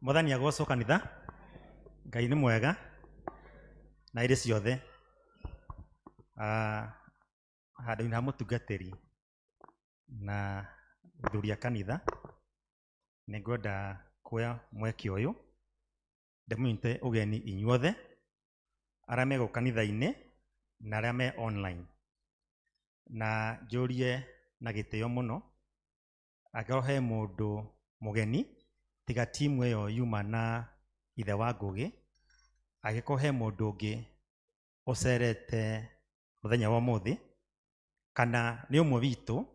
Mwathani agocwo kanitha. Ngai nĩ mwega na irĩ ciothe. Handũ-inĩ ha mũtungatĩri na thuri a kanitha nĩ ngwenda kuoya mweke ũyũ ndĩmũnyite ũgeni inyuothe arĩa megũ kanitha-inĩ na arĩa me online, na njũrie na gĩtĩo mũno angĩkorwo he mũndũ mũgeni tiga timu ĩyo yuma na ithe wa Ngũgĩ, angĩkorwo he mũndũ ũngĩ ũcerete mũthenya wa ũmũthĩ kana nĩ ũmwe witũ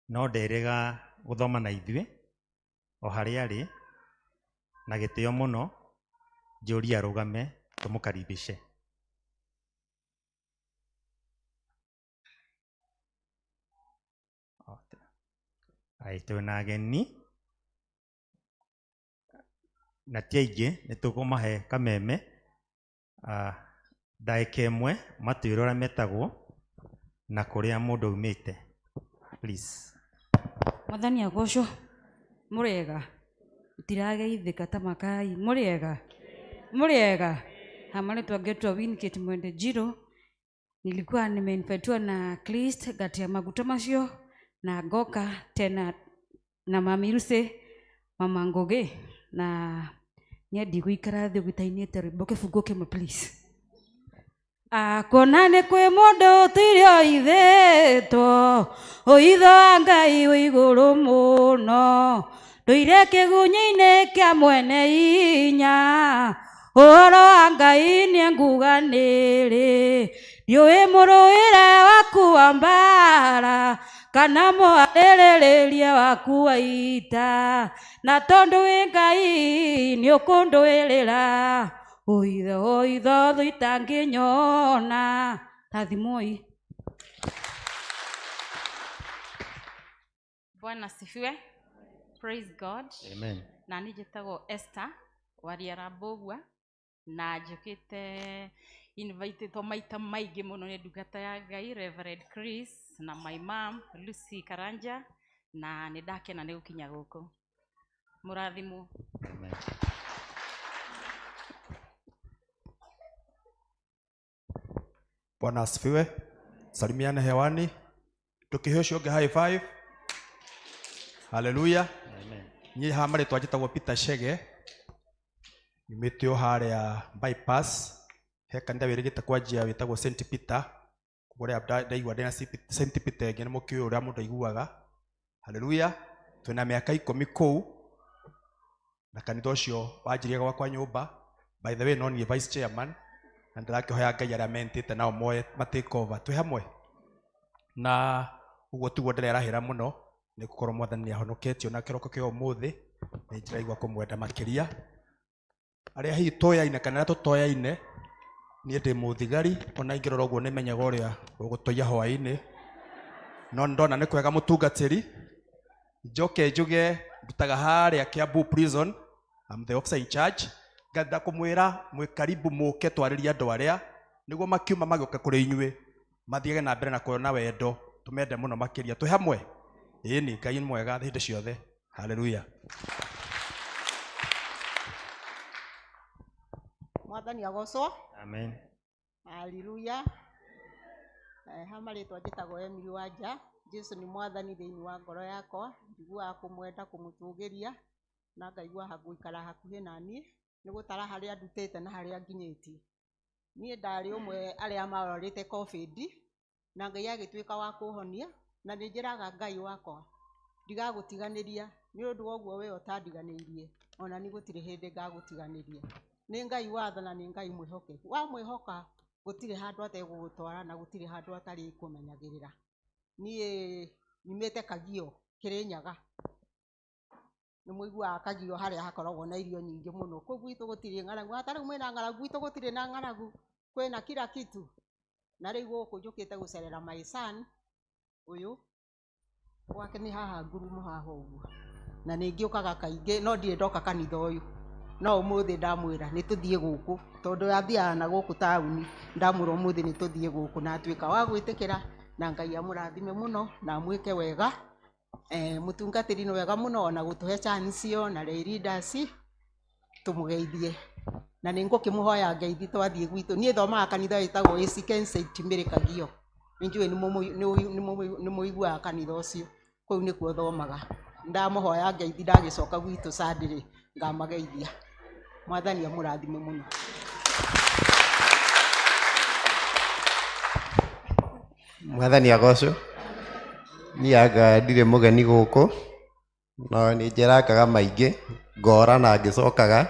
no nderĩga gũthoma na ithuĩ o harĩa arĩ, na gĩtĩo mũno njũrie arũgame tũmũkaribishe. Twĩna ageni na ti aingĩ nĩ tũkũmahe kameme ndagĩka ĩmwe matwĩre ũrĩa metagwo na kũrĩa mũndũ aumĩte. Please. Mwathani agocwo. Mũrĩega. Itirageithĩka ta makai. Mũrĩega. Hamaletwa getwa Winkate Mwende Jiro. Nilikuwa nimeinfectiwa na Clist gati ya maguta macio na goka tena na mamiruse mama Ngũgĩ na nyedi guikara thĩ gũtainĩte rwĩmbo kĩbungo kĩmwe please. Akonane kwĩ mũndũ ũtĩrio ithĩtwo ũitho wa Ngai wĩ igũrũ mũno ndũire kĩgunyĩ-inĩ kĩa mwene hinya ũhoro wa Ngai nĩ nguga nĩrĩ ndiũĩ mũrũĩre waku wa mbara kana mũharĩrĩria waku wa ita na tondũ wĩ Ngai nĩ ũkũndũĩrĩra oitho thũ itangĩnyona tathimoi. Bwana asifiwe. Praise God. Amen. Na niĩ njĩtagwo Esther Wariarambũgua na njũkĩte invited maita maingĩ mũno nĩ ndungata ya Ngai Reverend Chris na my mom Lucy Karanja na nĩ ndakena nĩ gũkinya gũkũ. Mũrathimwo. Amen. Bwana asifiwe. Salimiane hewani. Tukiheo ũngĩ high five. Hallelujah. Amen. Niĩ haha marĩtwa njĩtagwo Peter Chege. Nyumĩte o harĩa bypass. He kanitha wĩrĩgĩte kwanjia wĩtagwo St. Peter. Kũrĩa ndaigua ndĩna St. Peter ĩngĩ nĩ mũkĩũĩ ũrĩa mũndũ aiguaga. Hallelujah. Twĩna mĩaka 10 kũu. Na kanitha ũcio wanjirie gwakwa nyũmba. By the way no niĩ vice chairman. Na ndĩrakĩhoya Ngai arĩa mentĩte nao moe matake over. Twĩ hamwe. Na ũguo tiguo ndĩrerahĩra mũno nĩ gũkorwo Mwathani nĩ ahonoketio na kĩroko kĩa ũmũthĩ. Nĩ ndĩraigua kũmwenda makĩria. Arĩa hihi tũyaine kana arĩa tũtoyaine niĩ ndĩ mũthigari ona ingĩrora ũguo nĩ menyaga ũrĩa ũgũtoia hwaĩ-inĩ. No ndona nĩ kwega mũtungatĩri. Njoke njuge ndutaga harĩa Kiambu prison. I'm the officer in charge. Ngatha kũmwĩra mwĩ karibu mũke twarĩrie andũ arĩa nĩguo makiuma magĩũka kũrĩ inyuĩ mathiage na mbere na kuona wendo tumende mũno makĩria. Twĩ hamwe. Ĩni Ngai nĩ mwega hĩndĩ ciothe. Hallelujah. Mwathani agocwo. Amen. Hallelujah. Hamarĩtwa njĩtagwo Emily Wanja. Jesu nĩ Mwathani thĩinĩ wa ngoro yakwa. Njiguaga kũmwenda kũmũtũgĩria na ngaigua gũikara hakuhĩ na niĩ nĩ gũtara harĩa ndutĩte na harĩa nginyĩtie. Niĩ ndarĩ ũmwe arĩa marwarĩte COVID na Ngai agĩtuĩka wa kũhonia, na nĩ njĩraga Ngai wakwa ndigagũtiganĩria nĩ ũndũ wa ũguo we ũtandiganĩirie, ona nĩ gũtirĩ hĩndĩ ngagũtiganĩria. Nĩ Ngai watho na nĩ Ngai mwĩhokeku. Wa mwĩhoka gũtirĩ handũ ategũgũtwara na gũtirĩ handũ atarĩ kũmenyagĩrĩra. Niĩ nyumĩte Kagio Kĩrĩnyaga, nĩ mũiguaga Kagio harĩa hakoragwo na irio nyingĩ mũno. Kũu gwitũ gũtirĩ ng'aragu, hata rĩu mwĩna ng'aragu, gwitũ gũtirĩ na ng'aragu, kwĩna kila kitu. Na rĩu gũkũ njũkĩte gũcerera my son ũyũ, gwake nĩ haha ngurumo haha ũguo, na nĩ ngĩũkaga kaingĩ, no ndirĩ ndoka kanitha ũyũ, no ũmũthĩ ndamwĩra nĩ tũthiĩ gũkũ, tondũ athiaga na gũkũ taũni, ndamwĩra ũmũthĩ nĩ tũthiĩ gũkũ, na atuĩka wa gwĩtĩkĩra, na Ngai amũrathime mũno na amwĩke wega. Mũtungatĩri nĩ wega mũno ona gũtũhe chance ĩyo na lay leaders tũmũgeithie, na nĩ ngũkĩmũhoya ngeithi twathiĩ gwitũ. Niĩ thomaga kanitha wĩtagwo ACK St. Mary Kagio, nĩ njũĩ nĩ mũiguaga kanitha ũcio, kũu nĩkuo thomaga. Ndamũhoya ngeithi ndagĩcoka gwitũ Sunday ngamageithia. Mwathani amũrathime mũno. Mwathani agocwo. Niĩ anga ndirĩ mũgeni gũkũ, no nĩ njerakaga maingĩ, ngora na ngĩcokaga,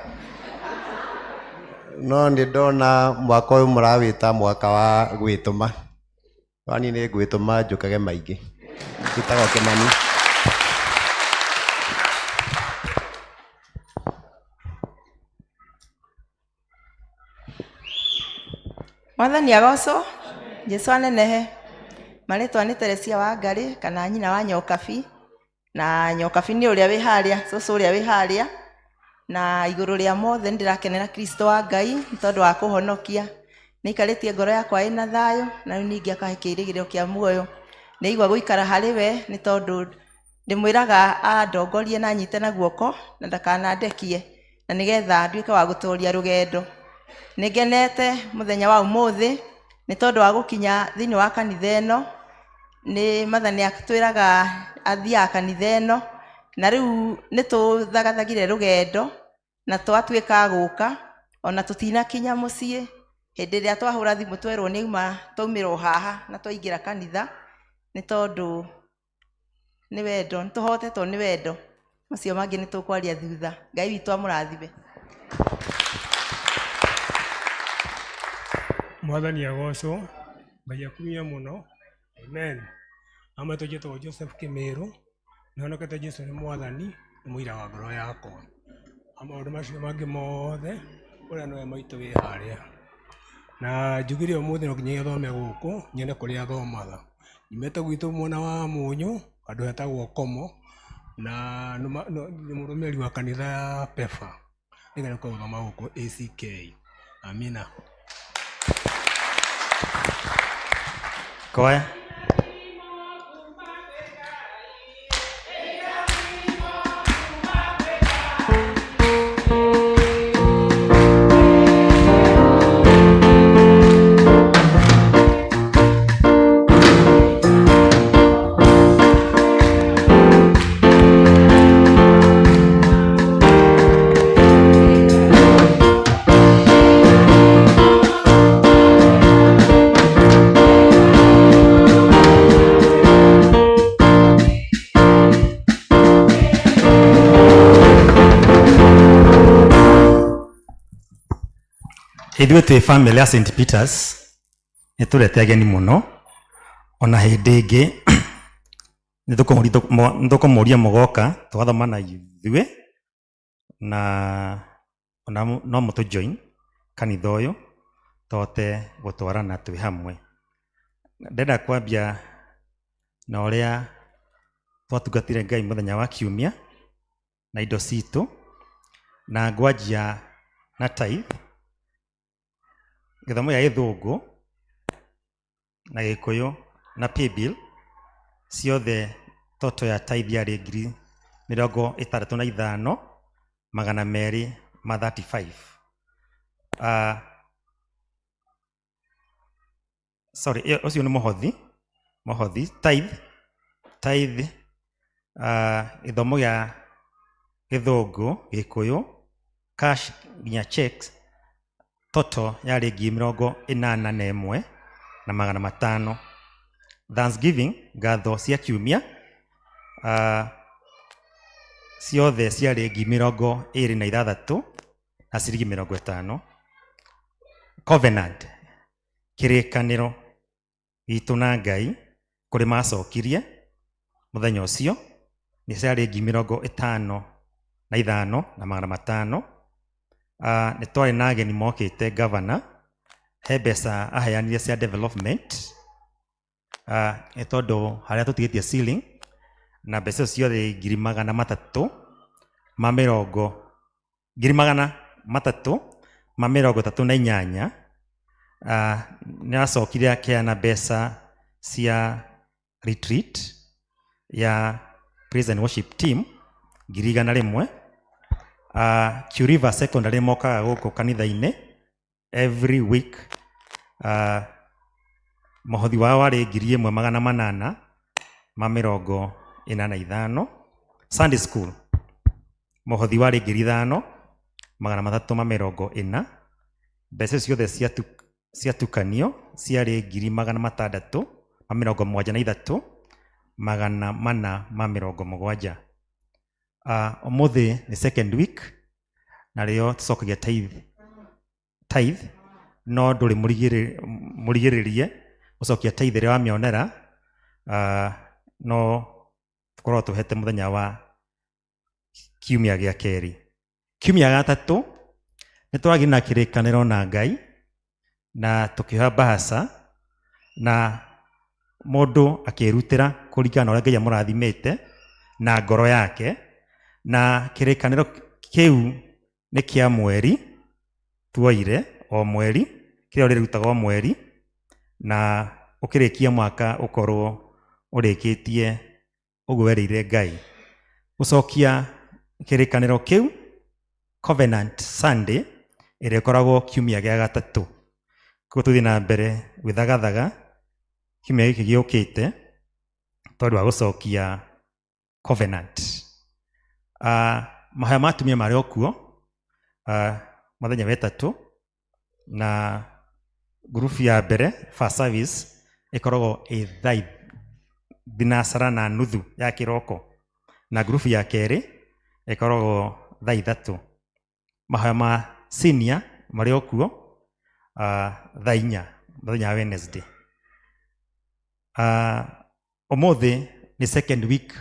no nĩ ndona mwaka ũyũ mũrawĩta mwaka wa gwĩtũma. Wani nĩ gwĩtũma njũkage maingĩ. Njĩtagwo Kĩmani. Mwathani agocwo, Jesũ anenehe. Marĩtwa nĩ Teresia Wangarĩ kana nyina wa Nyokabi, na Nyokabi nĩ ũrĩa wĩ harĩa, cũcũ ũrĩa wĩ harĩa, na igũrũ rĩa mothe nĩndĩrakenera Kristo wa Ngai nĩ tondũ wa kũhonokia. Nĩikarĩtie ngoro yakwa ĩna thayũ, na rĩu ningĩ akahe kĩĩrĩgĩrĩro kĩa muoyo. Nĩigua gũikara harĩ we nĩ tondũ ndĩmwĩraga andongorie na anyite na guoko na ndakanandekie, na nĩgetha nduĩke wa gũtũũria rũgendo. Nĩngenete mũthenya wa ũmũthĩ nĩ tondũ wa gũkinya thĩinĩ wa kanitha ĩno. Nĩ Mathani atwĩraga athiaga kanitha ĩno, na rĩu nĩtũthagathagire rũgendo na twatuĩka gũka ona tũtinakinya mũciĩ. Hĩndĩ ĩrĩa twahũra thimũ twerwo nĩuma twaumĩra haha na twaingĩra kanitha, nĩ tondũ nĩ wendo, nĩtũhotetwo nĩ wendo. Macio mangĩ nĩtũkwaria thutha. Ngai witũ amũrathime. Mwathani agocwo, Ngai akumia mũno. Amen. Amwe tũnjĩtwo Joseph Kĩmĩrũ, nĩhonokete Jesũ nĩ Mwathani, nĩ mũira wa ngoro yakwa. Maũndũ macio mangĩ mothe ũrĩa nowe maitũ wĩ harĩa. Na njugire ũmũthĩ no nginya thome gũkũ, nyone kũrĩa thomaga. Nyumĩte gwitũ mwena wa Mũnyũ, handũ hetagwo Komo, na nĩ mũrũmĩrĩri wa kanitha ya Pefa. Nĩgetha gũthoma gũkũ ACK. Amina. Kwaya. Ithuĩ twĩ family ya St. Peters nĩtũrete ageni mũno, ona hĩndĩ ĩngĩ nĩtũkũmũria mũgoka twathoma na ithuĩ, na ona no mũtũ join kanitha ũyũ tote gũtwarana twĩ hamwe. Ndenda kwambia na ũrĩa twatungatire Ngai mũthenya wa Kiumia na indo citũ, na ngwanjia na tithe. Gĩthomo gĩa Gĩthũngũ na Gĩkũyũ na paybill ciothe toto ya tithe yarĩ 65,235. Sorry, ũcio nĩ mũhothi tithe gĩthomo gĩa Gĩthũngũ, Gĩkũyũ cash nginya checks total yarĩ 81,500. Thanksgiving ngatho cia kiumia ciothe ciarĩ 26,000 na ciringi 50. Covenant kĩrĩkanĩro gitũ na Ngai kũrĩ macokirie mũthenya ũcio nĩ ciarĩ 55,500. Nĩ twarĩ na ageni mokĩte governor he mbeca aheanire cia development nĩ tondũ harĩa tũtigĩtie ceiling na mbeca ciothe 338,000 nĩ acokire akĩheana mbeca cia retreat ya praise and worship team 100,000. Q River Secondary mokaga gũkũ kanitha-inĩ every week. Mũhothi wao warĩ 1,845. Sunday school mũhothi warĩ 5,340. Mbeca ciothe ciatukanio ciarĩ 673,470. Ũmũthĩ nĩ second week na rĩo tũcokagia tithe no ndũrĩ mũrigĩrĩrie gũcokia tithe rĩrĩa wamĩonera, no tũkorwo tũhete mũthenya wa kiumia gĩa kerĩ. Kiumia gatatũ nĩ twagĩ na kĩrĩkanĩro na Ngai na tũkĩoya bahaca na mũndũ akĩrutĩra kũringana na ũrĩa Ngai amũrathimĩte na ngoro yake, na kĩrĩkanĩro kĩu nĩ kĩa mweri tuoire o mweri, kĩrĩa ũrĩrutaga o mweri na ũkĩrĩkia mwaka ũkorwo ũrĩkĩtie ũguo wereire Ngai. Gũcokia kĩrĩkanĩro kĩu Covenant Sunday ĩrĩa ĩkoragwo kiumia gĩa gatatũ. Koguo tũthiĩ na mbere gwĩthagathaga kiumia gĩkĩ gĩũkĩte tondũ wa gũcokia Covenant. Mahoya ma atumia marĩ o kuo mũthenya wetatũ, na ngurubu ya mbere first service ĩkoragwo ĩ thinacara na nuthu ya kĩroko na ngurubu ya kerĩ ĩkoragwo 3:30. Mahoya ma senior marĩ o kuo 4:00 mũthenya wa Wednesday. Ũmũthĩ nĩ second week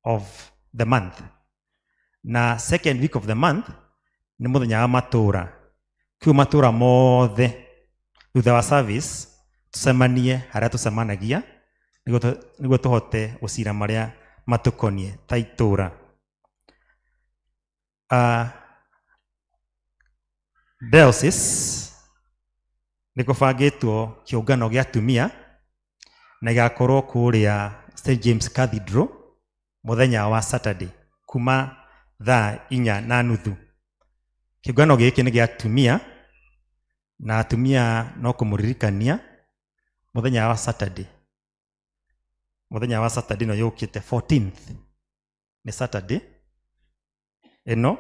of the month, na second week of the month nĩ mũthenya wa matũũra. Kiu matũũra mothe thutha wa service tũcemanie harĩa tũcemanagia nĩguo tũhote gũcira marĩa matũkonie ta itũũra. Diocese nĩ kũbangĩtwo kĩũngano gĩa atumia na igakorwo kũrĩa St James Cathedral mũthenya wa Saturday kuma 4:30. Kĩũngano gĩkĩ nĩ gĩa atumia na atumia no kũmũririkania mũthenya wa Saturday. Mũthenya wa Saturday no yũkĩte 14th nĩ Saturday ĩno,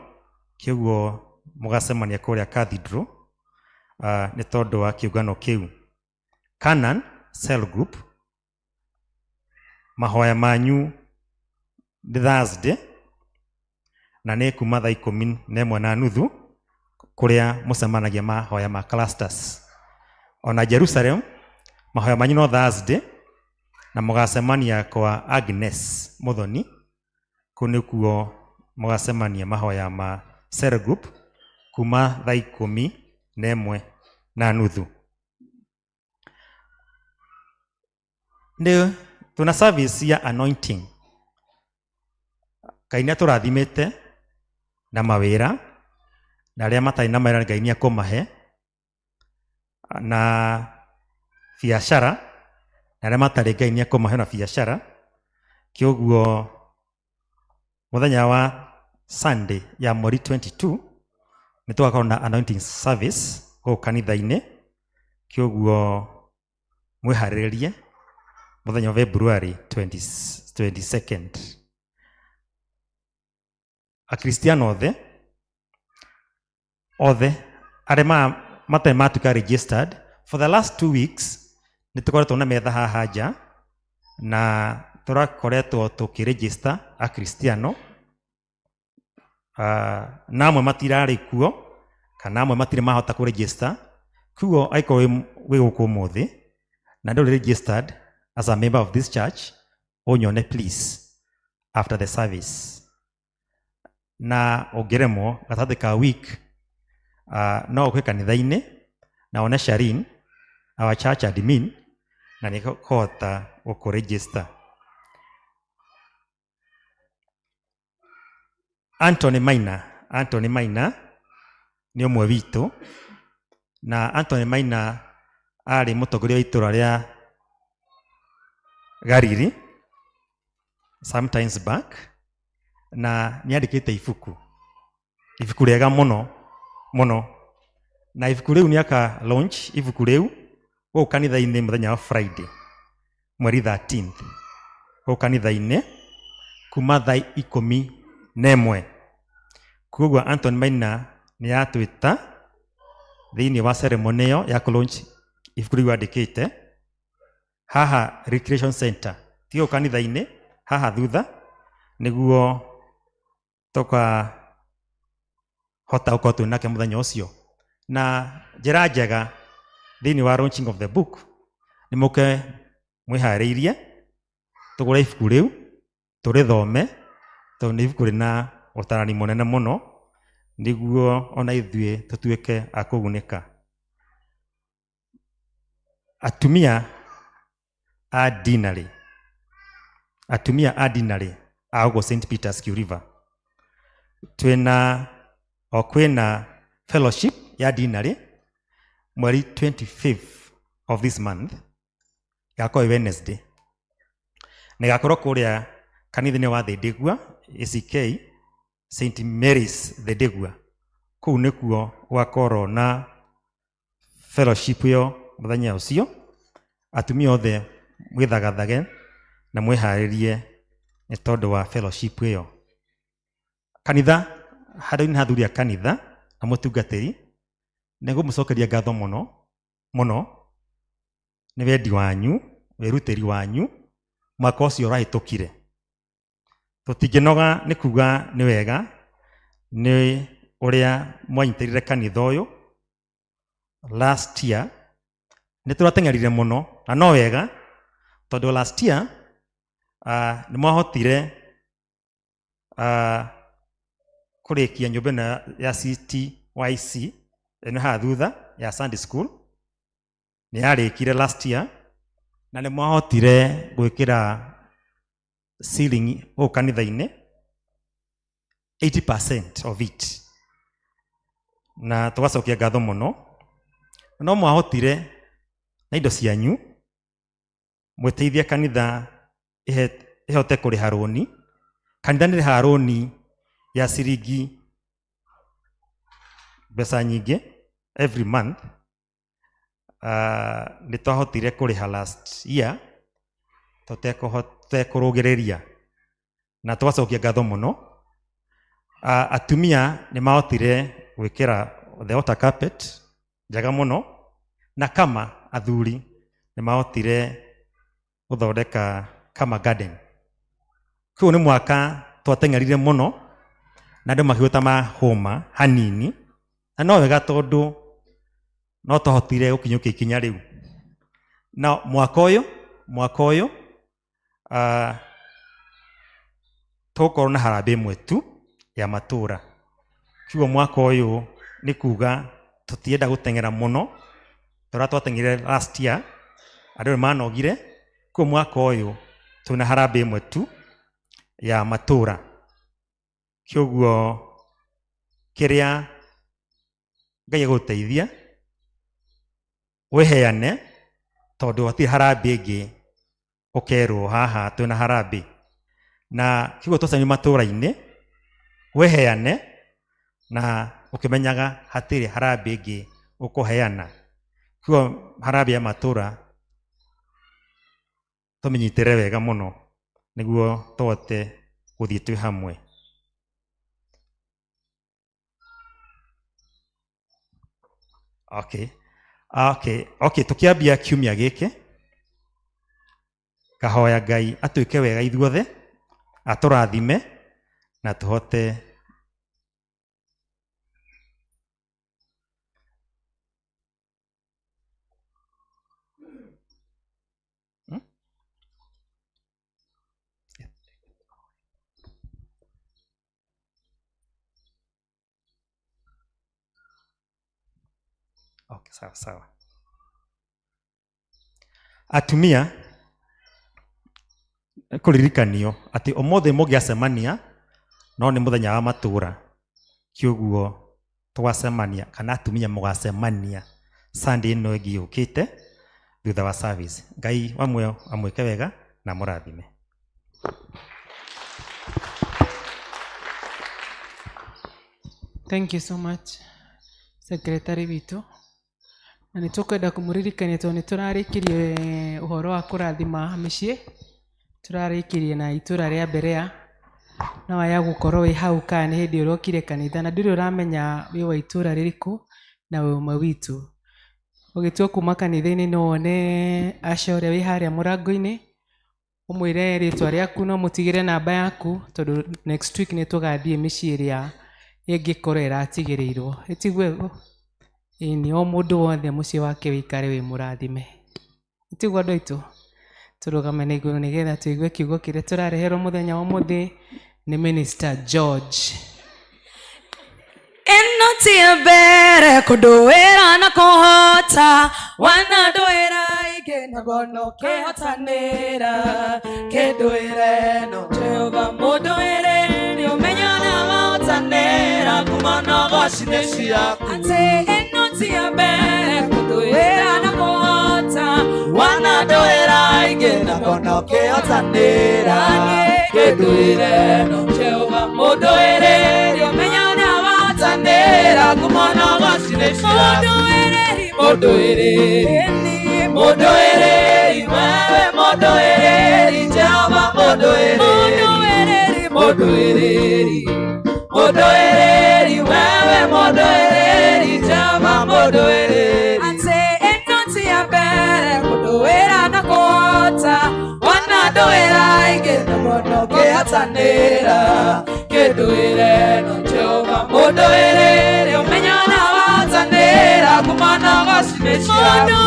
kĩuguo mũgacemania kũrĩa Cathedral nĩ tondũ wa kĩũngano kĩu. Canaan Cell Group mahoya manyu nĩ Thursday na nĩ kuma 11:30 kũrĩa mũcemanagia mahoya ma clusters. Ona Jerusalem mahoya manyu no Thursday na mũgacemania kwa Agnes Muthoni, kũu nĩkuo mũgacemania mahoya ma Cell Group kuma 11:30. Nĩ tuna service ya anointing. Ngai nĩ atũrathimĩte na mawĩra na arĩa matarĩ na mawĩra Ngai nĩ akũmahe, na biacara na arĩa matarĩ Ngai nĩ akũmahe na biacara. Kĩoguo mũthenya wa Sunday ya mweri 22 nĩ tũgakorwo na anointing service gũkũ kanitha-inĩ. Kĩoguo mwĩharĩrĩrie mũthenya wa February 22nd. Akristiano othe othe arĩa matarĩ matuĩka registered for the last 2 weeks nĩ tũkoretwo na metha haha nja na tũrakoretwo tũkĩregister akristiano na amwe matirarĩ kuo kana amwe matirĩ mahota kũregister. Kuo aikorwo wĩ gũkũ ũmũthĩ na ndũrĩ registered as a member of this church, ũnyone please after the service. Na ũngĩremwo gatagatĩ ka week no ũke kanitha-inĩ na one Sharin, our church admin, na nĩ kũhota gũkũregister. Anthony Maina nĩ ũmwe witũ, na Anthony Maina arĩ mũtongoria wa itũũra rĩa Gariri sometimes back, na nĩandĩkĩte ibuku rĩega mũno, na ibuku rĩu nĩaka launch ibuku rĩu gũkũ kanitha-inĩ mũthenya wa Friday mweri 13th gũkũ kanitha-inĩ kuma thaa 11. Koguo Anthony Maina nĩatwĩta thĩinĩ wa ceremony ĩyo ya launch ibuku rĩu andĩkĩte haha Recreation Center, ti gũkũ kanitha-inĩ, haha thutha, nĩguo tũkahota gũkorwo twĩ nake mũthenya ũcio. Na njĩra njega thĩinĩ wa launching of the book nĩ mũke mwĩharĩirie tũgũre ibuku rĩu tũrĩthome, tondũ nĩ ibuku rĩna ũtarani mũnene mũno, nĩguo ona ithuĩ tũtuĩke a kũgunĩka. Atumia a dinarĩ a gũkũ St. Peter's Kiu River, kwĩna fellowship ya dinarĩ mweri 25th of this month, gakorwo Wednesday, na gakorwo kũrĩa kanitha-inĩ wa Thĩndĩgua ACK St. Mary's Thĩndĩgua. Kũu nĩkuo gwakorwo na fellowship ĩyo mũthenya ũcio. Atumia othe mwĩthagathage na mwĩharĩrie nĩ tondũ wa fellowship ĩyo. Kanitha, handũ-inĩ hathuri a kanitha na mũtungatĩri, nĩngũmũcokeria ngatho mũno nĩ wendi wanyu, wĩrutĩri wanyu mwaka ũcio ũrahĩtũkire. Tũtingĩnoga nĩ kuga nĩ wega nĩ ũrĩa mwanyitĩrĩire kanitha ũyũ last year. Nĩ tũrateng'erire mũno na no wega, tondũ last year nĩ mwahotire kũrĩkia nyũmba ĩno ya CTYC ĩno haha thutha ya Sunday school, nĩ yarĩkire last year, na nĩ mwahotire gwĩkĩra ceiling gũkũ kanitha-inĩ 80% of it, na tũgacokia ngatho mũno. No mwahotire na indo cianyu mwĩteithie kanitha ĩhote kũrĩha rũni. Kanitha nĩ rĩhaga rũni ya ciringi mbeca nyingĩ every month. Nĩ twahotire kũrĩha last year tũtekũrũgĩrĩria, na tũgacokia ngatho mũno. Atumia nĩ mahotire gwĩkĩra the altar carpet njega mũno, na kama athuri nĩ mahotire gũthondeka kama garden. Kũu nĩ mwaka twateng'erire mũno na andũ makĩhũta mahũma hanini, na no wega tondũ no twahotire gũkinyũkia ikinya rĩu. Na mwaka ũyũ tũgũkorwo na harambĩ ĩmwe tu ya matũũra. Kiugo mwaka ũyũ nĩ kuga tũtienda gũteng'era mũno, tondũ twateng'erire last year andũ nĩ manogire. Kuo mwaka ũyũ twĩna harambĩ ĩmwe tu ya matũũra. Kĩoguo kĩrĩa Ngai agũteithia wĩheane, tondũ hatirĩ harambĩ ĩngĩ ũkerwo haha twĩna harambĩ. Na kiugo tũcani matũũra-inĩ wĩheane, na ũkĩmenyaga hatirĩ harambĩ ĩngĩ ũkũheana. Kiugo harambĩ ya matũũra tũmĩnyitĩre wega mũno nĩguo tũhote gũthiĩ twĩ hamwe. Okay, tukiambia kiumia gĩkĩ kahoya Ngai atwĩke wega ithuothe, atũrathime na tũhote sawa. Atumia kũririkanio atĩ ũmũthĩ mũngĩacemania no nĩ mũthenya wa matũũra, kĩoguo tũgacemania kana atumia mũgacemania Sunday ĩno ĩngĩ yũkĩte thutha wa service. Ngai amwĩke wega na mũrathime. Thank you so much, Secretary witũ. Na nĩ tũkwenda kũmũririkania tondũ nĩ tũrarĩkirie ũhoro wa kũrathima mĩciĩ, tũrarĩkirie na itũra rĩa Mberea, na waya gũkorwo wĩ hau kana nĩ hĩndĩ ũrokire kanitha na ndũrĩ ũramenya wĩ wa itũra rĩrĩkũ na wĩ ũmwe witũ. Ũgĩtua kuma kanitha-inĩ no wone Asha ũrĩa wĩ harĩa mũrango-inĩ, ũmwĩre rĩtwa rĩaku no mũtigĩre namba yaku tondũ next week nĩ tũgathiĩ mĩciĩ ĩrĩa ĩngĩkorwo ĩratigĩrĩirwo. Ĩtiguo ĩni o mũndũ wothe mũciĩ wake wĩikare wĩ mũrathime. Ĩtiguo andũ aitũ, tũrũgame na igũrũ nĩgetha tũigue kiugo kĩrĩa tũrareherwo mũthenya wa ũmũthĩ nĩ Minister George. Ĩno ti ya mbere kũndũĩra na kũhota, wanandũĩra ingĩ na ngono kĩhotanĩra. Kĩndũĩre no Jehova mũndũĩre nĩ ũmenyo na wahotanĩra kuma nogoci-inĩ ciaku. Atĩ ĩno ti ya mbere kũndũĩra na kũhota, wanandũĩra ingĩ na ngono kĩhotanĩra. Kĩndũĩre no Jehova mũndũĩre nĩ ũmenyo na wahotanĩra kuma nogoci-inĩ ciaku. Mũndũĩrĩri wewe mũndũĩrĩri Jehova mũndũĩrĩri wewe mũndũĩrĩri Jehova mũndũĩrĩri. Atĩ ĩno ti ya mbere kũndũĩra na kũhota, wanandũĩra ingĩ na ngono kĩhotanĩra. Kĩndũĩre no Jehova mũndũĩrĩri ũmenyo na wahotanĩra kuma nogoci-inĩ ciaku.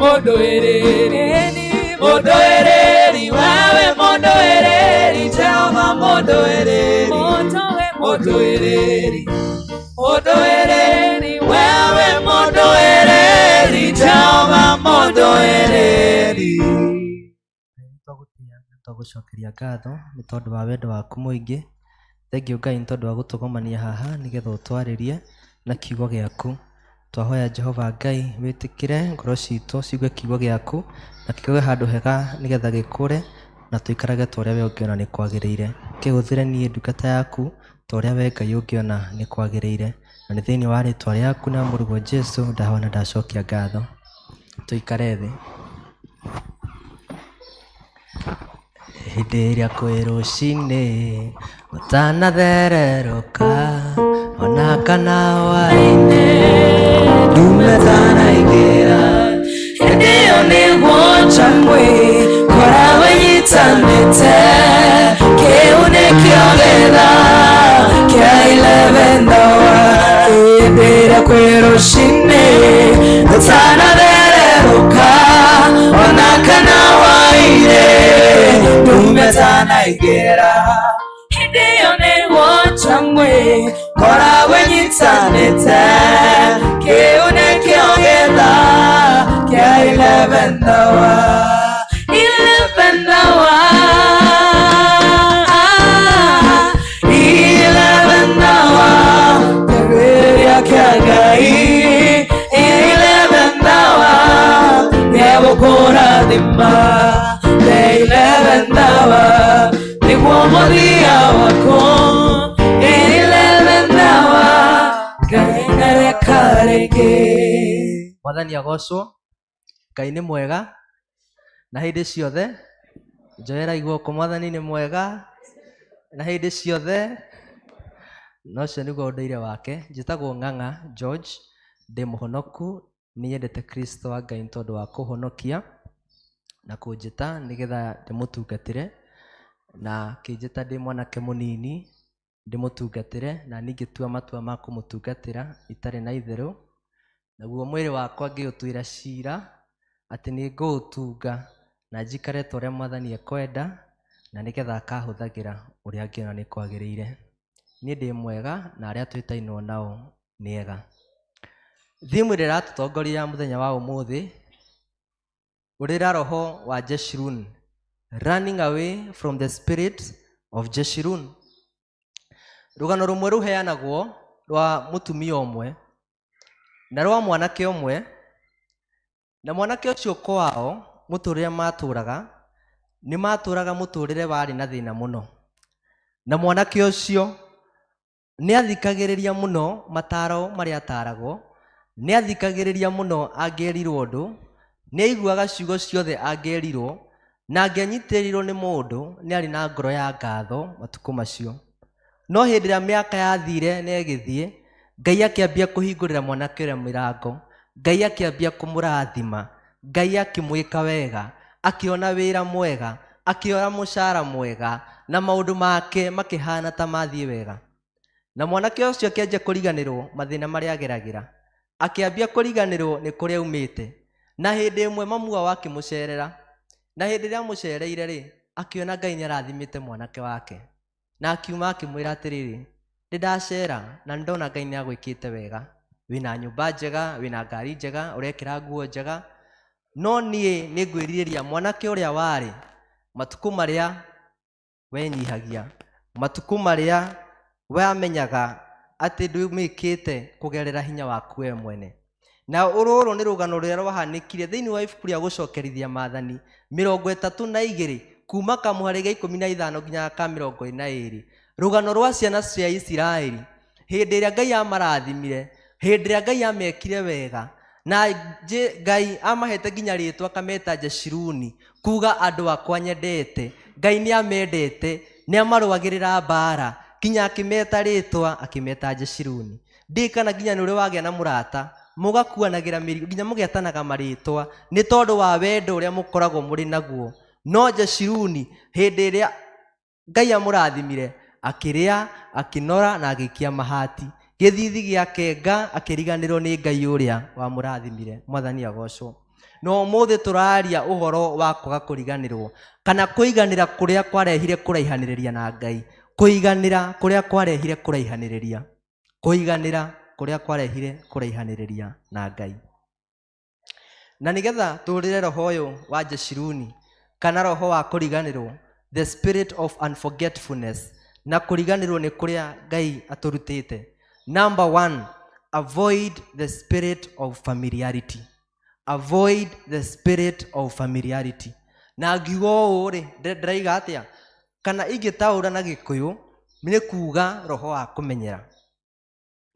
Mũndũĩrĩri wewe mũndũĩrĩri Jehova mũndũĩrĩri wewe mũndũĩrĩri Jehova mũndũĩrĩri. Tũgũcokeria ngatho nĩ tondũ wa wendo waku mũingĩ. Thengiũ Ngai nĩ tondũ wa gũtũgomania haha nĩgetha ũtwarĩrie na kiugo gĩaku. Twahoya Jehova Ngai wĩtĩkĩre ngoro citũ cigue kiugo gĩaku na kĩuge handũ hega nĩgetha gĩkũre na tũikarage ta ũrĩa we ũngĩona nĩ kwagĩrĩire. Kĩhũthĩre niĩ ndungata yaku ta ũrĩa we Ngai ũngĩona nĩ kwagĩrĩire, na nĩ thĩinĩ wa rĩtwa rĩaku na mũrigo Jesu ndahoya na ndacokia ngatho. Tũikare thĩ. Hĩndĩ ĩrĩa kwĩ rũcinĩ ũtanathererũka ona kana hwaĩ-inĩ ndume tanaingĩra, hĩndĩ ĩyo nĩguo njamwe koragwo inyitanĩte. Kĩu nĩkĩo getha kĩa 11th hour. Hĩndĩ ĩrĩa kwĩ rũcinĩ ũtanathererũka ona kana hwaĩ-inĩ ndume tanaingĩra, hĩndĩ ĩyo nĩguo njamwe koragwo inyitanĩte. Kĩu nĩkĩo getha kĩa 11th hour. 11th hour. 11th hour. Kĩrĩrĩa kĩa Ngai. 11th hour. Gĩgũkũrathima. The 11th hour. Nĩguo mũthia wako. 11th hour. Ngai ndareka rĩngĩ. Mwathani agocwo. Ngai nĩ mwega na hĩndĩ ciothe. Njoera igũkũ Mwathani nĩ mwega na hĩndĩ ciothe. Na ũcio nĩguo ũndũire wake. Njĩtagwo Ng'ang'a George ndĩ mũhonoku, nĩ nyendete Kristo wa Ngai tondũ wa kũhonokia na kũnjĩta nĩgetha ndĩmũtungatĩre, na kĩnjĩta ndĩ mwanake mũnini ndĩmũtungatĩre, na ningĩ matua ma kũmũtungatĩra itarĩ na itherũ, naguo mwĩrĩ wakwa ngĩũtuĩra ciira atĩ nĩ ngũũtunga na njikare ta ũrĩa Mwathani ekwenda, na nĩgetha akahũthagĩra ũrĩa angĩona nĩ kwagĩrĩire. Niĩ ndĩ mwega na arĩa twĩtainwo nao nĩ ega. Thimu ĩrĩa ĩratũtongoria mũthenya wa ũmũthĩ ũrĩra roho wa Jeshurun, running away from the spirit of Jeshurun. Rũgano rũmwe rũheanagwo rwa mũtumia ũmwe na rwa mwanake ũmwe, na mwanake ũcio kwao mũtũrĩre matũraga nĩ matũraga mũtũrĩre warĩ na thĩna mũno, na mwanake ũcio nĩ athikagĩrĩria mũno mataro marĩa ataragwo, nĩ athikagĩrĩria mũno angĩerirwo ũndũ, nĩ aiguaga ciugo ciothe angĩerirwo, na angĩanyitĩrĩirwo nĩ mũndũ nĩ arĩ na ngoro ya ngatho matukũ macio. No hĩndĩ ĩrĩa mĩaka yathire na ĩgĩthiĩ, Ngai akĩambia kũhingũrĩra mwanake ũrĩa mĩrango, Ngai akĩambia kũmũrathima, Ngai akĩmwĩka wega, akĩona wĩra mwega, akĩona mũcara mwega, na maũndũ make makĩhana ta mathiĩ wega. Na mwanake ũcio akĩanjia kũriganĩrwo mathĩna marĩa ageragĩra, akĩambia kũriganĩrwo nĩ kũrĩa aumĩte. Na hĩndĩ ĩmwe mamu wao akĩmũcerera, na hĩndĩ ĩrĩa amũcereire rĩ, akĩona Ngai nĩ arathimĩte mwanake wake, na akiuma akĩmwĩra atĩrĩrĩ, ndĩndacera na ndona Ngai nĩ agwĩkĩte wega, wĩna nyũmba njega, wĩna ngari njega, ũrekĩra nguo njega, no niĩ nĩ ngwĩrirĩria mwanake ũrĩa warĩ matukũ marĩa wenyihagia, matukũ marĩa wamenyaga atĩ ndũmĩkĩte kũgerera hinya waku we mwene. Na rũrũ nĩ rũgano rũrĩa rwahanĩkire thĩinĩ wa ibuku rĩa gũcokerithia Maathani 32 kuma kamũhari ga 15 nginya ka 22. Rũgano rwa ciana cia Isiraeli hĩndĩ ĩrĩa Ngai amarathimire, hĩndĩ ĩrĩa Ngai amekire wega, na Ngai amahete nginya rĩtwa akameta Jeshuruni, kuga andũ akwa nyendete. Ngai nĩ amendete, nĩ amarũagĩrĩra mbara, nginya akĩmeta rĩtwa akĩmeta Jeshuruni. Ndikana nginya nĩ ũrĩ wagĩa na mũrata mũgakuanagĩra mĩrigo nginya mũgetanaga marĩtwa nĩ tondũ wa wendo ũrĩa mũkoragwo mũrĩ naguo. No Jeshuruni hĩndĩ ĩrĩa Ngai amũrathimire akĩrĩa, akĩnora na agĩikia mahati, gĩthithi gĩakenga, akĩriganĩrwo nĩ Ngai ũrĩa wamũrathimire. Mwathani agocwo. No ũmũthĩ tũraria ũhoro wa kwaga kũriganĩrwo, kana kũiganĩra kũrĩa kwarehire kũraihanĩrĩria na Ngai, kũiganĩra kũrĩa kwarehire kũraihanĩrĩria, kũiganĩra kũrĩa kwarehire kũraihanĩrĩria na Ngai. Na nĩgetha tũrĩre roho ũyũ wa Jeshuruni, kana roho wa kũriganĩrwo, the spirit of unforgetfulness, na kũriganĩrwo nĩ kũrĩa Ngai atũrutĩte. Number 1, avoid the spirit of familiarity. Avoid the spirit of familiarity. Na ngiuga ũũ rĩ, ndĩraiga atĩa, kana ingĩtaũra na Gĩkũyũ nĩ kuga roho wa kũmenyera.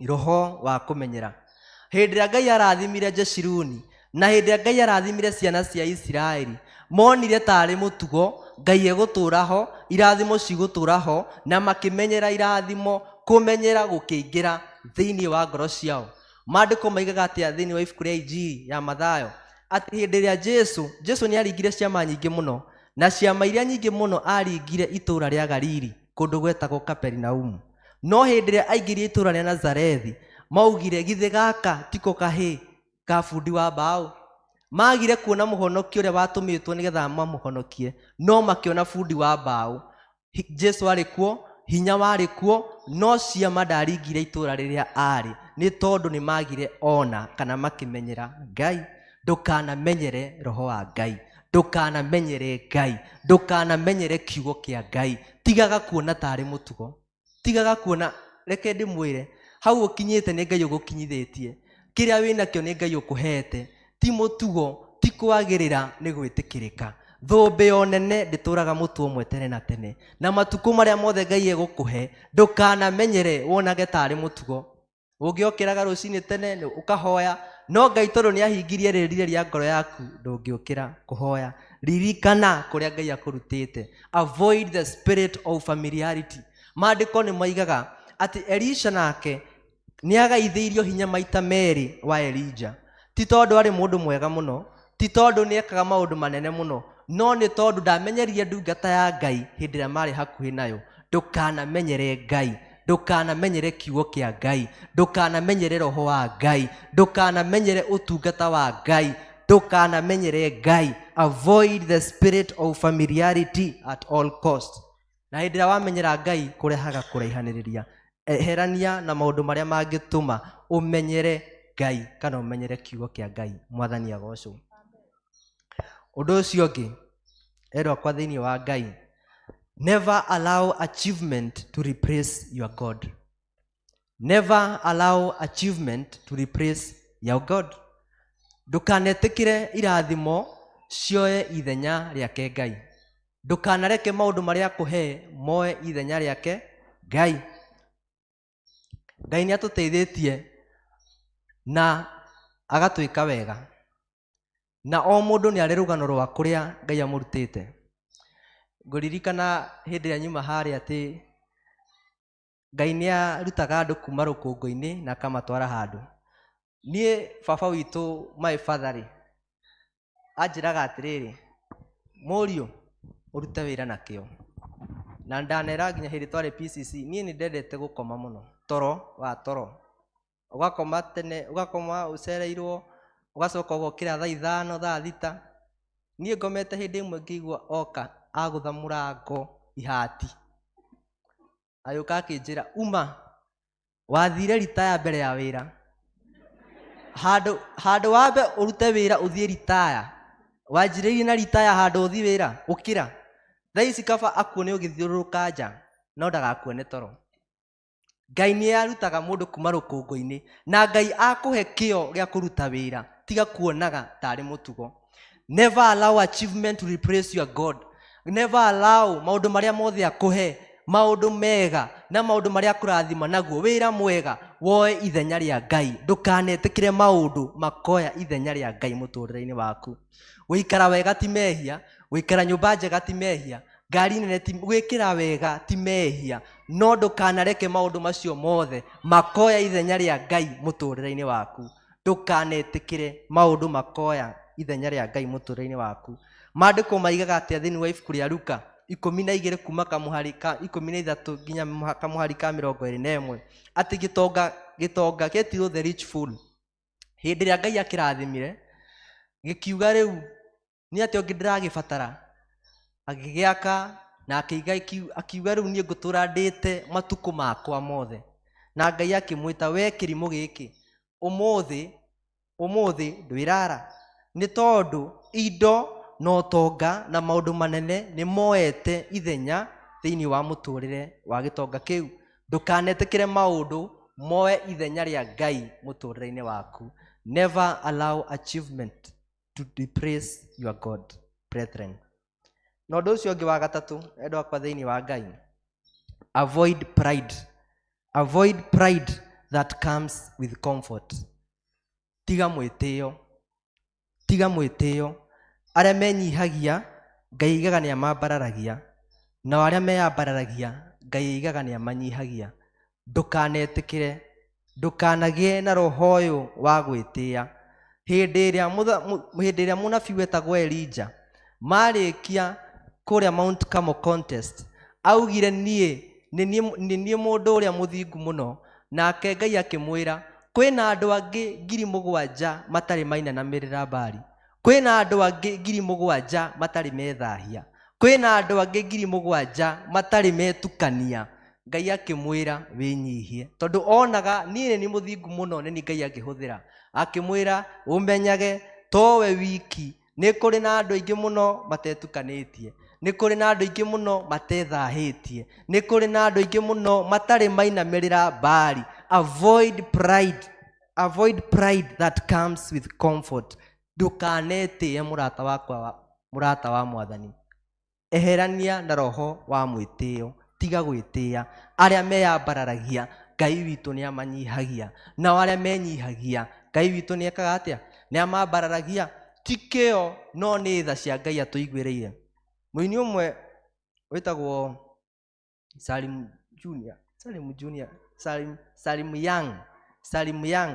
Roho wa kũmenyera. Hĩndĩ ĩrĩa Ngai arathimire Jeshuruni, na hĩndĩ ĩrĩa Ngai arathimire ciana cia Isiraeli, monire tarĩ mũtugo, Ngai egũtũra ho, irathimo cigũtũra ho, na makĩmenyera irathimo, kũmenyera gũkĩingĩra thĩinĩ wa ngoro ciao. Maandĩko maigaga atĩa thĩinĩ wa ibuku rĩa Injili ya Mathayo, atĩ hĩndĩ ĩrĩa Jesũ nĩ aringire ciama nyingĩ mũno, na ciama iria nyingĩ mũno aringire itũũra rĩa Galili, kũndũ gwetagwo Kaperinaumu. No hĩndĩ ĩrĩa aingĩrire itũũra rĩa Nazarethi, maugire githĩ gaka tiko kahĩ ka bundi wa mbaũ. Magire kuona mũhonokia ũrĩa watũmĩtwo nĩgetha mamũhonokie, no makĩona bundi wa mbaũ. Jesũ arĩ kuo, hinya warĩ kuo, no ciama ndaringire itũũra rĩrĩa arĩ, nĩ tondũ nĩ magire ona kana makĩmenyera Ngai. Ndũkanamenyere roho wa Ngai, ndũkanamenyere Ngai, ndũkanamenyere kiugo kĩa Ngai. Tigaga kuona tarĩ mũtugo, tigaga kuona, reke ndĩmwĩre, hau ũkinyĩte nĩ Ngai ũgũkinyithĩtie, kĩrĩa wĩnakĩo nĩ Ngai ũkũhete, ti mũtugo, ti kwagĩrĩra, nĩ gwĩtĩkĩrĩka. Thũmbĩ o nene ndĩtũraga mũtu ũmwe tene na tene, na matukũ marĩa mothe Ngai egũkũhe ndũkanamenyere wonage tarĩ mũtugo. Ũngĩokĩraga rũcinĩ tene ũkahoya, no Ngai tondũ nĩ ahingirie rĩrire rĩa ngoro yaku ndũngĩũkĩra kũhoya. Ririkana kũrĩa Ngai akũrutĩte. Avoid the spirit of familiarity. Maandĩko nĩ maigaga atĩ Elisha nake nĩ agaithĩirio hinya maita merĩ wa Elija. Ti tondũ arĩ mũndũ mwega mũno, ti tondũ nĩ ekaga maũndũ manene mũno, no nĩ tondũ ndamenyerie ndungata ya Ngai hĩndĩ ĩrĩa marĩ hakuhĩ nayo. Ndũkanamenyere Ngai, ndũkanamenyere kiugo kĩa Ngai, ndũkanamenyere roho wa Ngai, ndũkanamenyere ũtungata wa Ngai, ndũkanamenyere Ngai. Avoid the spirit of familiarity at all cost. Na hĩndĩ ĩrĩa wamenyera Ngai kũrehaga kũraihanĩrĩria. Eherania na maũndũ marĩa mangĩtũma ũmenyere Ngai kana ũmenyere kiugo kĩa Ngai. Mwathani agocwo. Ũndũ ũcio ũngĩ, erwo kwa thĩinĩ wa Ngai, never allow achievement to replace your God. Never allow achievement to replace your God. Ndũkanetĩkĩre irathimo cioe ithenya rĩake Ngai. Ndũkanareke maũndũ marĩa akũhe moe ithenya rĩake Ngai. Ngai nĩ atũteithĩtie na agatwĩka wega. Na o mũndũ nĩ arĩ rũgano rwa kũrĩa Ngai amũrutĩte. Ngũririkana hĩndĩ ĩrĩa nyuma harĩa atĩ Ngai nĩ arutaga andũ kuma rũkũngũ-inĩ na akamatwara handũ. Niĩ baba witũ my father anjĩraga atĩrĩrĩ, mũriũ ũrute wĩra na kĩo. Na ndanera nginya hĩndĩ twarĩ PCC, niĩ nĩ ndendete gũkoma mũno, toro wa toro. Ũgakoma tene, ũgakoma ũcereirwo, ũgacoka ũgokĩra thaa 5 thaa 6. Niĩ ngomete hĩndĩ ĩmwe ngĩigua oka agũtha mũrango ihati. Ayũka akĩnjĩra, uma wathire ritaya mbere ya wĩra. Handũ wambe ũrute wĩra ũthiĩ ritaya. Wanjĩrĩirie na ritaya handũ ũthiĩ wĩra, ũkĩra. Thaa ici kaba akuone ũgĩthiũrũrũka nja, no ndagakuone toro. Ngai nĩ arutaga mũndũ kuma rũkũngũ-inĩ, na Ngai akũhe kĩo gĩa kũruta wĩra, tiga kuonaga tarĩ mũtugo. Never allow achievement to replace your God. Never allow maũndũ marĩa mothe akũhe, maũndũ mega na maũndũ marĩa akũrathima naguo, wĩra mwega woe ithenya rĩa Ngai. Ndũkanetĩkĩre maũndũ makoya ithenya rĩa Ngai mũtũrĩre-inĩ waku. Gũikara wega ti mehia, gũikara nyũmba njega ti mehia, ngari nene ti gwĩkĩra wega ti mehia, no ndũkanareke maũndũ macio mothe makoya ithenya rĩa Ngai mũtũrĩre-inĩ waku. Ndũkanetĩkĩre maũndũ makoya ithenya rĩa Ngai mũtũrĩre-inĩ waku. Maandĩko maigaga atĩ thĩinĩ wa ibuku rĩa Luka 12 kuma kamũhari ka 13 nginya kamũhari ka 21 atĩ gĩtonga gĩetirwo the rich fool. Hĩndĩ ĩrĩa Ngai akĩrathimire gĩkiuga rĩu nĩ atĩ ũngĩ ndĩragĩbatara, agĩgĩaka na akiuga rĩu niĩ ngũtũra ndĩte matukũ makwa mothe. Na Ngai akĩmwĩta, we kĩrimũ gĩkĩ, ũmũthĩ ndwĩrara, nĩ tondũ indo na ũtonga na maũndũ manene nĩ moete ithenya thĩinĩ wa mũtũrĩre wa gĩtonga kĩu. Ndũkanetĩkĩre maũndũ moe ithenya rĩa Ngai mũtũrĩre-inĩ waku. Never allow achievement to replace your God, brethren. Na ũndũ ũcio ũngĩ wa gatatũ, endwa akwa thĩinĩ wa Ngai, avoid pride. Avoid pride that comes with comfort. Tiga mwĩtĩo, tiga mwĩtĩo. Arĩa menyihagia Ngai aigaga nĩ amambararagia, na arĩa meyambararagia Ngai aigaga nĩ amanyihagia. Ndũkanetĩkĩre, ndũkanagĩe na roho ũyũ wa gwĩtĩĩa. Hĩndĩ ĩrĩa mũnabii wetagwo Elija marĩkia kũrĩa Mount Carmel contest, augire nĩ niĩ mũndũ ũrĩa mũthingu mũno, nake Ngai akĩmwĩra, kwĩna andũ angĩ 7,000 matarĩ mainanamĩrĩra Baali, kwĩna andũ angĩ 7,000 matarĩ methahia, kwĩna andũ angĩ 7,000 matarĩ metukania. Ngai akĩmwĩra wĩnyihie, tondũ onaga niĩ nĩ mũthingu mũno, nĩ Ngai akĩhũthĩra, akĩmwĩra ũmenyage towe wiki, nĩ kũrĩ na andũ aingĩ mũno matetukanĩtie, nĩ kũrĩ na andũ aingĩ mũno matethahĩtie, nĩ kũrĩ na andũ aingĩ mũno matarĩ mainamĩrĩra Baali. Avoid pride. Avoid pride that comes with comfort. Ndũkanetĩe mũrata wa Mwathani. Eherania na roho wa mwĩtĩo, tiga gwĩtĩĩa. Arĩa meyambararagia Ngai witũ nĩ amanyihagia, na arĩa menyihagia Ngai witũ nĩ ekaga atĩa? Nĩ amambararagia. Ti kĩo no nĩ tha cia Ngai atũiguĩrĩire. Mũini ũmwe wĩtagwo Salim Young Salim Young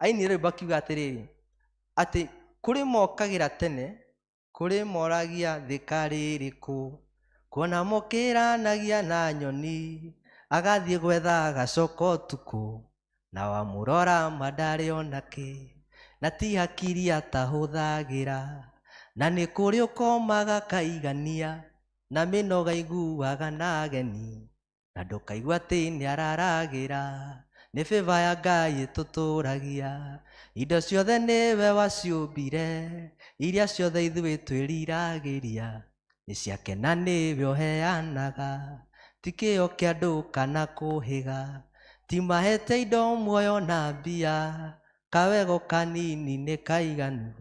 ainire rwĩmbo akiuga atĩrĩrĩ atĩ kũrĩ mokagira tene kũrĩ moragia thikarĩrĩ kũ kuona mokĩranagia na nyoni agathiĩ gwetha agacoka ũtukũ na wamũrora mandarĩ onake na ti hakiri atahũthagĩra na nĩ kũrĩ ũkomaga kaigania na mĩnoga iguaga na ageni na ndũkaigua atĩ nĩ araragĩra nĩ favor ya Ngai ĩtũtũragia indo ciothe nĩwe waciũmbire iria ciothe ithuĩ twĩriragĩria nĩ ciake na nĩwe ũheanaga ti kĩo kĩa andũ kana kũhĩga ti mahete indo muoyo na mbia kawego kanini nĩ kaiganu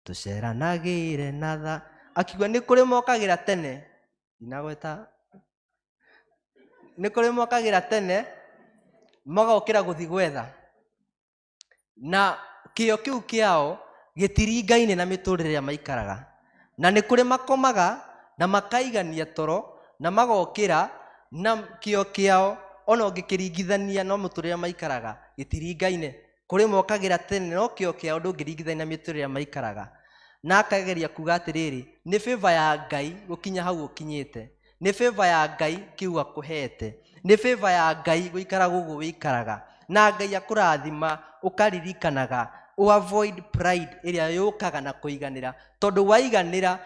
tũceranagĩre na tha akiuga nĩ kũrĩ mokagĩra tene inagweta nĩ kũrĩ mokagĩra tene magokĩra gũthi gwetha na kĩo kĩu kĩao gĩtiringaine na mĩtũrĩre ĩrĩa maikaraga na nĩ kũrĩ makomaga na makaigania toro na magokĩra na kĩo kĩao ona ũngĩkĩringithania no mũtũrĩre maikaraga gĩtiringaine kũrĩ mokagĩra tene no kĩo kĩao ndũngĩringithania na mĩtũrĩre maikaraga na akageria kuga atĩrĩrĩ nĩ favor ya Ngai gũkinya hau ũkinyĩte nĩ favor ya Ngai kiuga kũhete nĩ favor ya Ngai gũikara gũgũ wĩikaraga na Ngai akũrathima ũkaririkanaga avoid pride ĩrĩa yũkaga na kũiganĩra tondũ waiganĩra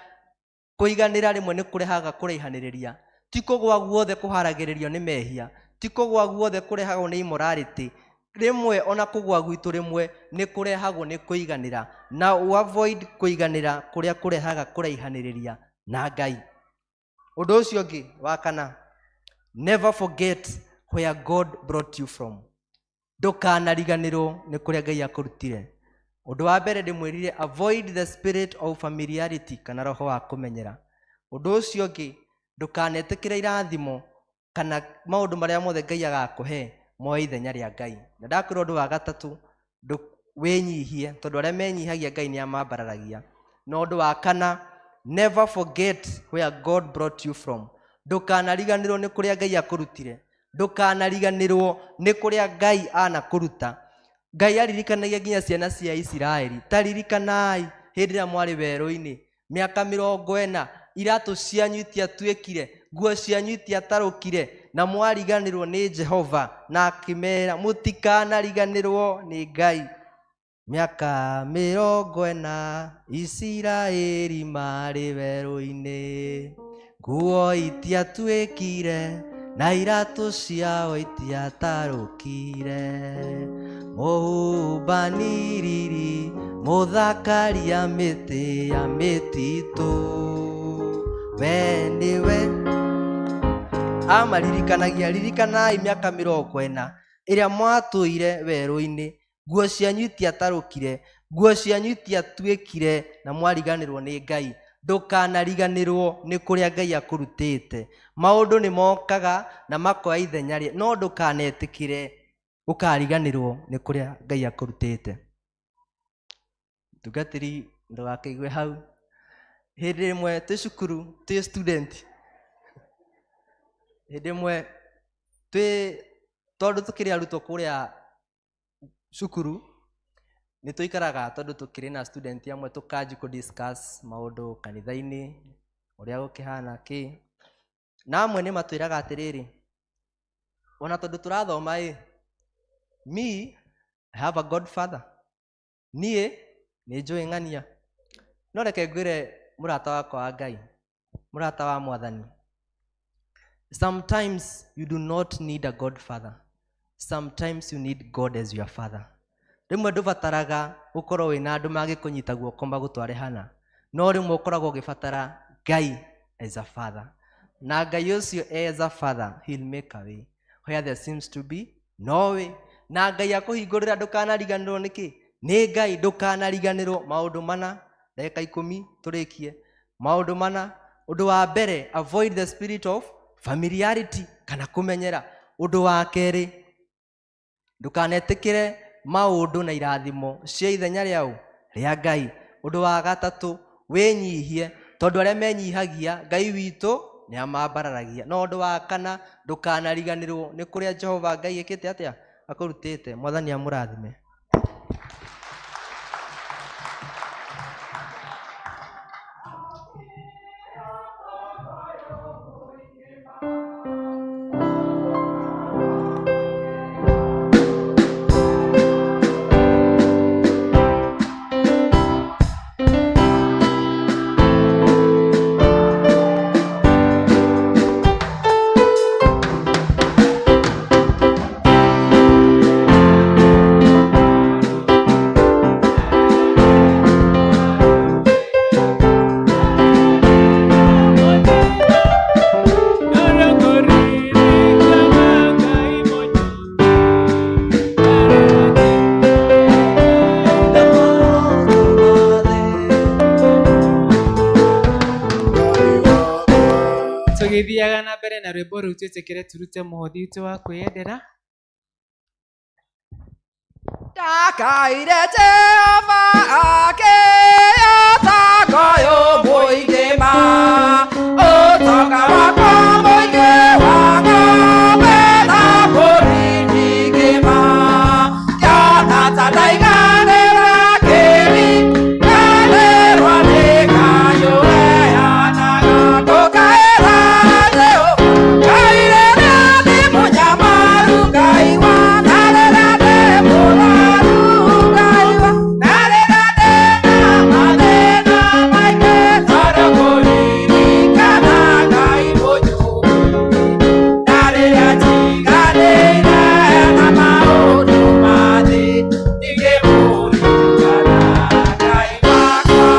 kũiganĩra rĩmwe nĩ kũrehaga kũraihanĩrĩria ti kũgwa guothe kũharagĩrĩrio nĩ mehia ti kũgwa guothe kũrehagwo nĩ immorality rĩmwe ona kũgwa gwitũ rĩmwe nĩ kũrehagwo nĩ kũiganĩra na avoid kũiganĩra kũrĩa kũrehaga kũraihanĩrĩria na Ngai ũndũ ũcio ũngĩ wa kana never forget where God brought you from ndũkanariganĩrwo nĩ kũrĩa Ngai akũrutire ũndũ wa mbere ndĩmwĩrire avoid the spirit of familiarity kana roho wa kũmenyera ũndũ ũcio ũngĩ ndũkanetĩkĩre irathimo kana maũndũ marĩa mothe Ngai agakũhe moe ithenya rĩa Ngai na ndakwĩra ũndũ wa gatatũ wĩnyihie tondũ arĩa menyihagia Ngai nĩ amambararagia na ũndũ wa kana never forget where God brought you from ndũkanariganĩrwo nĩ kũrĩa Ngai akũrutire ndũkanariganĩrwo nĩ kũrĩa Ngai anakũruta Ngai aririkanagia nginya ciana cia Isiraeli taririkanai hĩndĩ ĩrĩa mwarĩ werũ-inĩ mĩaka 40 iratũ cianyu itiatuĩkire nguo cianyu itiatarũkire na mwariganĩrwo nĩ Jehova na akĩmera mũtikanariganĩrwo nĩ Ngai mĩaka 40 Isiraeli marĩ werũ-inĩ nguo itiatuĩkire na iratũ ciao itiatarũkire mũhubaniriri mũthakaria mĩtĩ ya mĩtitũ we nĩwe ririkanagai mĩaka 40 ĩrĩa mwatũire werũ-inĩ nguo cianyu itiatarũkire nguo cianyu itiatuĩkire na mwariganĩrwo nĩ Ngai ndũkanariganĩrwo nĩ kũrĩa Ngai akũrutĩte maũndũ nĩ mokaga na makoya ithenya rĩa no ndũkanetĩkĩre ũkariganĩrwo nĩ kũrĩa Ngai akũrutĩte tungatĩri ndũgakĩigue hau hĩndĩ ĩmwe twĩ cukuru twĩ student hĩndĩ ĩmwe tondũ tũkĩrĩ arutwo kũrĩa cukuru nĩ tũikaraga tondũ tũkĩrĩ na student amwe tũkanji kũ-discuss maũndũ kanitha-inĩ ũrĩa gũkĩhana kĩ na amwe nĩ matwĩraga atĩrĩrĩ ona tondũ tũrathoma me I have a godfather niĩ nĩ njũĩ ng'ania no reke ngwĩre mũrata wakwa wa Ngai mũrata wa Mwathani sometimes you do not need a godfather sometimes you need God as your father rĩmwe ndũbataraga ũkorwo wĩna andũ magĩkũnyita guoko magũtware hana no rĩmwe ũkoragwo ũgĩbatara Ngai as a father na Ngai ũcio as a father he'll make a way where there seems to be no way na Ngai akũhingũrĩra ndũkanariganĩrwo nĩkĩ nĩ Ngai ndũkanariganĩrwo maũndũ mana ndagĩka 10 tũrĩkie maũndũ mana ũndũ wa mbere avoid the spirit of familiarity kana kũmenyera ũndũ wa kerĩ ndũkanetĩkĩre maũndũ na irathimo cia ithenya rĩaũ rĩa Ngai ũndũ wa gatatũ wĩnyihie tondũ arĩa menyihagia Ngai witũ nĩ amambararagia no ũndũ wa kana ndũkanariganĩrwo nĩ kũrĩa Jehova Ngai ĩkĩte atĩa akũrutĩte. Mwathani amũrathime. Tũgĩthiaga na mbere na rwĩmbo rũu twĩtĩkĩre turute mũhothi witũ wa kwĩyendera. Ndakaire Jehova akĩyata ngoyo mũingĩ-ma, ũtonga wakwa mũingĩ wa ng'ombe na mbũri nyingĩ-ma, kĩona ta ndaiganĩra kĩriganĩrwo nĩ Ngai ũheanaga ngũkaĩra Jehova, Ngai rĩrĩa ndĩ mũnyamaru, Ngai wa ndarĩra ndĩ mũrwaru, Ngai wa ndarĩra ndĩ na mathĩna maingĩ, tondũ kũririkana Ngai mũnyũmbu, ndarĩra njiganĩire na maũndũ ma thĩ, ndingĩmũririkana Ngai wakwa.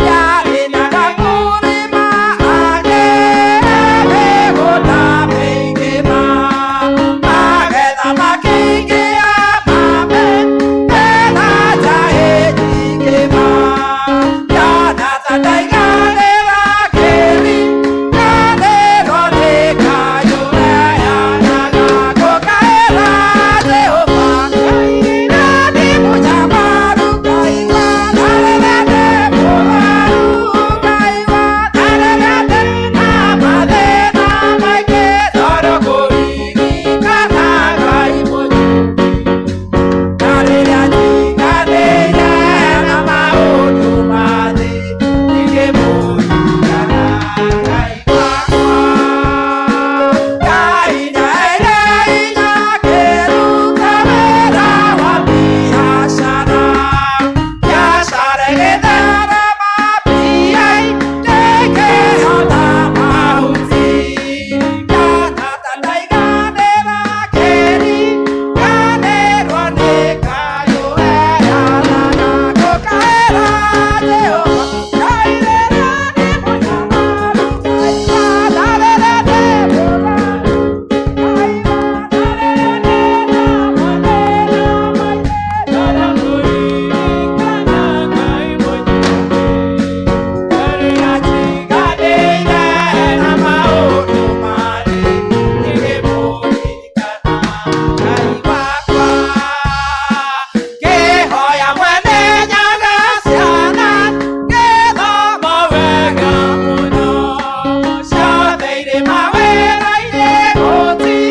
Yarĩnyaga kũrĩma agĩe mĩgũnda mĩingĩ-ma, magetha makĩingĩha mambe mena njahĩ nyingĩ-ma, yona ta ndaiganĩra kĩriganĩrwo nĩ Ngai ũheanaga ngũkaĩra Jehova, Ngai rĩrĩa ndĩ mũnyamaru, Ngai wa ndarĩra ndĩ mũrwaru, Ngai wa ndarĩra ndĩ na mathĩna maingĩ, tondũ kũririkana Ngai mũnyũmbu, ndarĩra njiganĩire na maũndũ ma thĩ, ndingĩmũririkana Ngai wakwa. Ngai nyaheire hinya ngĩruta wĩra wa biacara, biacara ĩgĩtherema, mbia ndĩngĩhota mahuti, yona ta ndaiganĩra kĩriganĩrwo nĩ Ngai ũheanaga ngũkaĩra Jehova, Ngai rĩrĩa ndĩ mũnyamaru, Ngai wa ndarĩra ndĩ mũrwaru, Ngai wa ndarĩra ndĩ na mathĩna maingĩ, tondũ kũririkana Ngai mũnyũmbu, ndarĩra njiganĩire na maũndũ ma thĩ, ndingĩmũririkana Ngai wakwa. Ngĩhoya mwene nyaga ciana ngĩthoma wega mũno, ciothe irĩ mawĩra-inĩ gũtirĩ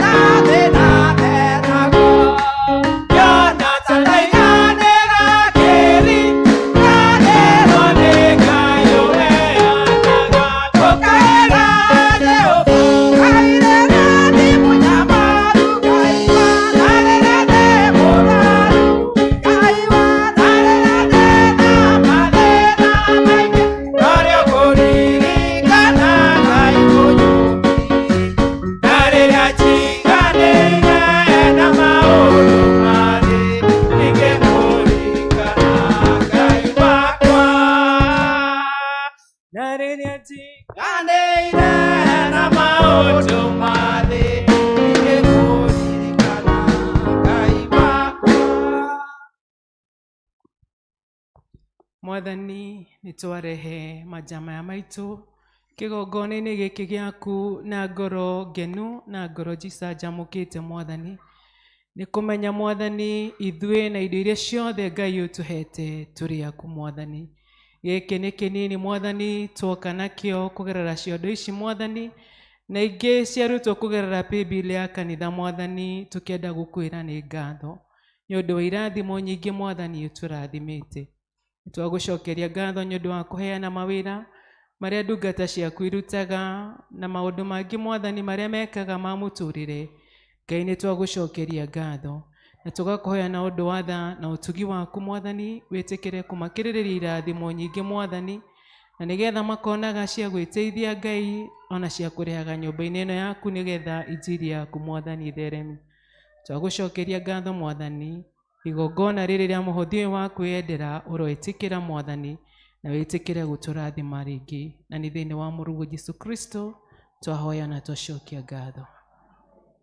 na thĩna menaguo, yona ta ndaiganĩra kĩriganĩrwo nĩ Ngai ũheanaga ngũkaĩra Jehova, Ngai rĩrĩa ndĩ mũnyamaru, Ngai wa ndarĩra ndĩ mũrwaru, Ngai wa ndarĩra ndĩ na mathĩna maingĩ, norĩo kũririkana Ngai mũnyũmbu, ndarĩra njiganĩire na maũndũ ma thĩ, ndingĩmũririkana Ngai wakwa. Ndarĩra njiganĩire na maũndũ ma thĩ, ndingĩmũririkana Ngai wakwa. Mwathani, nĩtwarehe majamaya maitũ kĩgongona-inĩ gĩkĩ gĩaku na ngoro ngenu na ngoro jicanjamũkĩte Mwathani. Nĩ kũmenya Mwathani, ithuĩ na indo iria ciothe Ngai ũtũhete tũrĩ aku Mwathani. Gĩkĩ nĩ kĩnini Mwathani, tuoka nakĩo kũgerera ciondo ici Mwathani, na ingĩ ciarutwo kũgerera paybill ya kanitha Mwathani, tũkĩenda gũkwĩra nĩ ngatho nĩ ũndũ wa irathimo nyingĩ Mwathani ũtũrathimĩte. Nĩtwagũcokeria ngatho nĩ ũndũ wa kũheana mawĩra marĩa ndungata ciaku irutaga na maũndũ mangĩ Mwathani marĩa mekaga ma mũtũrĩre. Ngai nĩtwagũcokeria ngatho na tũgakũhoya na ũndũ wa tha na ũtugi waku Mwathani, wĩtĩkĩre kũmakĩrĩrĩria irathimo nyingĩ Mwathani, na nĩgetha makonaga cia gwĩteithia Ngai ona cia kũrehaga nyũmba-inĩ ĩno yaku nĩgetha injiri yaku Mwathani theremi. Twagũcokeria ngatho Mwathani, igongona rĩrĩ rĩa mũhothi ũyũ wa kwĩyendera ũroĩtĩkĩra Mwathani, na wĩtĩkĩre gũtũrathima rĩngĩ, na nĩ thĩinĩ wa Mũrungu Jesũ Kristo twahoya na twacokia ngatho.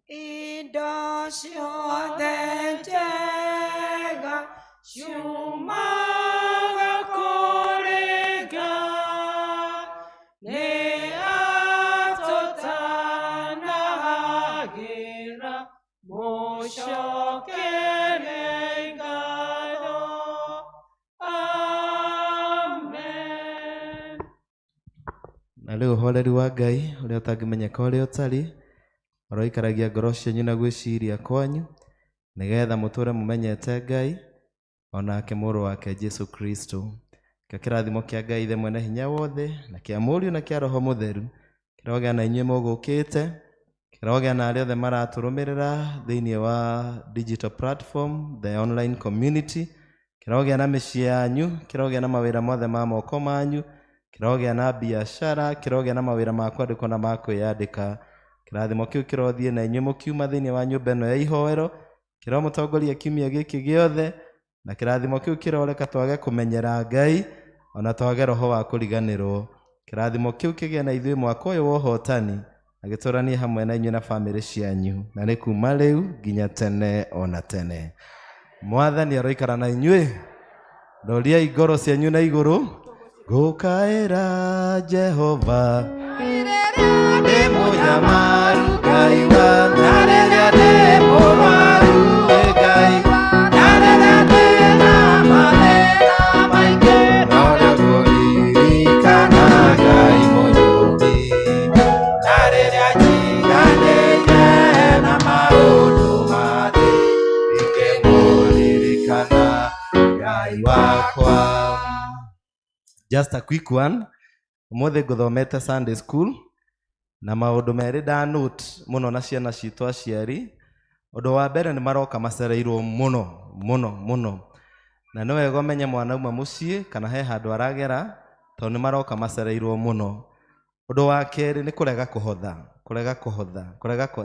Indo ciothe njega ciumaga kũrĩ Ngai, nĩ atũtanahagĩra mũcokere ngatho. Amen. Na rĩu ũhoreri wa Ngai ũrĩa ũtangĩmenyeka ũrĩa ũtariĩ ũroikaragia ngoro cianyu na gwĩciria kwanyu, nĩgetha mũtũre mũmenyete Ngai onake mũrũ wake Jesũ Kristo. Kĩo kĩrathimo kĩa Ngai Ithe Mwene Hinya Wothe na kĩa Mũriũ na kĩa Roho Mũtheru kĩrogĩa na inyuĩ mũgũkĩte, kĩrogĩa na arĩa othe maratũrũmĩrĩra thĩinĩ wa digital platform, the online community, kĩrogĩa na mĩciĩ yanyu, kĩrogĩa na mawĩra mothe ma moko manyu, kĩrogĩa na biacara, kĩrogĩa na mawĩra ma kwandĩkwo na ma kwĩyandĩka. Kĩrathimo kĩu kĩrothiĩ na inyuĩ mũkiuma thĩinĩ wa nyũmba ĩno ya ihoero, kĩromũtongoria kiumia gĩkĩ gĩothe, na kĩrathimo kĩu kĩroreka twage kũmenyera Ngai ona twage roho wa kũriganĩrwo. Kĩrathimo kĩu kĩgĩe na ithuĩ mwaka ũyũ wa ũhotani, na gĩtũranie hamwe na inyuĩ na bamĩrĩ cianyu, na nĩ kuma rĩu nginya tene ona tene. Mwathani aroikara na inyuĩ, ndoriai ngoro cianyu na igũrũ. Ngũkaĩra Jehova ndĩ mũnyamaru, Ngai wa na rĩrĩa ndĩ mũrwaru, Ngai na rĩrĩa ndĩna mathĩna maingĩ, no rĩo kũririkana Ngai mũnyũmbi, na rĩrĩa njiganĩire na maũndũ ma thĩ, ingĩmũririkana Ngai wakwa. Just a quick one. Ũmũthĩ ngũthomete Sunday school na maũndũ merĩ nda note mũno na ciana citũ aciari. Ũndũ wa mbere nĩ maroka macereirwo mũno mũno mũno, na nĩ wega ũmenye mwana uma mũciĩ kana he handũ aragera, tondũ nĩ maroka macereirwo mũno. Ũndũ wa kerĩ nĩ kũrega kũhotha,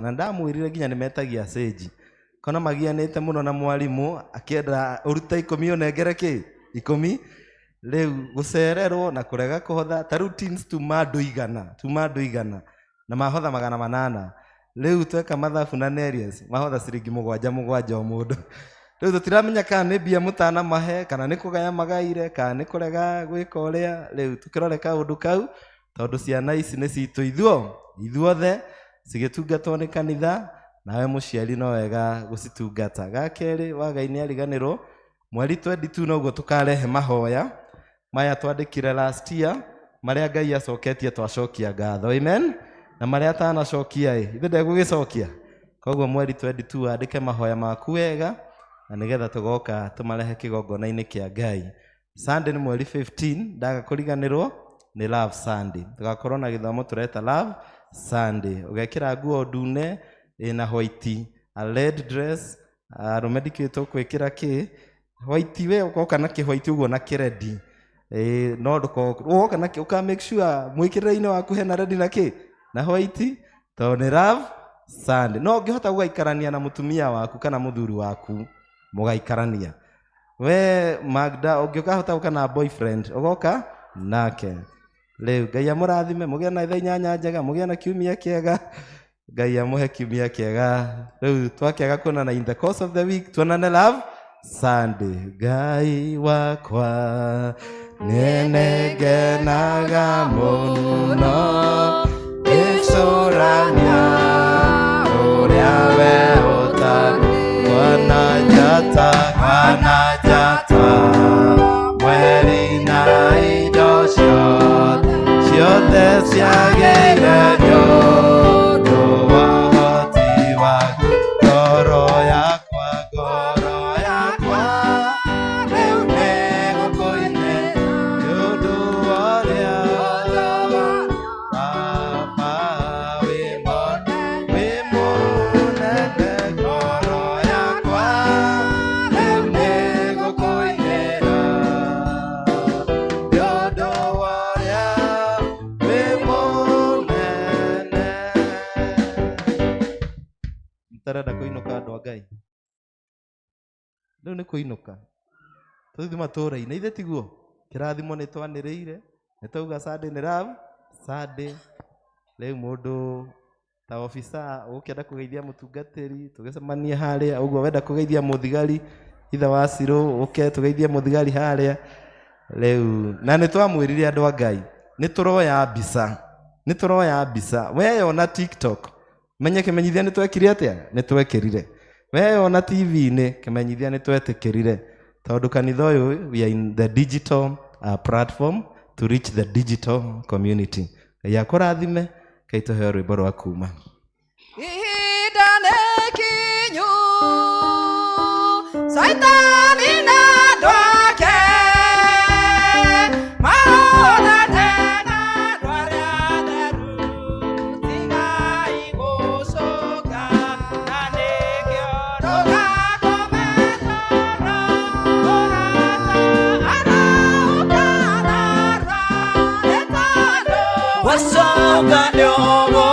na ndamwĩrire nginya nĩ metagia stage, kana magianĩte mũno na mwarimũ akĩenda ũrute 10 ũnengere kĩ 10. Rĩu gũcererwo na kũrega kũhotha, ta rĩu teens tuma andũ igana na mahotha 800. Rĩu tweka mathabu na Nerius mahotha ciringi 7 o mũndũ. Rĩu tũtiramenya kana nĩ mbia mũtana mahe, kana nĩ kũgaya magaire, kana nĩ kũrega gwĩka ũrĩa. Rĩu tũkĩrore kaũndũ kau, tondũ ciana ici nĩ citũ ithuothe cigĩtungatwo nĩ kanitha, nawe mũciari no wega gũcitungata. Gakerĩ wa Ngai nĩ ariganĩrwo, mweri 22 noguo tũkarehe mahoya maya twandĩkire last year, marĩa Ngai acoketie twacokia ngatho. Amen. Na marĩa atanacokia ithe ndegũgĩcokia. Koguo mweri 22 andĩke mahoya maku wega, na nĩgetha tũgoka tũmarehe kĩgongona-inĩ kĩa Ngai. Sunday nĩ mweri 15, ndaga kũriganĩrwo nĩ Love Sunday. Tũgakorwo na gĩthomo tũreta Love Sunday. Ũgekĩra nguo ndune na white, a red dress, arũme ndikĩtwo kwĩkĩra kĩ white, we ũkoka na kĩ white ũguo na kĩredi. No ndũkoka na kĩ, ũka make sure mwĩkĩrĩre-inĩ waku hena red na kĩ na white, tondũ nĩ Love Sunday. No ũngĩhota gũgaikarania na mũtumia waku kana mũthuri waku mũgaikarania. We Magda ũngĩkahota gũka na boyfriend ũgoka nake. Rĩu Ngai amũrathime, mũgĩe na ithenya njega, mũgĩe na kiumia kĩega, Ngai amũhe kiumia kĩega. Rĩu twakĩaga kuonana in the course of the week, tuonane Love Sunday. Ngai wakwa nĩnengenaga mũno gĩcũrania ũrĩa we ũtari mwana njata mweri na indo ciothe ciagĩire nyũmba. Riu ni kuinuka tuthi matũra-inĩ ithe tiguo kĩrathimo nĩ twanĩrĩire nĩ tauga Sunday nĩ love Sunday. Rĩu mũndũ ta ofisa ũkĩenda kũgeithia mũtungatĩri tũgĩcemanie harĩa, ũguo wenda kũgeithia mũthigari ithe wa Sirũ ũke tũgeithie mũthigari harĩa. Rĩu na nĩ twamwĩrire andũ a Ngai nĩ tũroya mbica weyona TikTok menye kĩmenyithia nĩ twekire atĩa, nĩ twekĩrire. Weyona TV-inĩ kĩmenyithia nĩ twetĩkĩrire, tondũ kanitha ũyũ we are in the digital platform to reach the digital community. Ngai akũrathime, Ngai tũheo rwĩmbo rwa kuuma. Ihinda nĩ kinyu, Saitani na andũ ake mahũrane na andũ arĩa atheru, tigai gũcũnga na nĩkĩo ndũgakome toro, mũrata arauka narua nĩ tondũ Wasonga nyogo